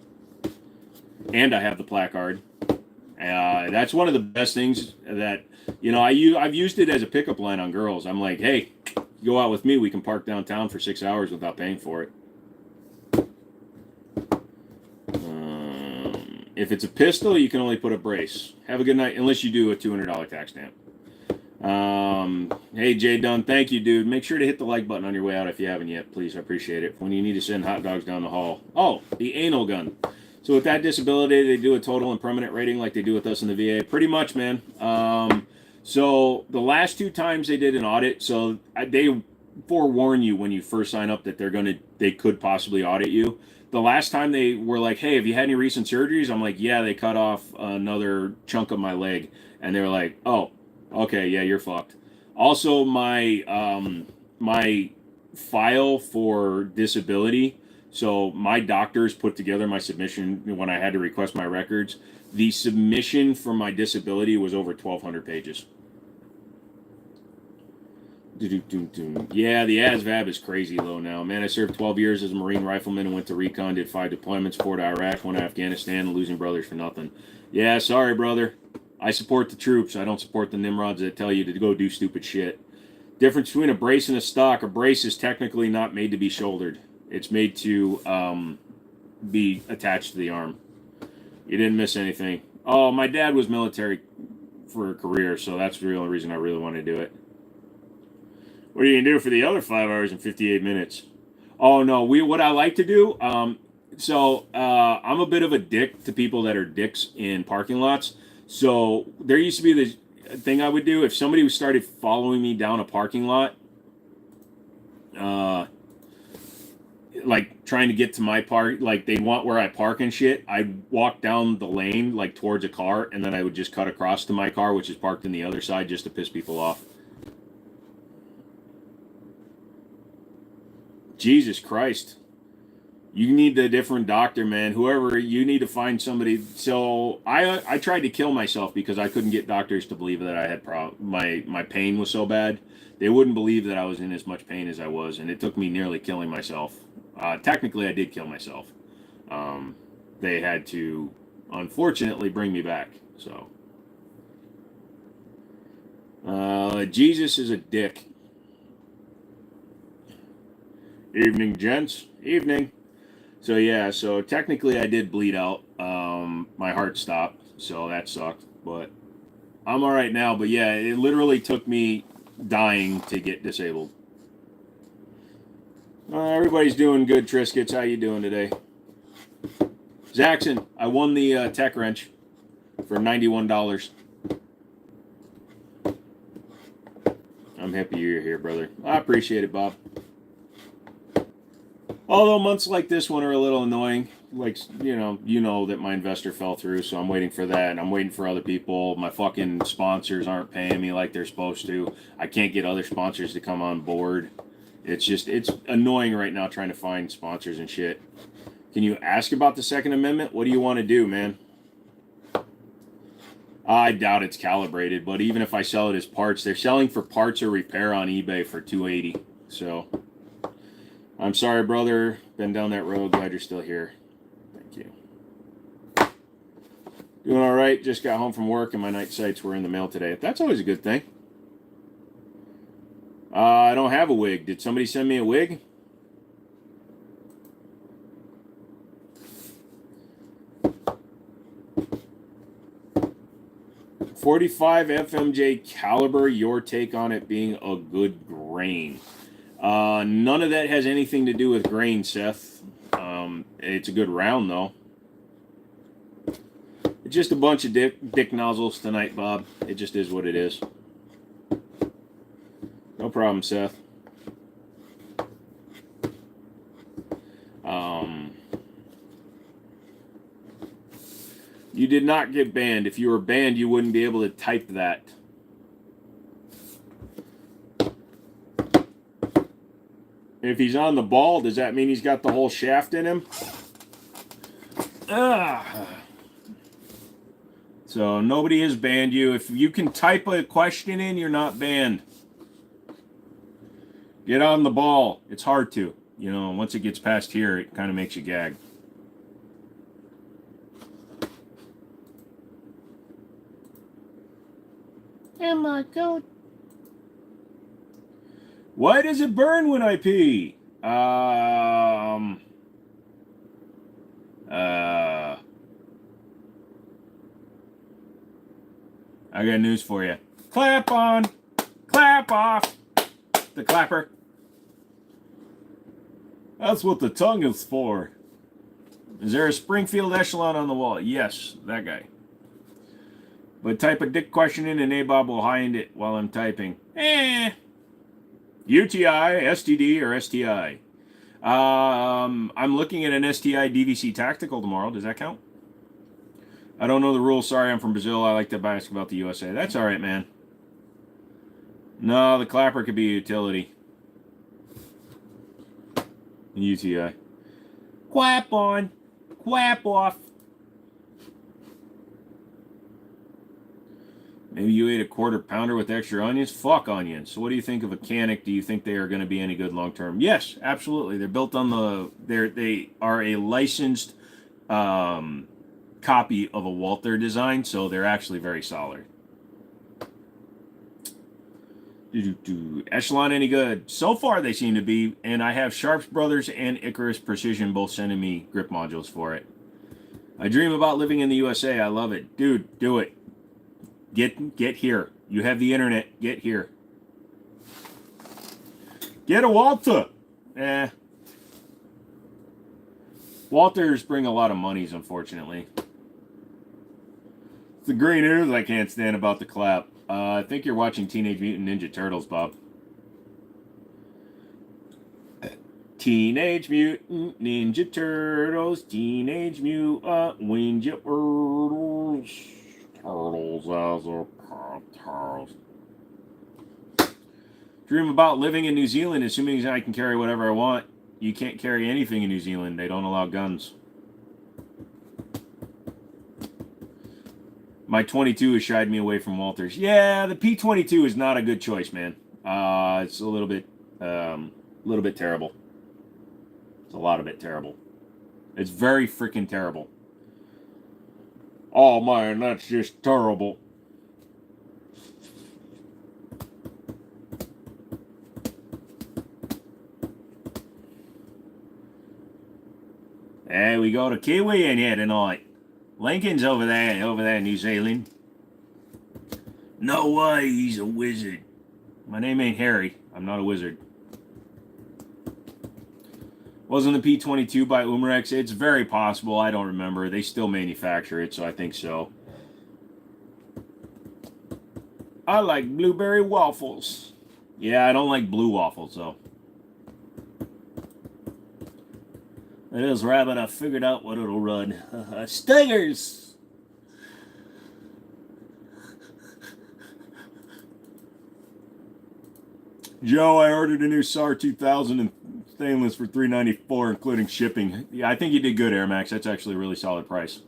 And I have the placard. That's one of the best things that, you know, I've used it as a pickup line on girls. I'm like, hey, go out with me. We can park downtown for 6 hours without paying for it. If it's a pistol, you can only put a brace. Have a good night, unless you do a $200 tax stamp. Hey, Jay Dunn, thank you, dude. Make sure to hit the like button on your way out if you haven't yet, please. I appreciate it. When you need to send hot dogs down the hall. Oh, the anal gun. So with that disability, they do a total and permanent rating like they do with us in the VA. Pretty much, man. So the last 2 times they did an audit, so they forewarn you when you first sign up that they could possibly audit you. The last time they were like, hey, have you had any recent surgeries? I'm like, yeah, they cut off another chunk of my leg. And they were like, oh, okay, yeah, you're fucked. Also, my file for disability, so my doctors put together my submission when I had to request my records. The submission for my disability was over 1,200 pages. Yeah, the ASVAB is crazy low now. Man, I served 12 years as a Marine rifleman and went to recon, did 5 deployments, 4 to Iraq, 1 to Afghanistan, losing brothers for nothing. Yeah, sorry, brother. I support the troops. I don't support the nimrods that tell you to go do stupid shit. Difference between a brace and a stock. A brace is technically not made to be shouldered. It's made to be attached to the arm. You didn't miss anything. Oh, my dad was military for a career, so that's the only reason I really want to do it. What are you going to do for the other 5 hours and 58 minutes? Oh, no. What I like to do, I'm a bit of a dick to people that are dicks in parking lots. So there used to be this thing I would do. If somebody started following me down a parking lot, like trying to get to my park, like they'd want where I park and shit, I'd walk down the lane like towards a car, and then I would just cut across to my car, which is parked in the other side, just to piss people off. Jesus Christ. You need a different doctor, man. Whoever, you need to find somebody. So I tried to kill myself because I couldn't get doctors to believe that I had my pain was so bad. They wouldn't believe that I was in as much pain as I was, and it took me nearly killing myself. Technically, I did kill myself. They had to, unfortunately, bring me back. So Jesus is a dick. Evening, gents. Evening. So yeah, so technically I did bleed out. My heart stopped, so that sucked. But I'm all right now. But yeah, it literally took me dying to get disabled. Everybody's doing good, Triscuits. How you doing today? Zaxxon, I won the tech wrench for $91. I'm happy you're here, brother. I appreciate it, Bob. Although months like this one are a little annoying, like, you know that my investor fell through, so I'm waiting for that, and I'm waiting for other people. My fucking sponsors aren't paying me like they're supposed to. I can't get other sponsors to come on board. It's annoying right now trying to find sponsors and shit. Can you ask about the Second Amendment? What do you want to do, man? I doubt it's calibrated, but even if I sell it as parts, they're selling for parts or repair on eBay for $280. So, I'm sorry, brother. Been down that road. Glad you're still here. Thank you. Doing all right. Just got home from work, and my night sights were in the mail today. That's always a good thing. I don't have a wig. Did somebody send me a wig? .45 FMJ caliber, your take on it being a good grain. None of that has anything to do with grain, Seth. It's a good round, though. It's just a bunch of dick nozzles tonight, Bob. It just is what it is. No problem, Seth. You did not get banned. If you were banned, you wouldn't be able to type that. If he's on the ball, does that mean he's got the whole shaft in him? So nobody has banned you. If you can type a question in, you're not banned. Get on the ball. It's hard to. You know, once it gets past here, it kind of makes you gag. Emma, go. Why does it burn when I pee? I got news for you. Clap on, clap off. The clapper. That's what the tongue is for. Is there a Springfield echelon on the wall? Yes, that guy. But type a dick question in and Nabob will hide it while I'm typing. UTI, STD, or STI? I'm looking at an STI DVC Tactical tomorrow. Does that count? I don't know the rules. Sorry, I'm from Brazil. I like to ask about the USA. That's all right, man. No, the clapper could be a utility. UTI. Quap on. Quap off. Maybe you ate a quarter pounder with extra onions? Fuck onions. So what do you think of a Canik? Do you think they are going to be any good long term? Yes, absolutely. They're built on the... They are a licensed copy of a Walther design, so they're actually very solid. Echelon any good? So far they seem to be, and I have Sharps Brothers and Icarus Precision both sending me grip modules for it. I dream about living in the USA. I love it. Dude, do it. Get here. You have the internet. Get here. Get a Walter. Walters bring a lot of monies, unfortunately. It's the green news I can't stand about the clap. I think you're watching Teenage Mutant Ninja Turtles, Bob. Teenage Mutant Ninja Turtles. Teenage Mutant Ninja Turtles. Turtles as a turtles. Dream about living in New Zealand, assuming I can carry whatever I want. You can't carry anything in New Zealand. They don't allow guns. My 22 has shied me away from Walters. Yeah, the P22 is not a good choice, man. It's a little bit terrible. It's a lot of it terrible. It's very freaking terrible. Oh man, that's just terrible. Hey, we got a Kiwi in here tonight. Lincoln's over there in New Zealand. No way, he's a wizard. My name ain't Harry. I'm not a wizard. Wasn't the P22 by Umarex? It's very possible. I don't remember. They still manufacture it, so I think so. I like blueberry waffles. Yeah, I don't like blue waffles, though. It is, Rabbit. I figured out what it'll run. Stingers! Joe, I ordered a new SAR 2000 and Stainless for $394, including shipping. Yeah, I think you did good, Air Max. That's actually a really solid price.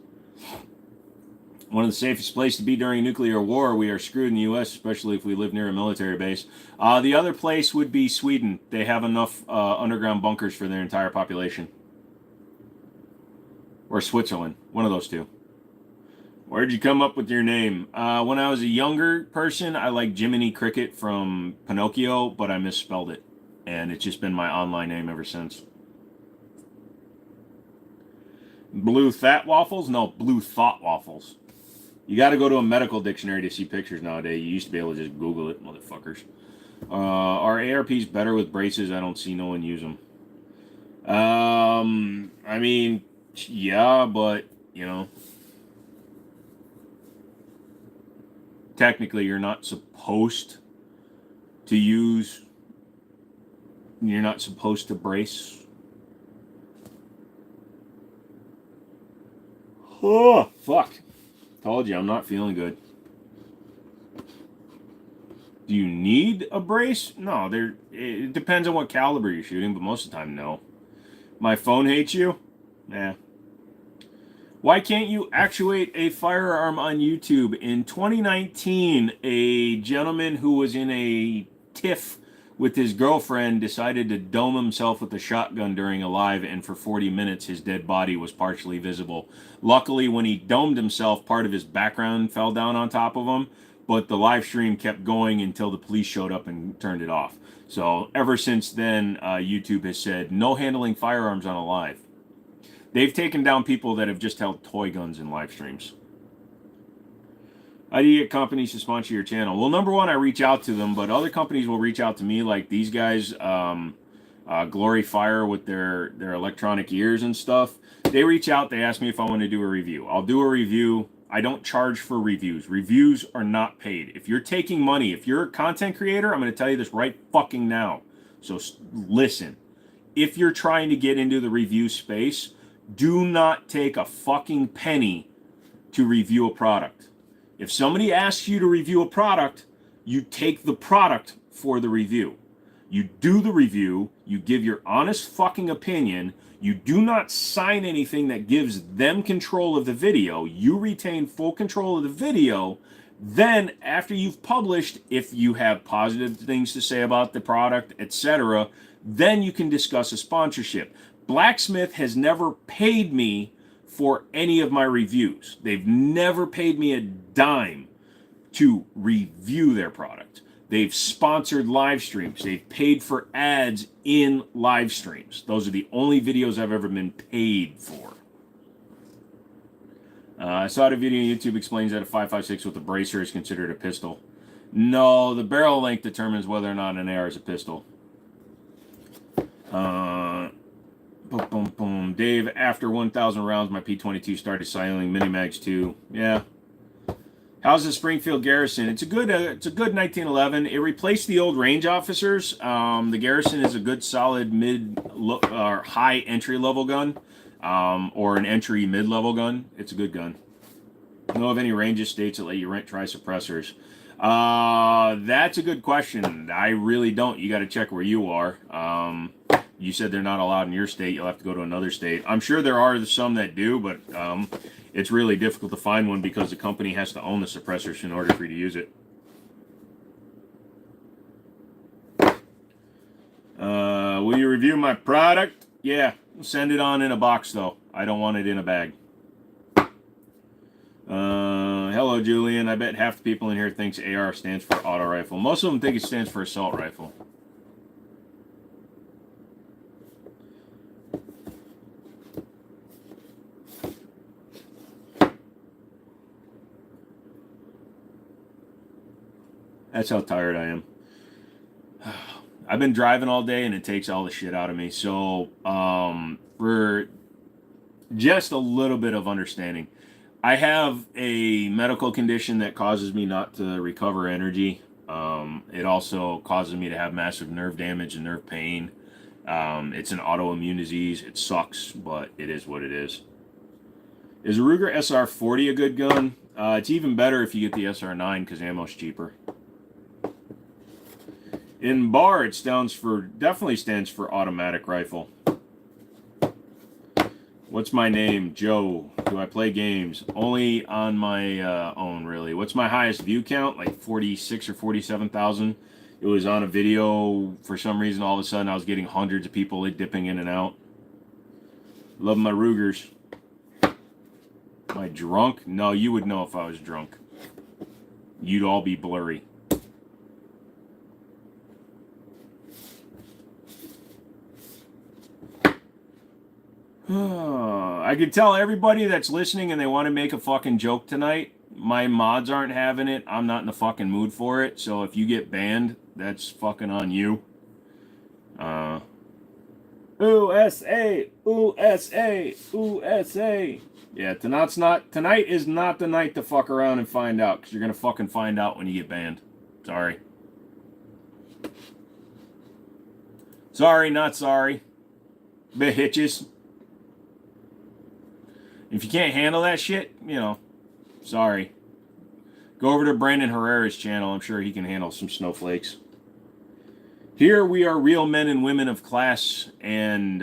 One of the safest places to be during nuclear war. We are screwed in the U.S., especially if we live near a military base. The other place would be Sweden. They have enough underground bunkers for their entire population. Or Switzerland. One of those two. Where'd you come up with your name? When I was a younger person, I liked Jimmini Cricket from Pinocchio, but I misspelled it. And it's just been my online name ever since. Blue Fat Waffles? No, Blue Thought Waffles. You got to go to a medical dictionary to see pictures nowadays. You used to be able to just Google it, motherfuckers. Are ARPs better with braces? I don't see no one use them. I mean, yeah, but, you know. Technically, you're not supposed to use... You're not supposed to brace. Oh, fuck. Told you, I'm not feeling good. Do you need a brace? No, it depends on what caliber you're shooting, but most of the time, no. My phone hates you? Nah. Why can't you actuate a firearm on YouTube? In 2019, a gentleman who was in a tiff with his girlfriend decided to dome himself with a shotgun during a live, and for 40 minutes his dead body was partially visible. Luckily, when he domed himself, part of his background fell down on top of him, but the live stream kept going until the police showed up and turned it off. So ever since then, YouTube has said no handling firearms on a live. They've taken down people that have just held toy guns in live streams. How do you get companies to sponsor your channel? Well, number one, I reach out to them, but other companies will reach out to me, like these guys, Glory Fire with their electronic ears and stuff. They reach out, they ask me if I want to do a review. I'll do a review. I don't charge for reviews. Reviews are not paid. If you're taking money, if you're a content creator, I'm going to tell you this right fucking now. So listen. If you're trying to get into the review space, do not take a fucking penny to review a product. If somebody asks you to review a product, you take the product for the review. You do the review, you give your honest fucking opinion, you do not sign anything that gives them control of the video. You retain full control of the video. Then, after you've published, if you have positive things to say about the product, etc., then you can discuss a sponsorship. Blacksmith has never paid me for any of my reviews. They've never paid me a dime to review their product. They've sponsored live streams. They've paid for ads in live streams. Those are the only videos I've ever been paid for. I saw the video on YouTube explains that a 5.56 with a bracer is considered a pistol. No, the barrel length determines whether or not an AR is a pistol. Boom, boom, boom. Dave, after 1,000 rounds, my P22 started silencing mini-mags too. Yeah. How's the Springfield Garrison? It's a good 1911. It replaced the old range officers. The Garrison is a good, solid mid or high entry-level gun, or an entry mid-level gun. It's a good gun. Know of any ranges states that let you try suppressors? That's a good question. I really don't. You got to check where you are. You said they're not allowed in your state. You'll have to go to another state. I'm sure there are some that do, but it's really difficult to find one because the company has to own the suppressors in order for you to use it. Will you review my product? Yeah. Send it on in a box, though. I don't want it in a bag. Hello, Julian. I bet half the people in here thinks AR stands for auto rifle. Most of them think it stands for assault rifle. That's how tired I am. I've been driving all day and it takes all the shit out of me. So, for just a little bit of understanding, I have a medical condition that causes me not to recover energy. It also causes me to have massive nerve damage and nerve pain. It's an autoimmune disease. It sucks, but it is what it is. Is a Ruger SR40 a good gun? It's even better if you get the SR9 because ammo's cheaper. In bar, it definitely stands for automatic rifle. What's my name? Joe. Do I play games? Only on my own, really. What's my highest view count? Like 46 or 47,000. It was on a video. For some reason, all of a sudden, I was getting hundreds of people dipping in and out. Love my Rugers. Am I drunk? No, you would know if I was drunk. You'd all be blurry. I could tell everybody that's listening and they want to make a fucking joke tonight. My mods aren't having it. I'm not in the fucking mood for it. So if you get banned, that's fucking on you. USA, USA, USA. Yeah, tonight is not the night to fuck around and find out, because you're gonna fucking find out when you get banned. Sorry. Sorry, not sorry. Bit hitches. If you can't handle that shit, you know, sorry. Go over to Brandon Herrera's channel. I'm sure he can handle some snowflakes. Here we are real men and women of class and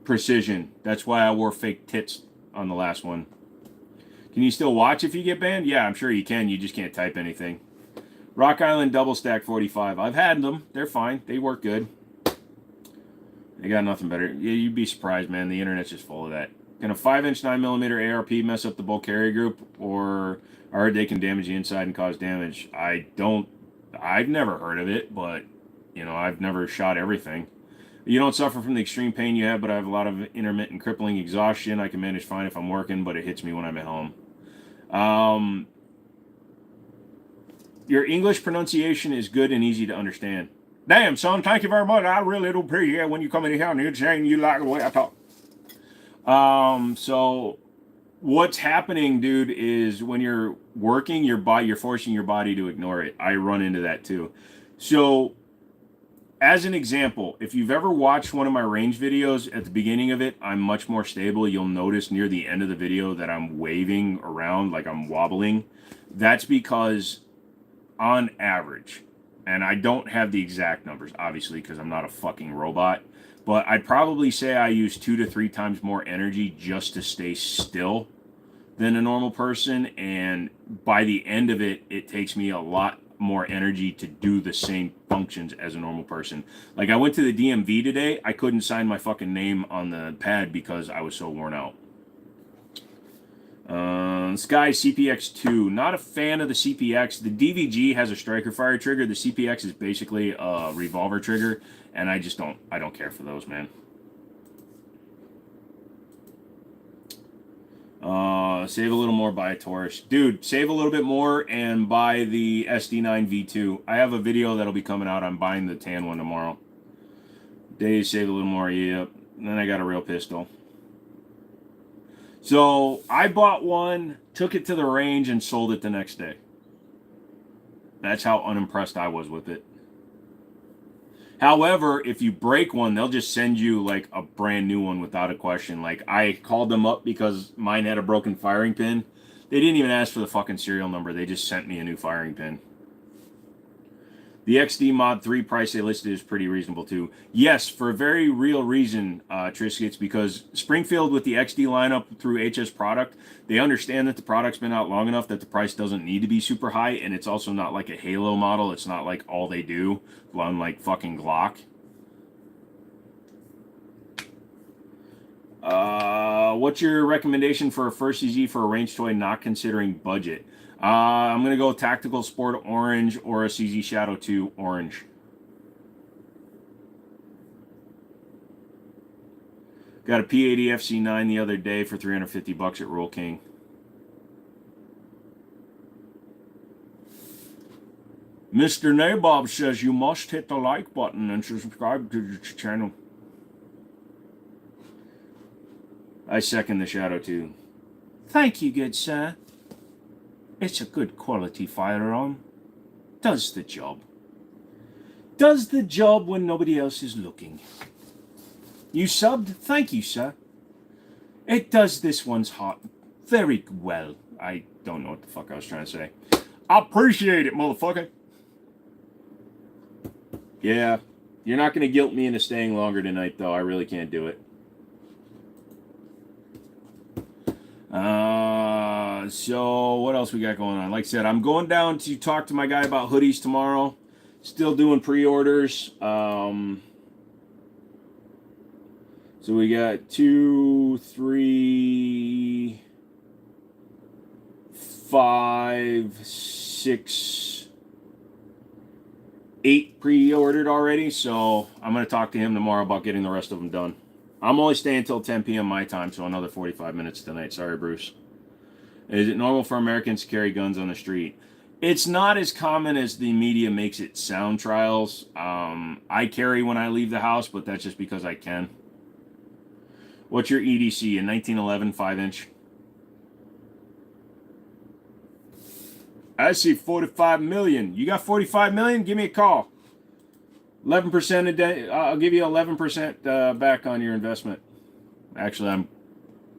precision. That's why I wore fake tits on the last one. Can you still watch if you get banned? Yeah, I'm sure you can. You just can't type anything. Rock Island Double Stack 45. I've had them. They're fine. They work good. They got nothing better. Yeah, you'd be surprised, man. The internet's just full of that. Can a 5-inch 9mm ARP mess up the bulk carry group, or I heard they can damage the inside and cause damage? I've never heard of it, but, you know, I've never shot everything. You don't suffer from the extreme pain you have, but I have a lot of intermittent crippling exhaustion. I can manage fine if I'm working, but it hits me when I'm at home. Your English pronunciation is good and easy to understand. Damn, son, thank you very much. I really do appreciate when you come in here and you're saying you like the way I talk. So what's happening, dude, is when you're working, you're forcing your body to ignore it. I run into that too. So as an example, if you've ever watched one of my range videos, at the beginning of it, I'm much more stable. You'll notice near the end of the video that I'm waving around like I'm wobbling. That's because on average, and I don't have the exact numbers, obviously, because I'm not a fucking robot, but I'd probably say I use 2 to 3 times more energy just to stay still than a normal person, and by the end of it, it takes me a lot more energy to do the same functions as a normal person. Like, I went to the DMV today, I couldn't sign my fucking name on the pad because I was so worn out. Sky CPX2. Not a fan of the CPX. The DVG has a striker fire trigger. The CPX is basically a revolver trigger, and I don't care for those, man. Save a little more, buy a Taurus. Dude, save a little bit more and buy the SD9 V2. I have a video that'll be coming out. I'm buying the tan one tomorrow. Days, save a little more, yep. And then I got a real pistol. So I bought one, took it to the range, and sold it the next day. That's how unimpressed I was with it. However, if you break one, they'll just send you like a brand new one without a question. Like, I called them up because mine had a broken firing pin. They didn't even ask for the fucking serial number. They just sent me a new firing pin. The XD Mod 3 price they listed is pretty reasonable too. Yes, for a very real reason, Triscuits, because Springfield with the XD lineup through HS Product, they understand that the product's been out long enough that the price doesn't need to be super high, and it's also not like a Halo model. It's not like all they do, unlike fucking Glock. What's your recommendation for a first CZ for a range toy not considering budget? I'm going to go Tactical Sport Orange or a CZ Shadow 2 Orange. Got a P80 FC9 the other day for $350 at Roll King. Mr. Nabob says you must hit the like button and subscribe to the channel. I second the Shadow 2. Thank you, good sir. It's a good quality firearm. Does the job. Does the job when nobody else is looking. You subbed? Thank you, sir. It does this one's heart very well. I don't know what the fuck I was trying to say. I appreciate it, motherfucker. Yeah. You're not going to guilt me into staying longer tonight, though. I really can't do it. So what else we got going on? Like I said, I'm going down to talk to my guy about hoodies tomorrow. Still doing pre-orders. So we got 2, 3, 5, 6, 8 pre-ordered already. So I'm going to talk to him tomorrow about getting the rest of them done. I'm only staying until 10 p.m. my time, so another 45 minutes tonight. Sorry, Bruce. Is it normal for Americans to carry guns on the street? It's not as common as the media makes it sound, Trials. I carry when I leave the house, but that's just because I can. What's your EDC? A 1911 5-inch? I see 45 million. You got 45 million? Give me a call. 11% a day. I'll give you 11% back on your investment. Actually, I'm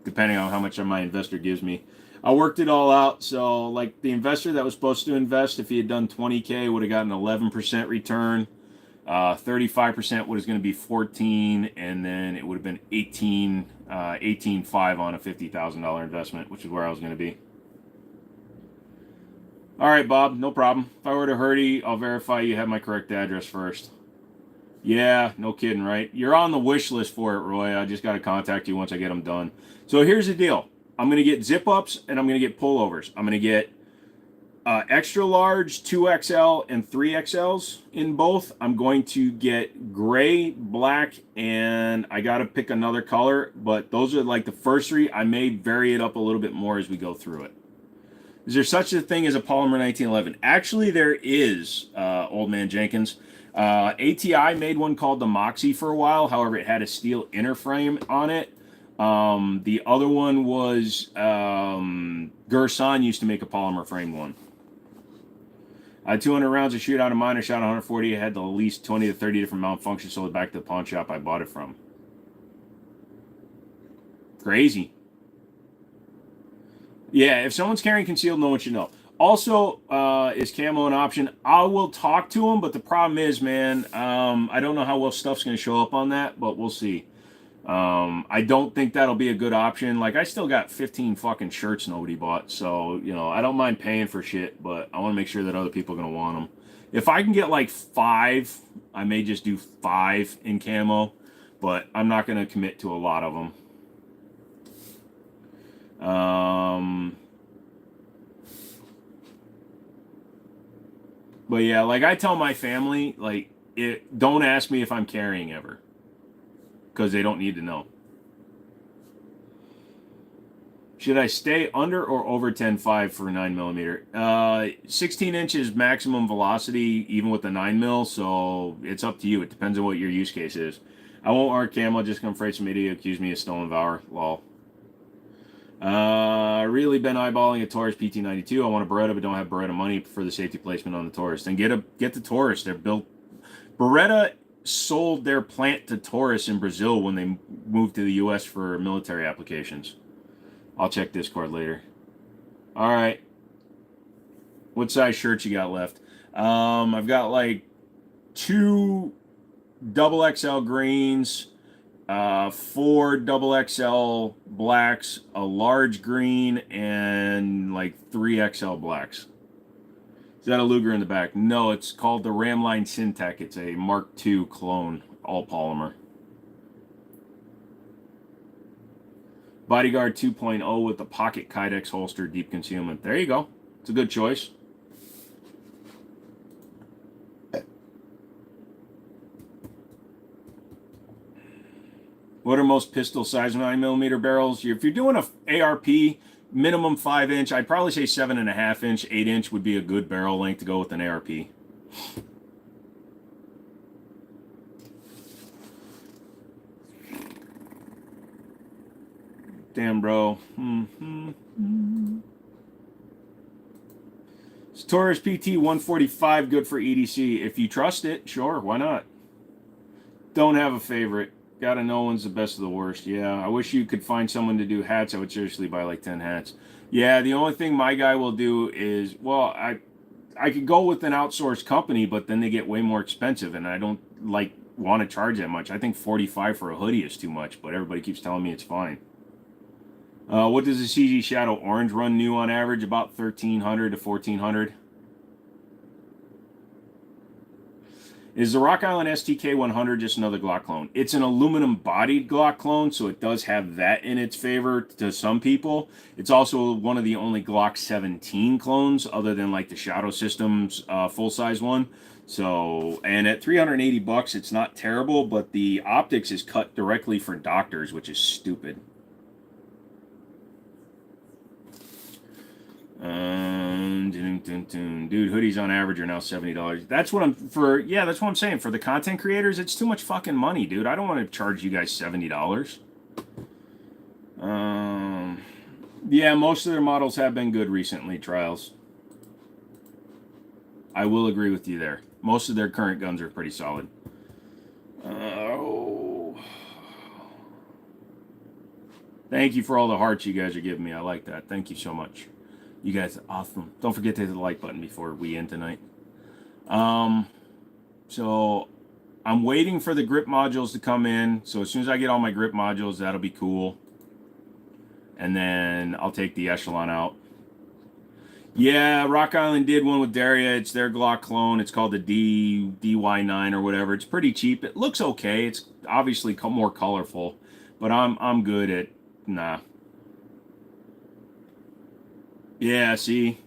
depending on how much my investor gives me. I worked it all out. So, like the investor that was supposed to invest, if he had done 20K, would have gotten 11% return. 35% was going to be 14, and then it would have been 18.5 on a $50,000 investment, which is where I was going to be. All right, Bob, no problem. If I were to hurry, I'll verify you have my correct address first. Yeah, no kidding, right? You're on the wish list for it, Roy. I just got to contact you once I get them done. So here's the deal. I'm going to get zip-ups, and I'm going to get pullovers. I'm going to get extra large, 2XL, and 3XLs in both. I'm going to get gray, black, and I got to pick another color, but those are like the first three. I may vary it up a little bit more as we go through it. Is there such a thing as a polymer 1911? Actually, there is, Old Man Jenkins. ATI made one called the Moxie for a while. However, it had a steel inner frame on it. The other one was Gerson used to make a polymer framed one. 200 rounds of shoot out of mine. I shot 140. I had at least 20 to 30 different mount functions. Sold it back to the pawn shop I bought it from. Crazy. Yeah, if someone's carrying concealed, know what you know. Also, is camo an option? I will talk to them, but the problem is, man, I don't know how well stuff's going to show up on that, but we'll see. I don't think that'll be a good option. Like, I still got 15 fucking shirts nobody bought, so, you know, I don't mind paying for shit, but I want to make sure that other people are going to want them. If I can get, like, 5, I may just do 5 in camo, but I'm not going to commit to a lot of them. But yeah, like I tell my family, like, don't ask me if I'm carrying ever, because they don't need to know. Should I stay under or over 10.5 for 9mm? 16 inches maximum velocity, even with the 9mm, so it's up to you. It depends on what your use case is. I won't wear camo, just come afraid some idiot accuse me of stolen valor. Lol. Really been eyeballing a Taurus PT92. I want a Beretta, but don't have Beretta money for the safety placement on the Taurus. Then get the Taurus. They're built. Beretta sold their plant to Taurus in Brazil when they moved to the U.S. for military applications. I'll check Discord later. All right. What size shirts you got left? I've got like 2 double XL greens, 4 double XL blacks, a large green, and like 3 XL blacks. Is that a Luger in the back? No, it's called the Ramline Syntec. It's a Mark II clone, all polymer. Bodyguard 2.0 with the pocket Kydex holster, deep concealment. There you go. It's a good choice. What are most pistol size 9mm barrels? If you're doing a ARP, minimum 5-inch, I'd probably say 7.5-inch, 8-inch would be a good barrel length to go with an ARP. Damn, bro. Is Taurus PT 145 good for EDC? If you trust it, sure, why not? Don't have a favorite. Gotta know one's the best of the worst. Yeah, I wish you could find someone to do hats. I would seriously buy like 10 hats. Yeah, the only thing my guy will do is, well, I could go with an outsourced company, but then they get way more expensive, and I don't like want to charge that much. I think 45 for a hoodie is too much, but everybody keeps telling me it's fine. What does the CG Shadow Orange run new on average? About 1,300 to 1,400. Is the Rock Island STK 100 just another Glock clone? It's an aluminum-bodied Glock clone, so it does have that in its favor to some people. It's also one of the only Glock 17 clones, other than like the Shadow Systems full-size one. So, and at 380 bucks, it's not terrible, but the optics is cut directly for doctors, which is stupid. Dude, hoodies on average are now $70. That's what that's what I'm saying. For the content creators, it's too much fucking money, dude. I don't want to charge you guys $70. Yeah, most of their models have been good recently, Trials. I will agree with you there. Most of their current guns are pretty solid. Thank you for all the hearts you guys are giving me. I like that. Thank you so much. You guys are awesome. Don't forget to hit the like button before we end tonight. So I'm waiting for the grip modules to come in. So as soon as I get all my grip modules, that'll be cool. And then I'll take the Echelon out. Yeah, Rock Island did one with Daria. It's their Glock clone. It's called the DY9 or whatever. It's pretty cheap. It looks okay. It's obviously more colorful, but I'm good at nah. Yeah, see,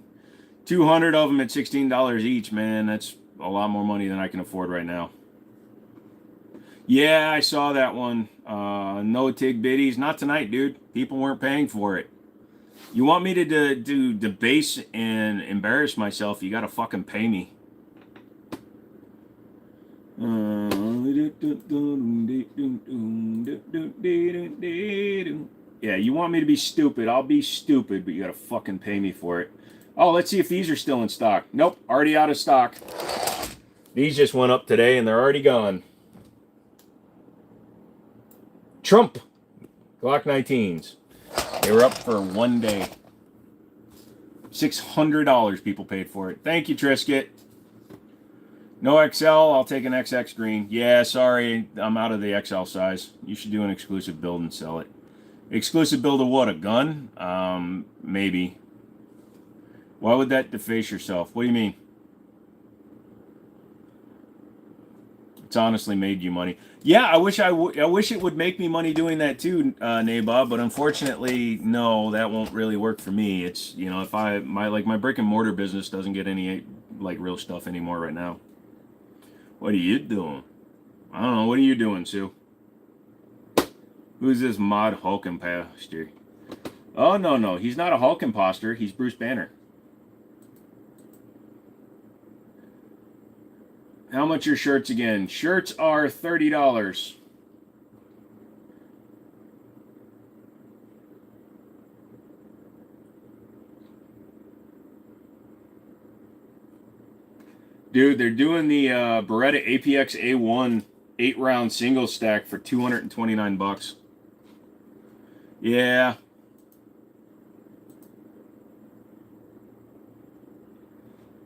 200 of them at $16 each, man. That's a lot more money than I can afford right now. Yeah, I saw that one. No TIG biddies. Not tonight, dude. People weren't paying for it. You want me to do debase and embarrass myself, you gotta fucking pay me. Yeah, you want me to be stupid, I'll be stupid, but you gotta fucking pay me for it. Oh, let's see if these are still in stock. Nope, already out of stock. These just went up today and they're already gone. Trump Glock 19s. They were up for 1 day. $600 people paid for it. Thank you, Trisket. No XL, I'll take an XX green. Yeah, sorry, I'm out of the XL size. You should do an exclusive build and sell it. Exclusive build of what, a gun? Maybe. Why would that deface yourself? What do you mean? It's honestly made you money. Yeah, I wish it would make me money doing that too, Nabob, but unfortunately, no, that won't really work for me. It's, you know, if my brick and mortar business doesn't get any like real stuff anymore right now. What are you doing? I don't know. What are you doing, Sue? Who's this mod Hulk imposter? Oh, no. He's not a Hulk imposter. He's Bruce Banner. How much are shirts again? Shirts are $30. Dude, they're doing the Beretta APX A1 8-round single stack for $229. Yeah.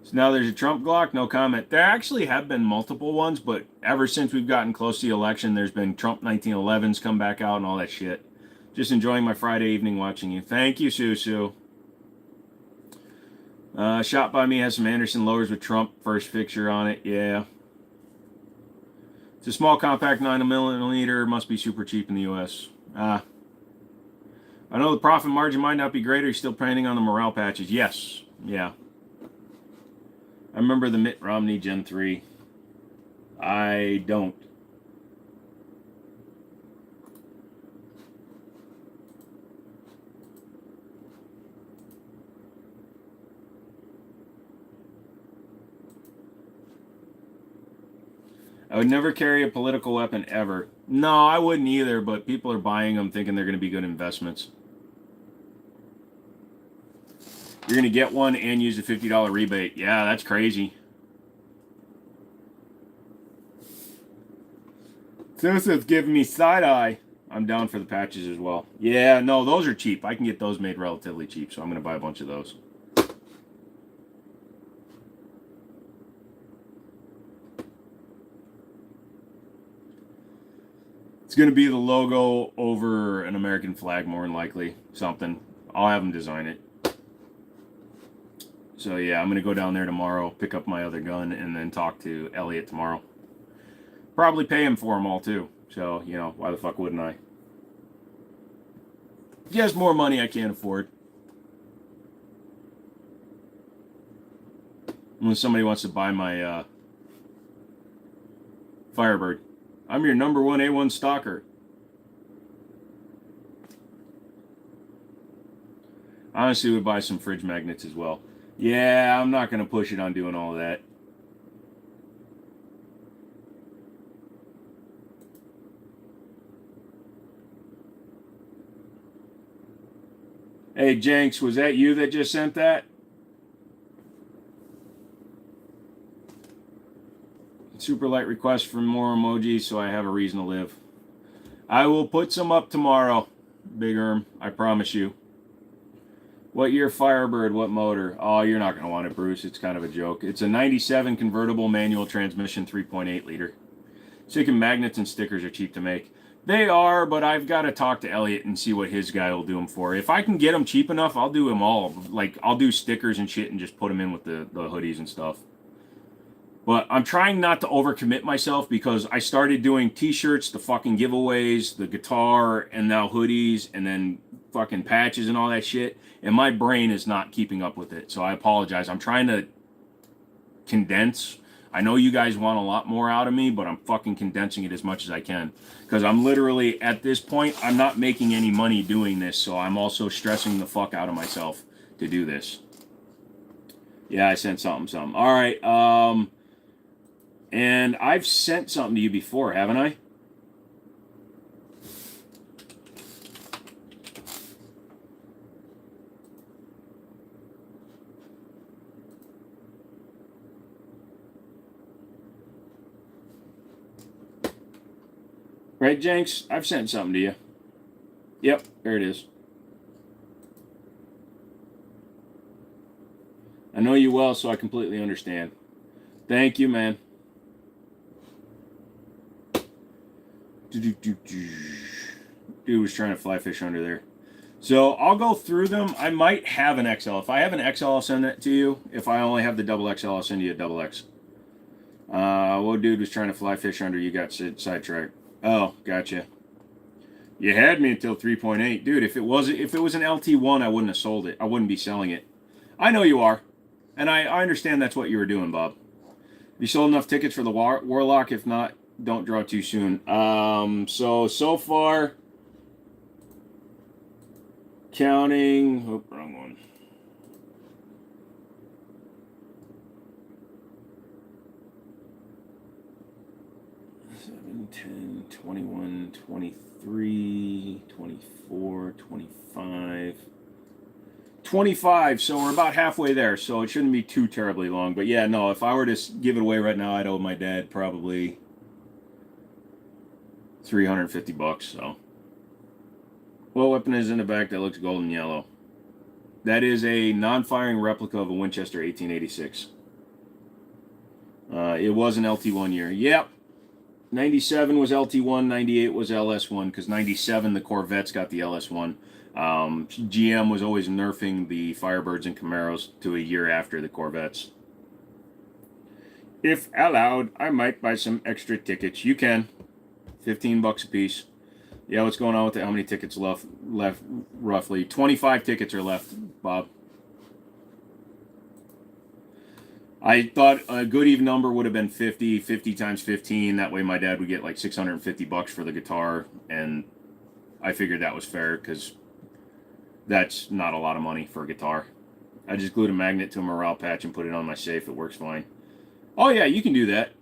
So now there's a Trump Glock, no comment. There actually have been multiple ones, but ever since we've gotten close to the election, there's been Trump 1911s come back out and all that shit. Just enjoying my Friday evening watching you. Thank you, Susu. Shot by Me has some Anderson lowers with Trump first fixture on it. Yeah. It's a small compact 9mm. Must be super cheap in the U.S. I know the profit margin might not be great. Are you still planning on the morale patches? Yes. Yeah. I remember the Mitt Romney Gen 3. I don't. I would never carry a political weapon ever. No, I wouldn't either, but people are buying them thinking they're going to be good investments. You're going to get one and use a $50 rebate. Yeah, that's crazy. Joseph's giving me side-eye. I'm down for the patches as well. Yeah, no, those are cheap. I can get those made relatively cheap, so I'm going to buy a bunch of those. It's going to be the logo over an American flag, more than likely. Something. I'll have them design it. So yeah, I'm going to go down there tomorrow, pick up my other gun, and then talk to Elliot tomorrow. Probably pay him for them all too. So, you know, why the fuck wouldn't I? He has more money I can't afford. When somebody wants to buy my Firebird, I'm your number one A1 stalker. Honestly, would buy some fridge magnets as well. Yeah, I'm not going to push it on doing all of that. Hey, Jenks, was that you that just sent that? Super light request for more emojis so I have a reason to live. I will put some up tomorrow, Big Erm. I promise you. What year Firebird? What motor? Oh, you're not going to want it, Bruce. It's kind of a joke. It's a 97 convertible manual transmission, 3.8 liter. Thinking magnets and stickers are cheap to make. They are, but I've got to talk to Elliot and see what his guy will do them for. If I can get them cheap enough, I'll do them all. Like, I'll do stickers and shit and just put them in with the hoodies and stuff. But I'm trying not to overcommit myself because I started doing t-shirts, the fucking giveaways, the guitar, and now hoodies, and then fucking patches and all that shit. And my brain is not keeping up with it. So I apologize. I'm trying to condense. I know you guys want a lot more out of me, but I'm fucking condensing it as much as I can. Because I'm literally, at this point, I'm not making any money doing this. So I'm also stressing the fuck out of myself to do this. Yeah, I sent something. All right, and I've sent something to you before, haven't I? Right, Jenks? I've sent something to you. Yep, there it is. I know you well, so I completely understand. Thank you, man. Dude was trying to fly fish under there. So I'll go through them. I might have an XL. If I have an XL, I'll send it to you. If I only have the double XL, I'll send you a double X. Well, dude was trying to fly fish under. You got sidetracked. Oh, gotcha. You had me until 3.8. Dude, if it was an LT1, I wouldn't have sold it. I wouldn't be selling it. I know you are. And I understand that's what you were doing, Bob. You sold enough tickets for the Warlock? If not, don't draw too soon. So far, counting... Oh, wrong one. Seven, 10, 21, 23, 24, 25... 25, so we're about halfway there, so it shouldn't be too terribly long. But yeah, no, if I were to give it away right now, I'd owe my dad probably $350, so. What weapon is in the back that looks golden yellow? That is a non-firing replica of a Winchester 1886. It was an LT1 year. Yep. 97 was LT1, 98 was LS1, because 97 the Corvettes got the LS1. GM was always nerfing the Firebirds and Camaros to a year after the Corvettes. If allowed, I might buy some extra tickets. You can. $15 a piece. Yeah, what's going on with it? How many tickets left roughly? 25 tickets are left, Bob. I thought a good even number would have been 50 times 15. That way my dad would get like $650 for the guitar, and I figured that was fair because that's not a lot of money for a guitar. I just glued a magnet to a morale patch and put it on my safe. It works fine. Oh yeah, you can do that.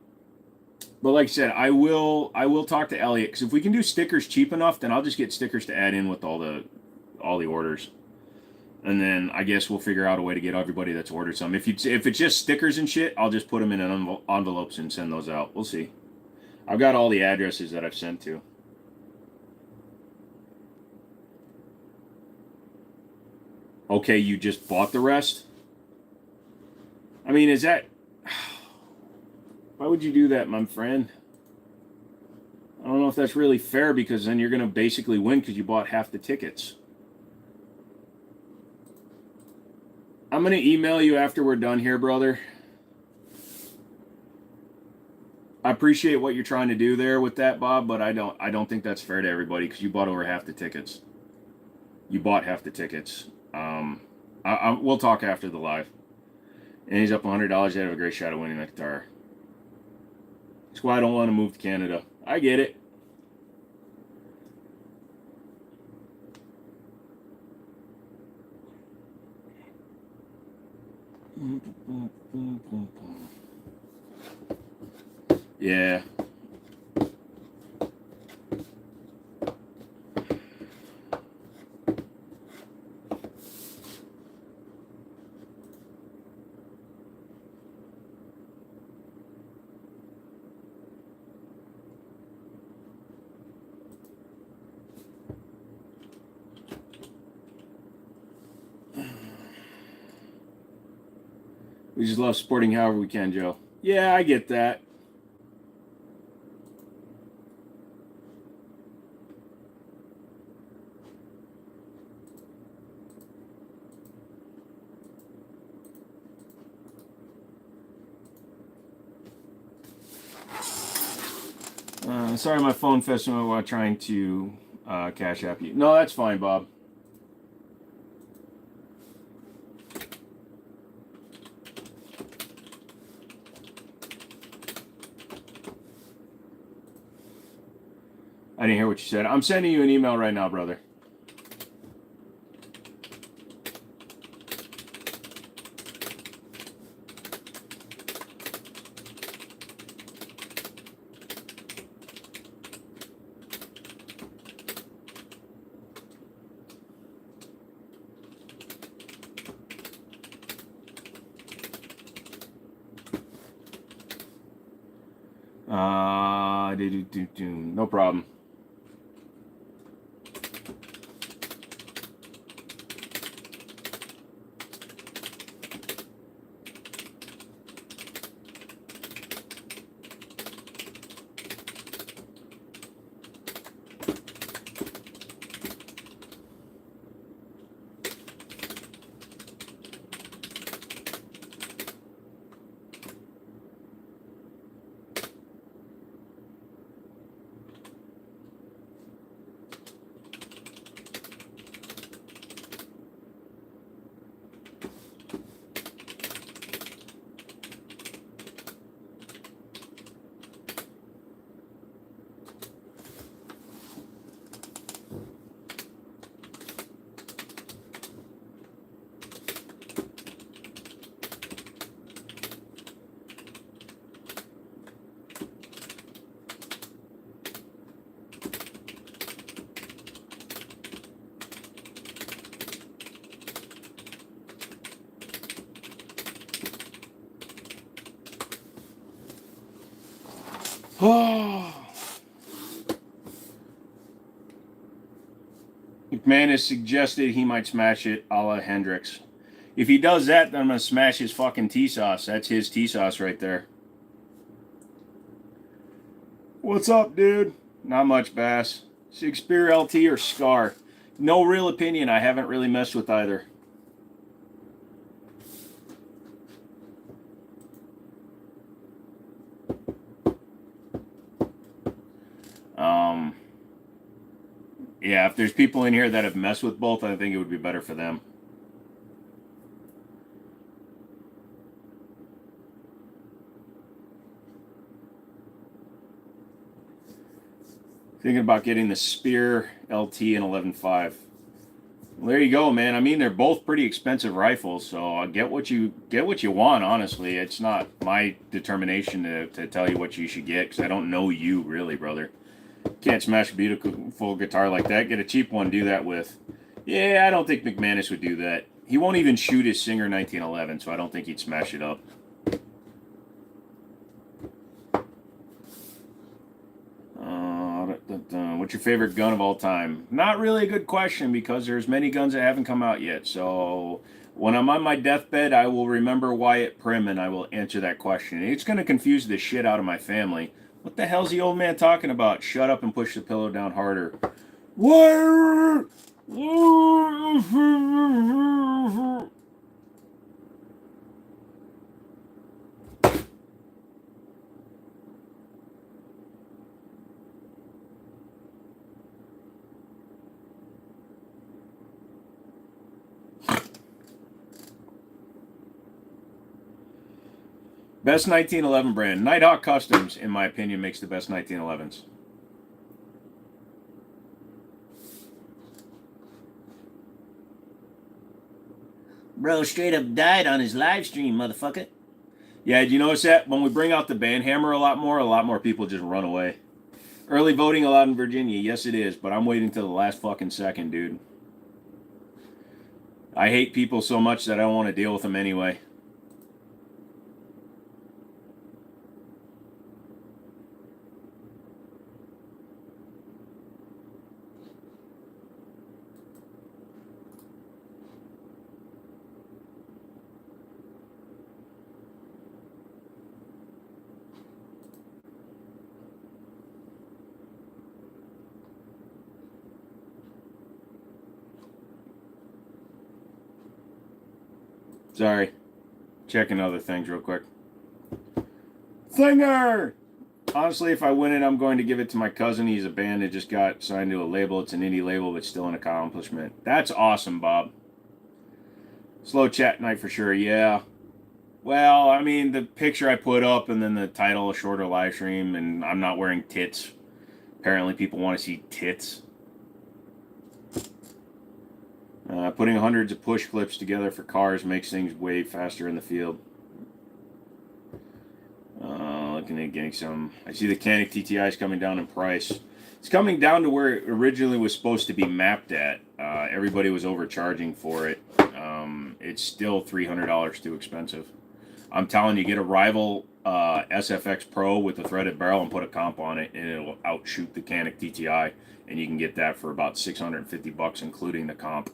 But like I said, I will talk to Elliot, because if we can do stickers cheap enough, then I'll just get stickers to add in with all the orders. And then I guess we'll figure out a way to get everybody that's ordered some. If it's just stickers and shit, I'll just put them in envelopes and send those out. We'll see. I've got all the addresses that I've sent to. Okay, you just bought the rest? I mean, is that... Why would you do that, my friend? I don't know if that's really fair, because then you're going to basically win because you bought half the tickets. I'm going to email you after we're done here, brother. I appreciate what you're trying to do there with that, Bob, but I don't think that's fair to everybody because you bought over half the tickets. You bought half the tickets. We'll talk after the live. And he's up $100. They have a great shot of winning that guitar. That's why I don't want to move to Canada. I get it. Yeah. We just love supporting however we can, Joe. Yeah, I get that. Sorry, my phone festival while trying to cash app you. No, that's fine, Bob. I didn't hear what you said. I'm sending you an email right now, brother. No problem. Oh. McMahon has suggested he might smash it a la Hendrix. If he does that, then I'm going to smash his fucking T-sauce. That's his T-sauce right there. What's up, dude? Not much, Bass. Shakespeare LT or Scar? No real opinion. I haven't really messed with either. Yeah, if there's people in here that have messed with both, I think it would be better for them. Thinking about getting the Spear LT in 11.5. Well, there you go, man. I mean, they're both pretty expensive rifles, so get what you want. Honestly, it's not my determination to tell you what you should get because I don't know you really, brother. Can't smash a beautiful guitar like that. Get a cheap one, do that with. Yeah, I don't think McManus would do that. He won't even shoot his Singer 1911, so I don't think he'd smash it up. What's your favorite gun of all time? Not really a good question because there's many guns that haven't come out yet. So when I'm on my deathbed, I will remember Wyatt Prim and I will answer that question. It's going to confuse the shit out of my family, What the hell's the old man talking about? Shut up and push the pillow down harder. What? Best 1911 brand. Nighthawk Customs, in my opinion, makes the best 1911s. Bro straight up died on his live stream, motherfucker. Yeah, did you notice that? When we bring out the band hammer a lot more people just run away. Early voting allowed in Virginia. Yes, it is, but I'm waiting till the last fucking second, dude. I hate people so much that I don't want to deal with them anyway. Sorry. Checking other things real quick. Thinger! Honestly, if I win it, I'm going to give it to my cousin. He's a band that just got signed to a label. It's an indie label, but still an accomplishment. That's awesome, Bob. Slow chat night for sure, yeah. Well, I mean, the picture I put up and then the title, a shorter live stream, and I'm not wearing tits. Apparently people want to see tits. Putting hundreds of push clips together for cars makes things way faster in the field. Looking at getting some. I see the Canik TTI is coming down in price. It's coming down to where it originally was supposed to be mapped at. Everybody was overcharging for it. It's still $300 too expensive. I'm telling you, get a rival SFX Pro with a threaded barrel and put a comp on it, and it'll outshoot the Canik TTI, and you can get that for about $650, including the comp.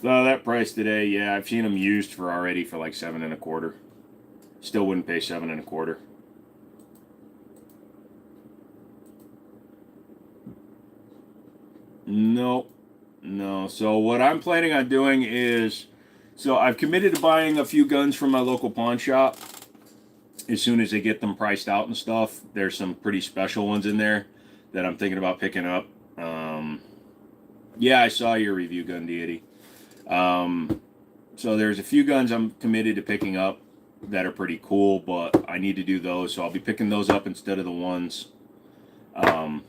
So that price today, yeah, I've seen them used for already for like $7.25. Still wouldn't pay $7.25. No. So what I'm planning on doing is, so I've committed to buying a few guns from my local pawn shop. As soon as they get them priced out and stuff, there's some pretty special ones in there that I'm thinking about picking up. Yeah, I saw your review, Gun Deity. So there's a few guns I'm committed to picking up that are pretty cool, but I need to do those, so I'll be picking those up instead of the ones that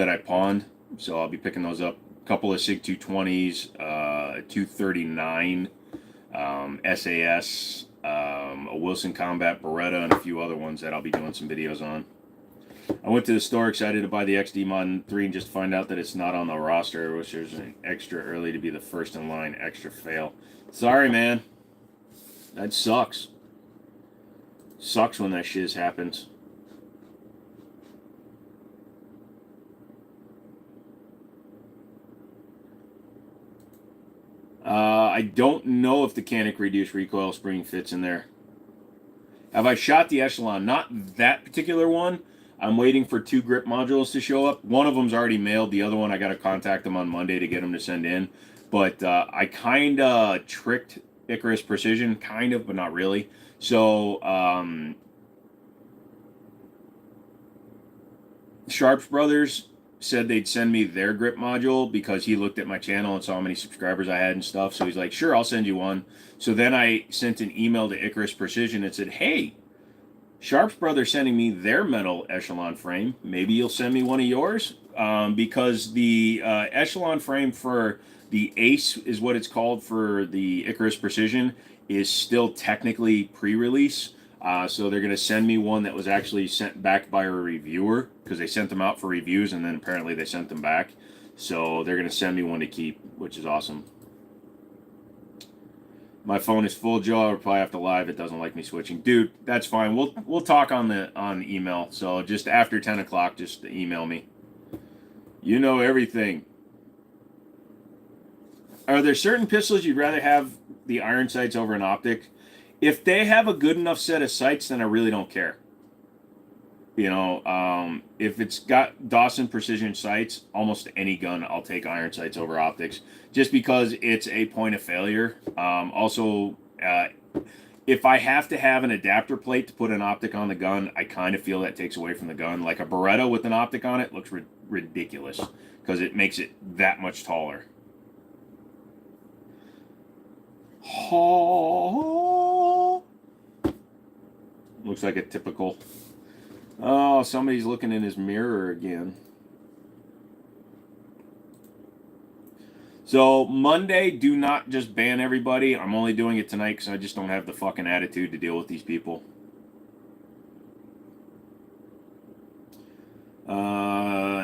I pawned. So I'll be picking those up. A couple of SIG 220s, 239 SAS, a Wilson Combat Beretta, and a few other ones that I'll be doing some videos on. I went to the store excited to buy the XD Mod 3 and just find out that it's not on the roster, which is an extra early to be the first in line. Extra fail. Sorry, man. That sucks. Sucks when that shit happens. I don't know if the Canik reduced recoil spring fits in there. Have I shot the Echelon? Not that particular one. I'm waiting for 2 grip modules to show up. One of them's already mailed. The other one, I got to contact them on Monday to get them to send in. But I kind of tricked Icarus Precision, kind of, but not really. So Sharps Brothers said they'd send me their grip module because he looked at my channel and saw how many subscribers I had and stuff. So he's like, sure, I'll send you one. So then I sent an email to Icarus Precision and said, hey, Sharps Brothers sending me their metal Echelon frame. Maybe you'll send me one of yours? Because the Echelon frame for the Ace is what it's called for the Icarus Precision is still technically pre-release. So they're going to send me one that was actually sent back by a reviewer because they sent them out for reviews and then apparently they sent them back. So they're going to send me one to keep, which is awesome. My phone is full, Joe. I'll probably have to live. It doesn't like me switching. Dude, that's fine. We'll talk on email. So just after 10 o'clock, just email me. You know everything. Are there certain pistols you'd rather have the iron sights over an optic? If they have a good enough set of sights, then I really don't care. If it's got Dawson precision sights, almost any gun, I'll take iron sights over optics, just because it's a point of failure. Also, if I have to have an adapter plate to put an optic on the gun, I kind of feel that takes away from the gun. Like a Beretta with an optic on it looks ridiculous because it makes it that much taller. Oh, looks like a typical. Oh, somebody's looking in his mirror again. So Monday, do not just ban everybody. I'm only doing it tonight because I just don't have the fucking attitude to deal with these people.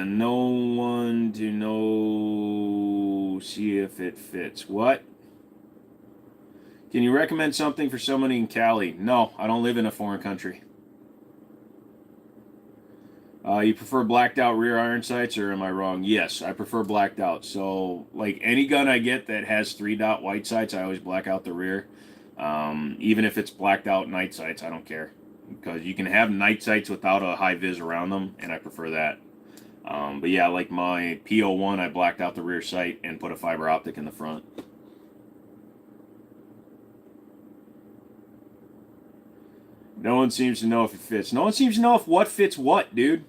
No one to know. See if it fits. What? Can you recommend something for somebody in Cali? No, I don't live in a foreign country. You prefer blacked out rear iron sights, or am I wrong? Yes, I prefer blacked out. So, like any gun I get that has 3-dot white sights, I always black out the rear. Even if it's blacked out night sights, I don't care. Because you can have night sights without a high vis around them, and I prefer that. But yeah, like my P01, I blacked out the rear sight and put a fiber optic in the front. No one seems to know if it fits. No one seems to know if what fits what, dude.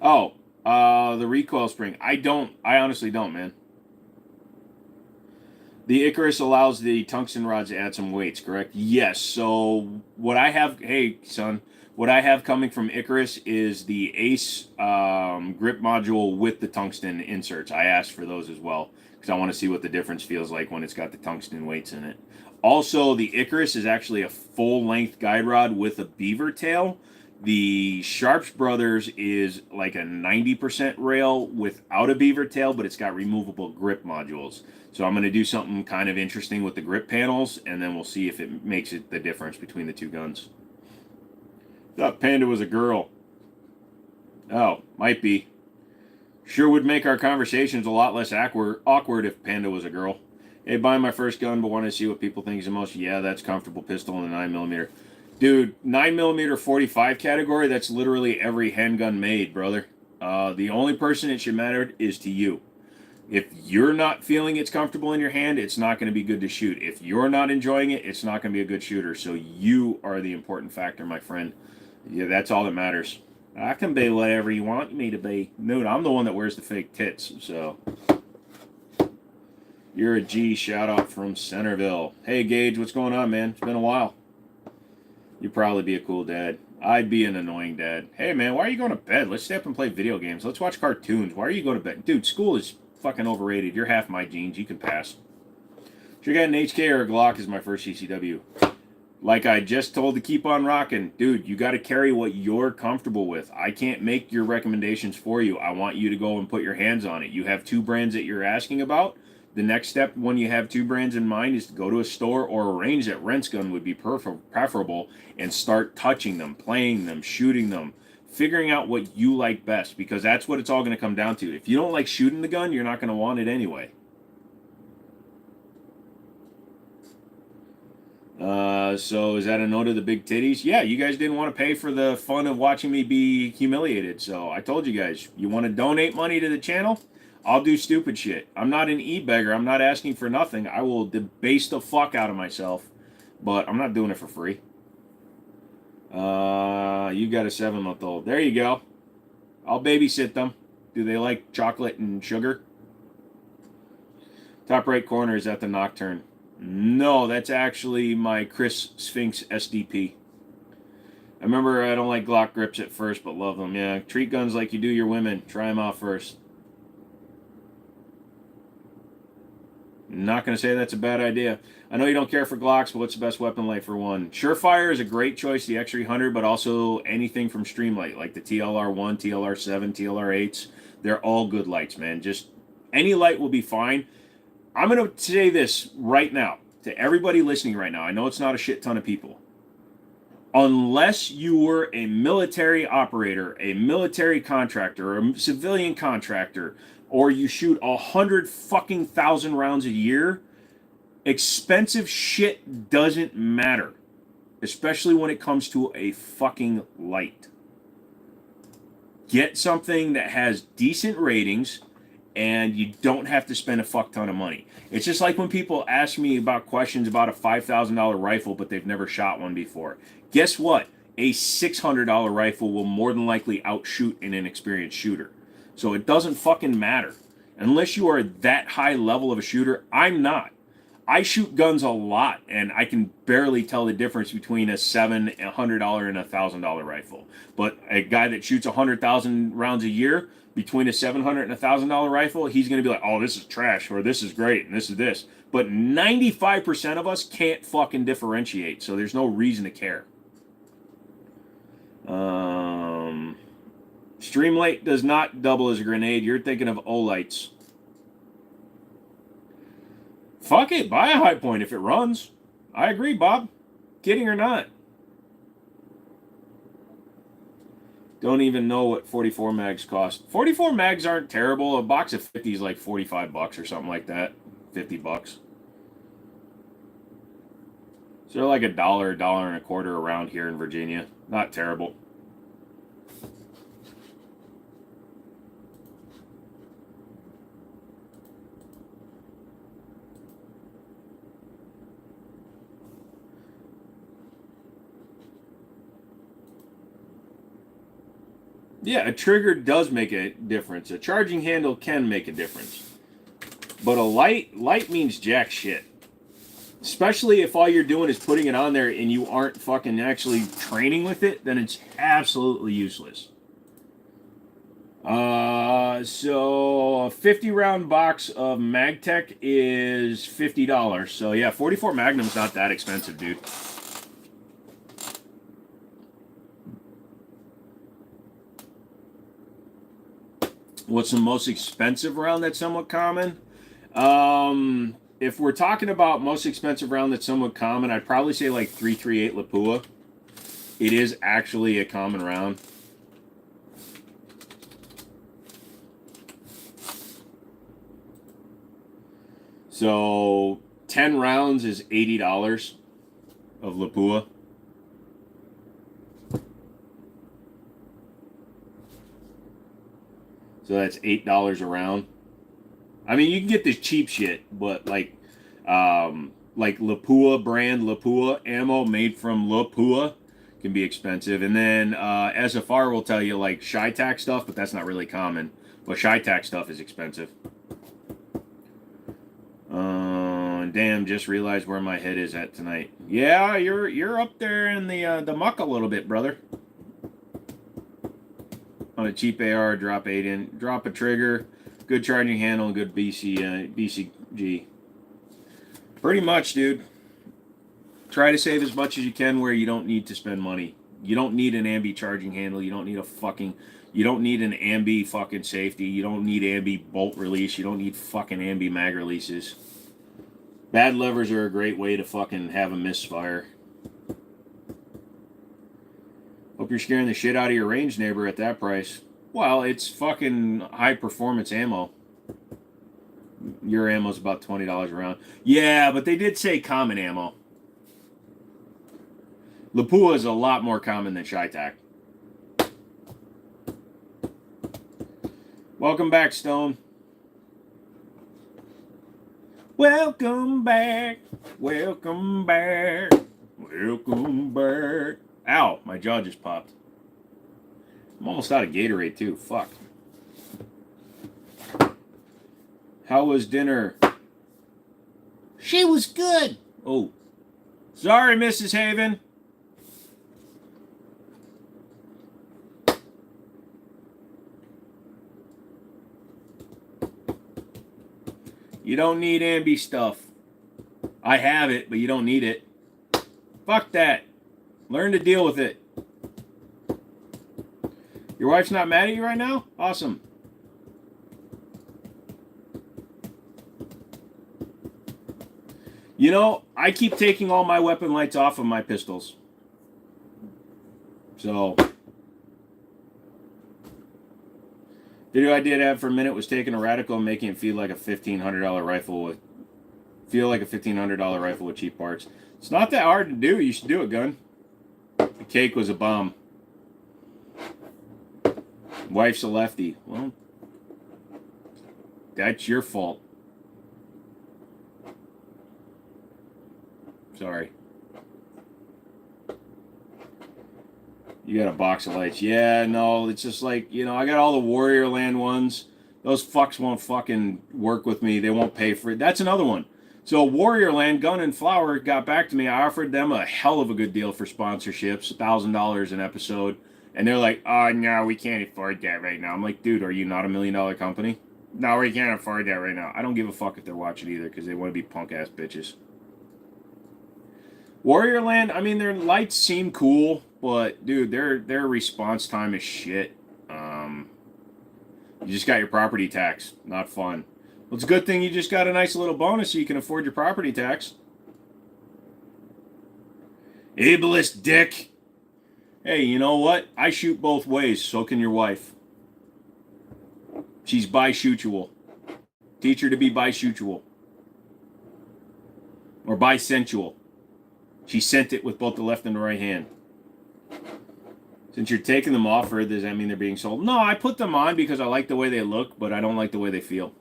Oh, the recoil spring. I honestly don't, man. The Icarus allows the tungsten rods to add some weights, correct? Yes. So what I have, hey son, what I have coming from Icarus is the Ace grip module with the tungsten inserts. I asked for those as well because I want to see what the difference feels like when it's got the tungsten weights in it. Also, the Icarus is actually a full-length guide rod with a beaver tail. The Sharps Brothers is like a 90% rail without a beaver tail, but it's got removable grip modules. So I'm going to do something kind of interesting with the grip panels, and then we'll see if it makes it the difference between the two guns. Thought Panda was a girl. Oh, might be. Sure would make our conversations a lot less awkward if Panda was a girl. Hey, buying my first gun, but want to see what people think is the most. Yeah, that's comfortable pistol in the 9mm. Dude, 9mm 45 category, that's literally every handgun made, brother. The only person it should matter is to you. If you're not feeling it's comfortable in your hand, it's not going to be good to shoot. If you're not enjoying it, it's not going to be a good shooter. So you are the important factor, my friend. Yeah, that's all that matters. I can be whatever you want me to be. Dude, I'm the one that wears the fake tits, so... You're a G. Shout out from Centerville. Hey, Gage, what's going on, man? It's been a while. You'd probably be a cool dad. I'd be an annoying dad. Hey, man, why are you going to bed? Let's stay up and play video games. Let's watch cartoons. Why are you going to bed? Dude, school is fucking overrated. You're half my genes. You can pass. Should I get an HK or a Glock is my first CCW. Like I just told to keep on rocking. Dude, you got to carry what you're comfortable with. I can't make your recommendations for you. I want you to go and put your hands on it. You have 2 brands that you're asking about. The next step when you have 2 brands in mind is to go to a store or a range that rents gun would be preferable and start touching them, playing them, shooting them, figuring out what you like best, because that's what it's all going to come down to. If you don't like shooting the gun, you're not going to want it anyway. So is that a note of the big titties? Yeah, you guys didn't want to pay for the fun of watching me be humiliated. So I told you guys, you want to donate money to the channel? I'll do stupid shit. I'm not an e-beggar. I'm not asking for nothing. I will debase the fuck out of myself, but I'm not doing it for free. You got a 7-month-old. There you go. I'll babysit them. Do they like chocolate and sugar? Top right corner is at the Nocturne. No, that's actually my Chris Sphinx SDP. I remember I don't like Glock grips at first, but love them. Yeah, treat guns like you do your women. Try them out first. Not going to say that's a bad idea. I know you don't care for Glocks, but what's the best weapon light for one? Surefire is a great choice, the X300, but also anything from Streamlight, like the TLR1, TLR7, TLR8s. They're all good lights, man. Just any light will be fine. I'm going to say this right now to everybody listening right now. I know it's not a shit ton of people. Unless you were a military operator, a military contractor, or a civilian contractor, or you shoot 100 fucking thousand rounds a year, expensive shit doesn't matter. Especially when it comes to a fucking light. Get something that has decent ratings and you don't have to spend a fuck ton of money. It's just like when people ask me about questions about a $5,000 rifle, but they've never shot one before. Guess what? A $600 rifle will more than likely outshoot an inexperienced shooter. So it doesn't fucking matter. Unless you are that high level of a shooter, I'm not. I shoot guns a lot, and I can barely tell the difference between a $700 and a $1,000 rifle. But a guy that shoots 100,000 rounds a year, between a $700 and a $1,000 rifle, he's going to be like, oh, this is trash, or this is great, and this is this. But 95% of us can't fucking differentiate, so there's no reason to care. Streamlight does not double as a grenade. You're thinking of Olights. Fuck it, buy a high point if it runs. I agree, Bob. Kidding or not. Don't even know what 44 mags cost. 44 mags aren't terrible. A box of 50 is like $45 or something like that. $50. So they're like $1, $1.25 around here in Virginia. Not terrible. Yeah, a trigger does make a difference. A charging handle can make a difference. But a light means jack shit. Especially if all you're doing is putting it on there and you aren't fucking actually training with it, then it's absolutely useless. So a 50 round box of MagTech is $50. So yeah, 44 Magnum's not that expensive, dude. What's the most expensive round that's somewhat common? If we're talking about most expensive round that's somewhat common, I'd probably say like 338 Lapua. It is actually a common round. So 10 rounds is $80 of Lapua. So that's $8 a round. I mean, you can get this cheap shit, but like Lapua brand Lapua ammo made from Lapua can be expensive. And then SFR will tell you like Shytac stuff, but that's not really common. But Shytac stuff is expensive. Damn, just realized where my head is at tonight. Yeah, you're up there in the muck a little bit, brother. On a cheap AR, drop a trigger, good charging handle, and good BCG. Pretty much, dude. Try to save as much as you can where you don't need to spend money. You don't need an ambi charging handle. You don't need an ambi fucking safety. You don't need ambi bolt release. You don't need fucking ambi mag releases. Bad levers are a great way to fucking have a misfire. Hope you're scaring the shit out of your range neighbor at that price. Well, it's fucking high performance ammo. Your ammo's about $20 a round. Yeah, but they did say common ammo. Lapua is a lot more common than Shytac. Welcome back, Stone. Welcome back. Welcome back. Welcome back. Ow, my jaw just popped. I'm almost out of Gatorade, too. Fuck. How was dinner? She was good. Oh. Sorry, Mrs. Haven. You don't need ambi stuff. I have it, but you don't need it. Fuck that. Learn to deal with it. Your wife's not mad at you right now? Awesome. You know, I keep taking all my weapon lights off of my pistols. So, video I did have for a minute was taking a radical and making it feel like a $1,500 rifle with cheap parts. It's not that hard to do. You should do it, gun. The cake was a bomb. Wife's a lefty. Well, that's your fault. Sorry. You got a box of lights. Yeah, no, it's just like, you know, I got all the Warrior Land ones. Those fucks won't fucking work with me. They won't pay for it. That's another one. So Warrior Land, Gun and Flower got back to me. I offered them a hell of a good deal for sponsorships, $1,000 an episode. And they're like, oh, no, we can't afford that right now. I'm like, dude, are you not $1 million company? No, we can't afford that right now. I don't give a fuck if they're watching either because they want to be punk-ass bitches. Warrior Land, I mean, their lights seem cool, but, dude, their response time is shit. You just got your property tax. Not fun. Well, it's a good thing you just got a nice little bonus so you can afford your property tax. Ableist dick. Hey, you know what? I shoot both ways. So can your wife. She's bisexual. Teach her to be bisexual. Or bisensual. She sent it with both the left and the right hand. Since you're taking them off her, does that mean they're being sold? No, I put them on because I like the way they look, but I don't like the way they feel.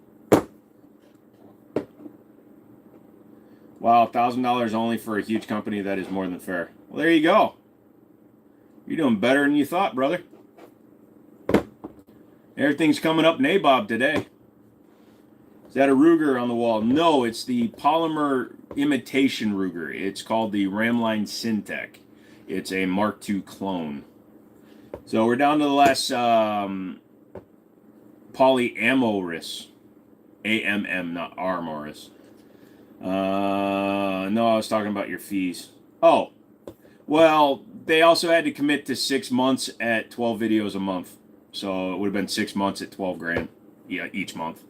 Wow, $1,000 only for a huge company. That is more than fair. Well, there you go. You're doing better than you thought, brother. Everything's coming up nabob today. Is that a Ruger on the wall? No, it's the polymer imitation Ruger. It's called the Ramline Syntec. It's a Mark II clone. So we're down to the last polyamoris. AMM, not Armoris. No, I was talking about your fees. Oh, well, they also had to commit to 6 months at 12 videos a month. So it would have been 6 months at 12 grand each month.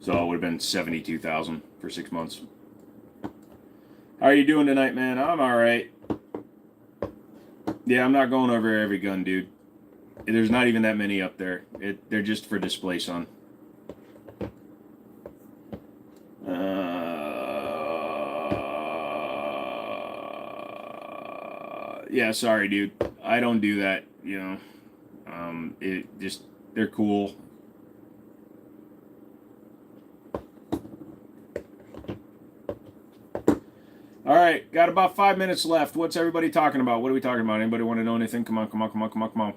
So it would have been 72,000 for 6 months. How are you doing tonight, man? I'm all right. Yeah, I'm not going over every gun, dude. There's not even that many up there. They're just for display, son. Yeah, sorry, dude. I don't do that, you know. They're cool. All right, got about 5 minutes left. What's everybody talking about? What are we talking about? Anybody want to know anything? Come on, come on, come on, come on, come on.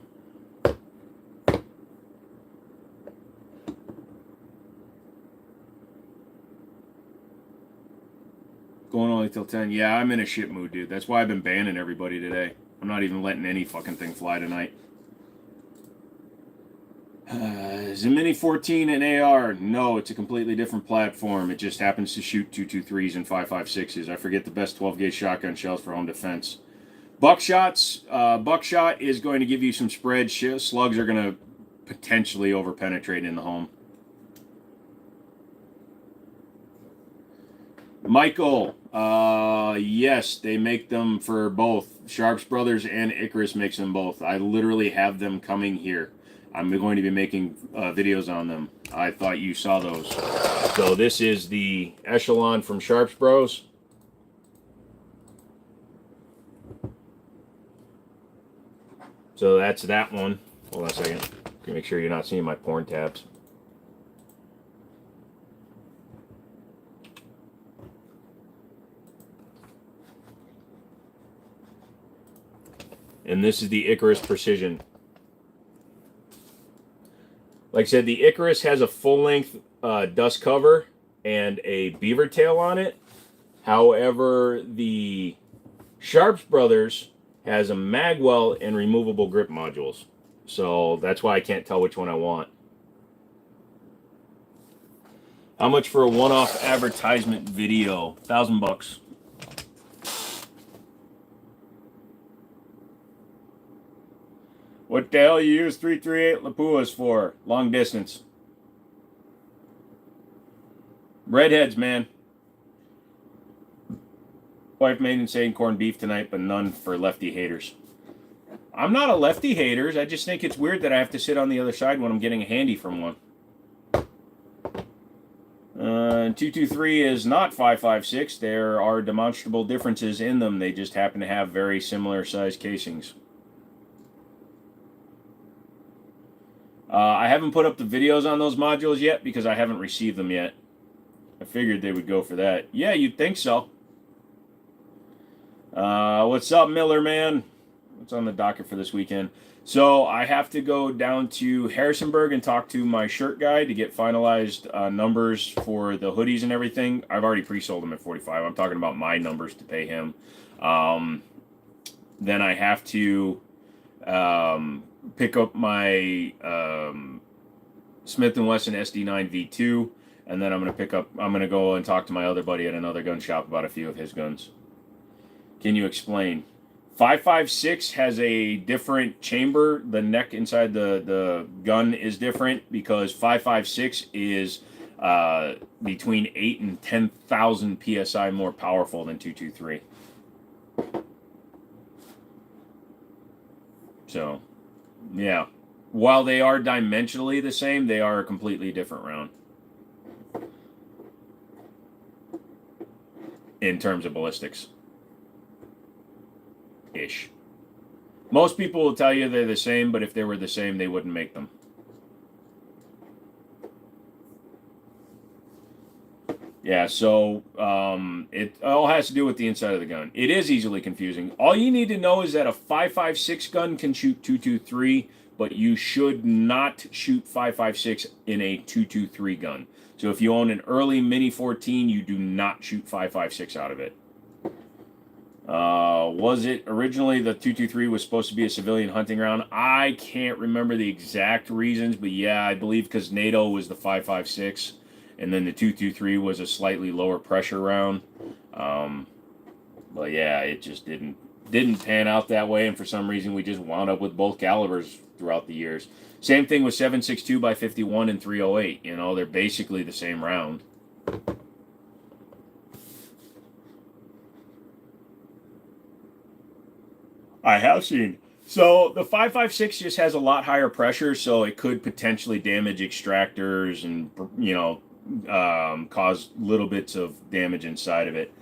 Going only till 10. Yeah, I'm in a shit mood, dude. That's why I've been banning everybody today. I'm not even letting any fucking thing fly tonight. Jimmini 14 and AR. No, it's a completely different platform. It just happens to shoot 223s and 5.56s. I forget the best 12-gauge shotgun shells for home defense. Buckshot is going to give you some spread. Slugs are going to potentially over-penetrate in the home. Michael, yes, they make them for both. Sharps Brothers and Icarus makes them both. I literally have them coming here. I'm going to be making videos on them. I thought you saw those. So this is the Echelon from Sharps Bros. So that's that one. Hold on a second. Make sure you're not seeing my porn tabs. And this is the Icarus Precision. Like I said, the Icarus has a full-length dust cover and a beaver tail on it. However, the Sharps Brothers has a magwell and removable grip modules. So that's why I can't tell which one I want. How much for a one-off advertisement video? $1,000. What the hell you use 338 Lapuas for? Long distance. Redheads, man. Wife made insane corned beef tonight, but none for lefty haters. I'm not a lefty haters. I just think it's weird that I have to sit on the other side when I'm getting a handy from one. 223 is not 556. There are demonstrable differences in them. They just happen to have very similar size casings. I haven't put up the videos on those modules yet because I haven't received them yet. I figured they would go for that. Yeah, you'd think so. What's up, Miller, man? What's on the docket for this weekend? So I have to go down to Harrisonburg and talk to my shirt guy to get finalized numbers for the hoodies and everything. I've already pre-sold them at 45. I'm talking about my numbers to pay him. Then I have to pick up my Smith & Wesson SD9 V2, and then I'm going to go and talk to my other buddy at another gun shop about a few of his guns. Can you explain? 556 has a different chamber. The neck inside the gun is different because 556 is between 8 and 10,000 psi more powerful than 223. So, yeah. While they are dimensionally the same, they are a completely different round in terms of ballistics. Ish. Most people will tell you they're the same, but if they were the same, they wouldn't make them. Yeah, so it all has to do with the inside of the gun. It is easily confusing. All you need to know is that a 556 gun can shoot 223, but you should not shoot 556 in a 223 gun. So if you own an early Mini 14, you do not shoot 556 out of it. Was it originally the 223 was supposed to be a civilian hunting round? I can't remember the exact reasons, but yeah, I believe because NATO was the 556, and then the 223 was a slightly lower pressure round. But yeah, it just didn't pan out that way, and for some reason we just wound up with both calibers throughout the years. Same thing with 7.62 by 51 and 308. You know, they're basically the same round. I have seen. So the 556 just has a lot higher pressure, so it could potentially damage extractors and, you know, cause little bits of damage inside of it.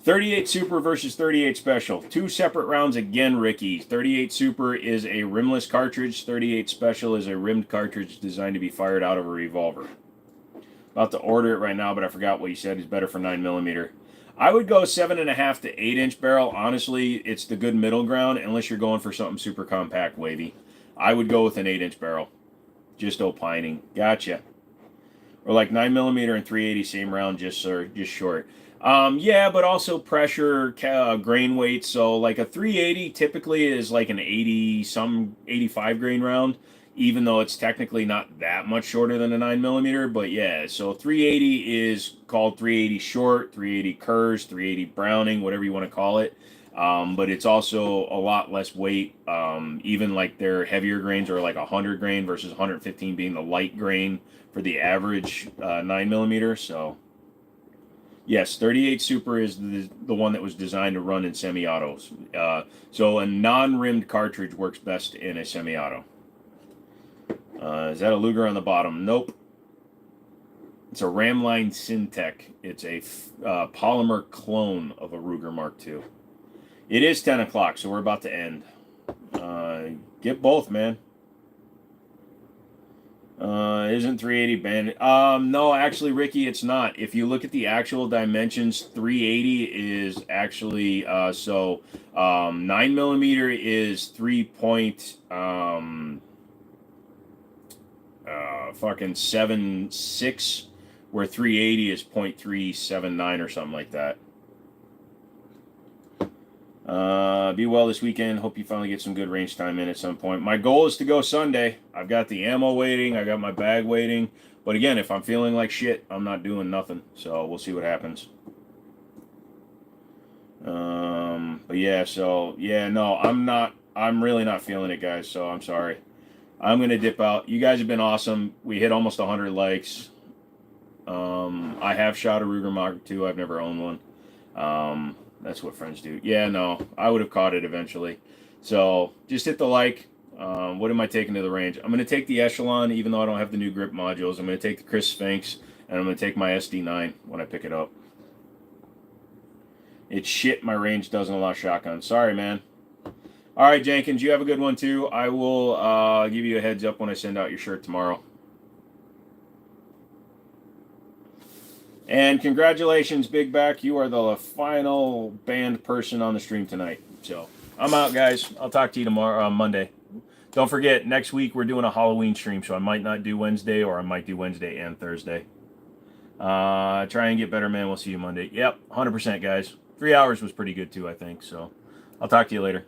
38 Super versus 38 Special. Two separate rounds again, Ricky. 38 Super is a rimless cartridge. 38 Special is a rimmed cartridge designed to be fired out of a revolver. About to order it right now, but I forgot what you said is better for 9mm. I would go 7.5 to 8-inch barrel. Honestly, it's the good middle ground unless you're going for something super compact, wavy. I would go with an 8-inch barrel. Just opining. Gotcha. Or like 9mm and 380, same round, just short. Yeah, but also pressure, grain weight. So like a 380 typically is like an 85 grain round, even though it's technically not that much shorter than a 9mm. But yeah, so 380 is called 380 short, 380 Kurz, 380 Browning, whatever you want to call it. But it's also a lot less weight. Even like their heavier grains are like 100 grain versus 115 being the light grain for the average 9mm. So yes, 38 Super is the one that was designed to run in semi-autos. So a non-rimmed cartridge works best in a semi-auto. Is that a Luger on the bottom? Nope. It's a Ramline Syntec. It's a polymer clone of a Ruger Mark II. It is 10 o'clock, so we're about to end. Get both, man. Isn't 380 banded? No, actually, Ricky, it's not. If you look at the actual dimensions, 380 is actually, 9mm is 3.76, where 380 is 0.379 or something like that. Be well this weekend. Hope you finally get some good range time in at some point. My goal is to go Sunday. I've got the ammo waiting. I got my bag waiting. But again, if I'm feeling like shit, I'm not doing nothing. So we'll see what happens. But yeah, so yeah, no, I'm really not feeling it, guys. So I'm sorry. I'm going to dip out. You guys have been awesome. We hit almost 100 likes. I have shot a Ruger Mark II. I've never owned one. That's what friends do. Yeah, no, I would have caught it eventually. So just hit the like. What am I taking to the range? I'm going to take the Echelon, even though I don't have the new grip modules. I'm going to take the Chris Sphinx, and I'm going to take my SD9 when I pick it up. It's shit my range doesn't allow shotgun. Sorry, man. All right, Jenkins, you have a good one, too. I will give you a heads up when I send out your shirt tomorrow. And congratulations, Big Back. You are the final banned person on the stream tonight. So I'm out, guys. I'll talk to you tomorrow on Monday. Don't forget, next week we're doing a Halloween stream, so I might not do Wednesday, or I might do Wednesday and Thursday. Try and get better, man. We'll see you Monday. Yep, 100%, guys. 3 hours was pretty good, too, I think. So I'll talk to you later.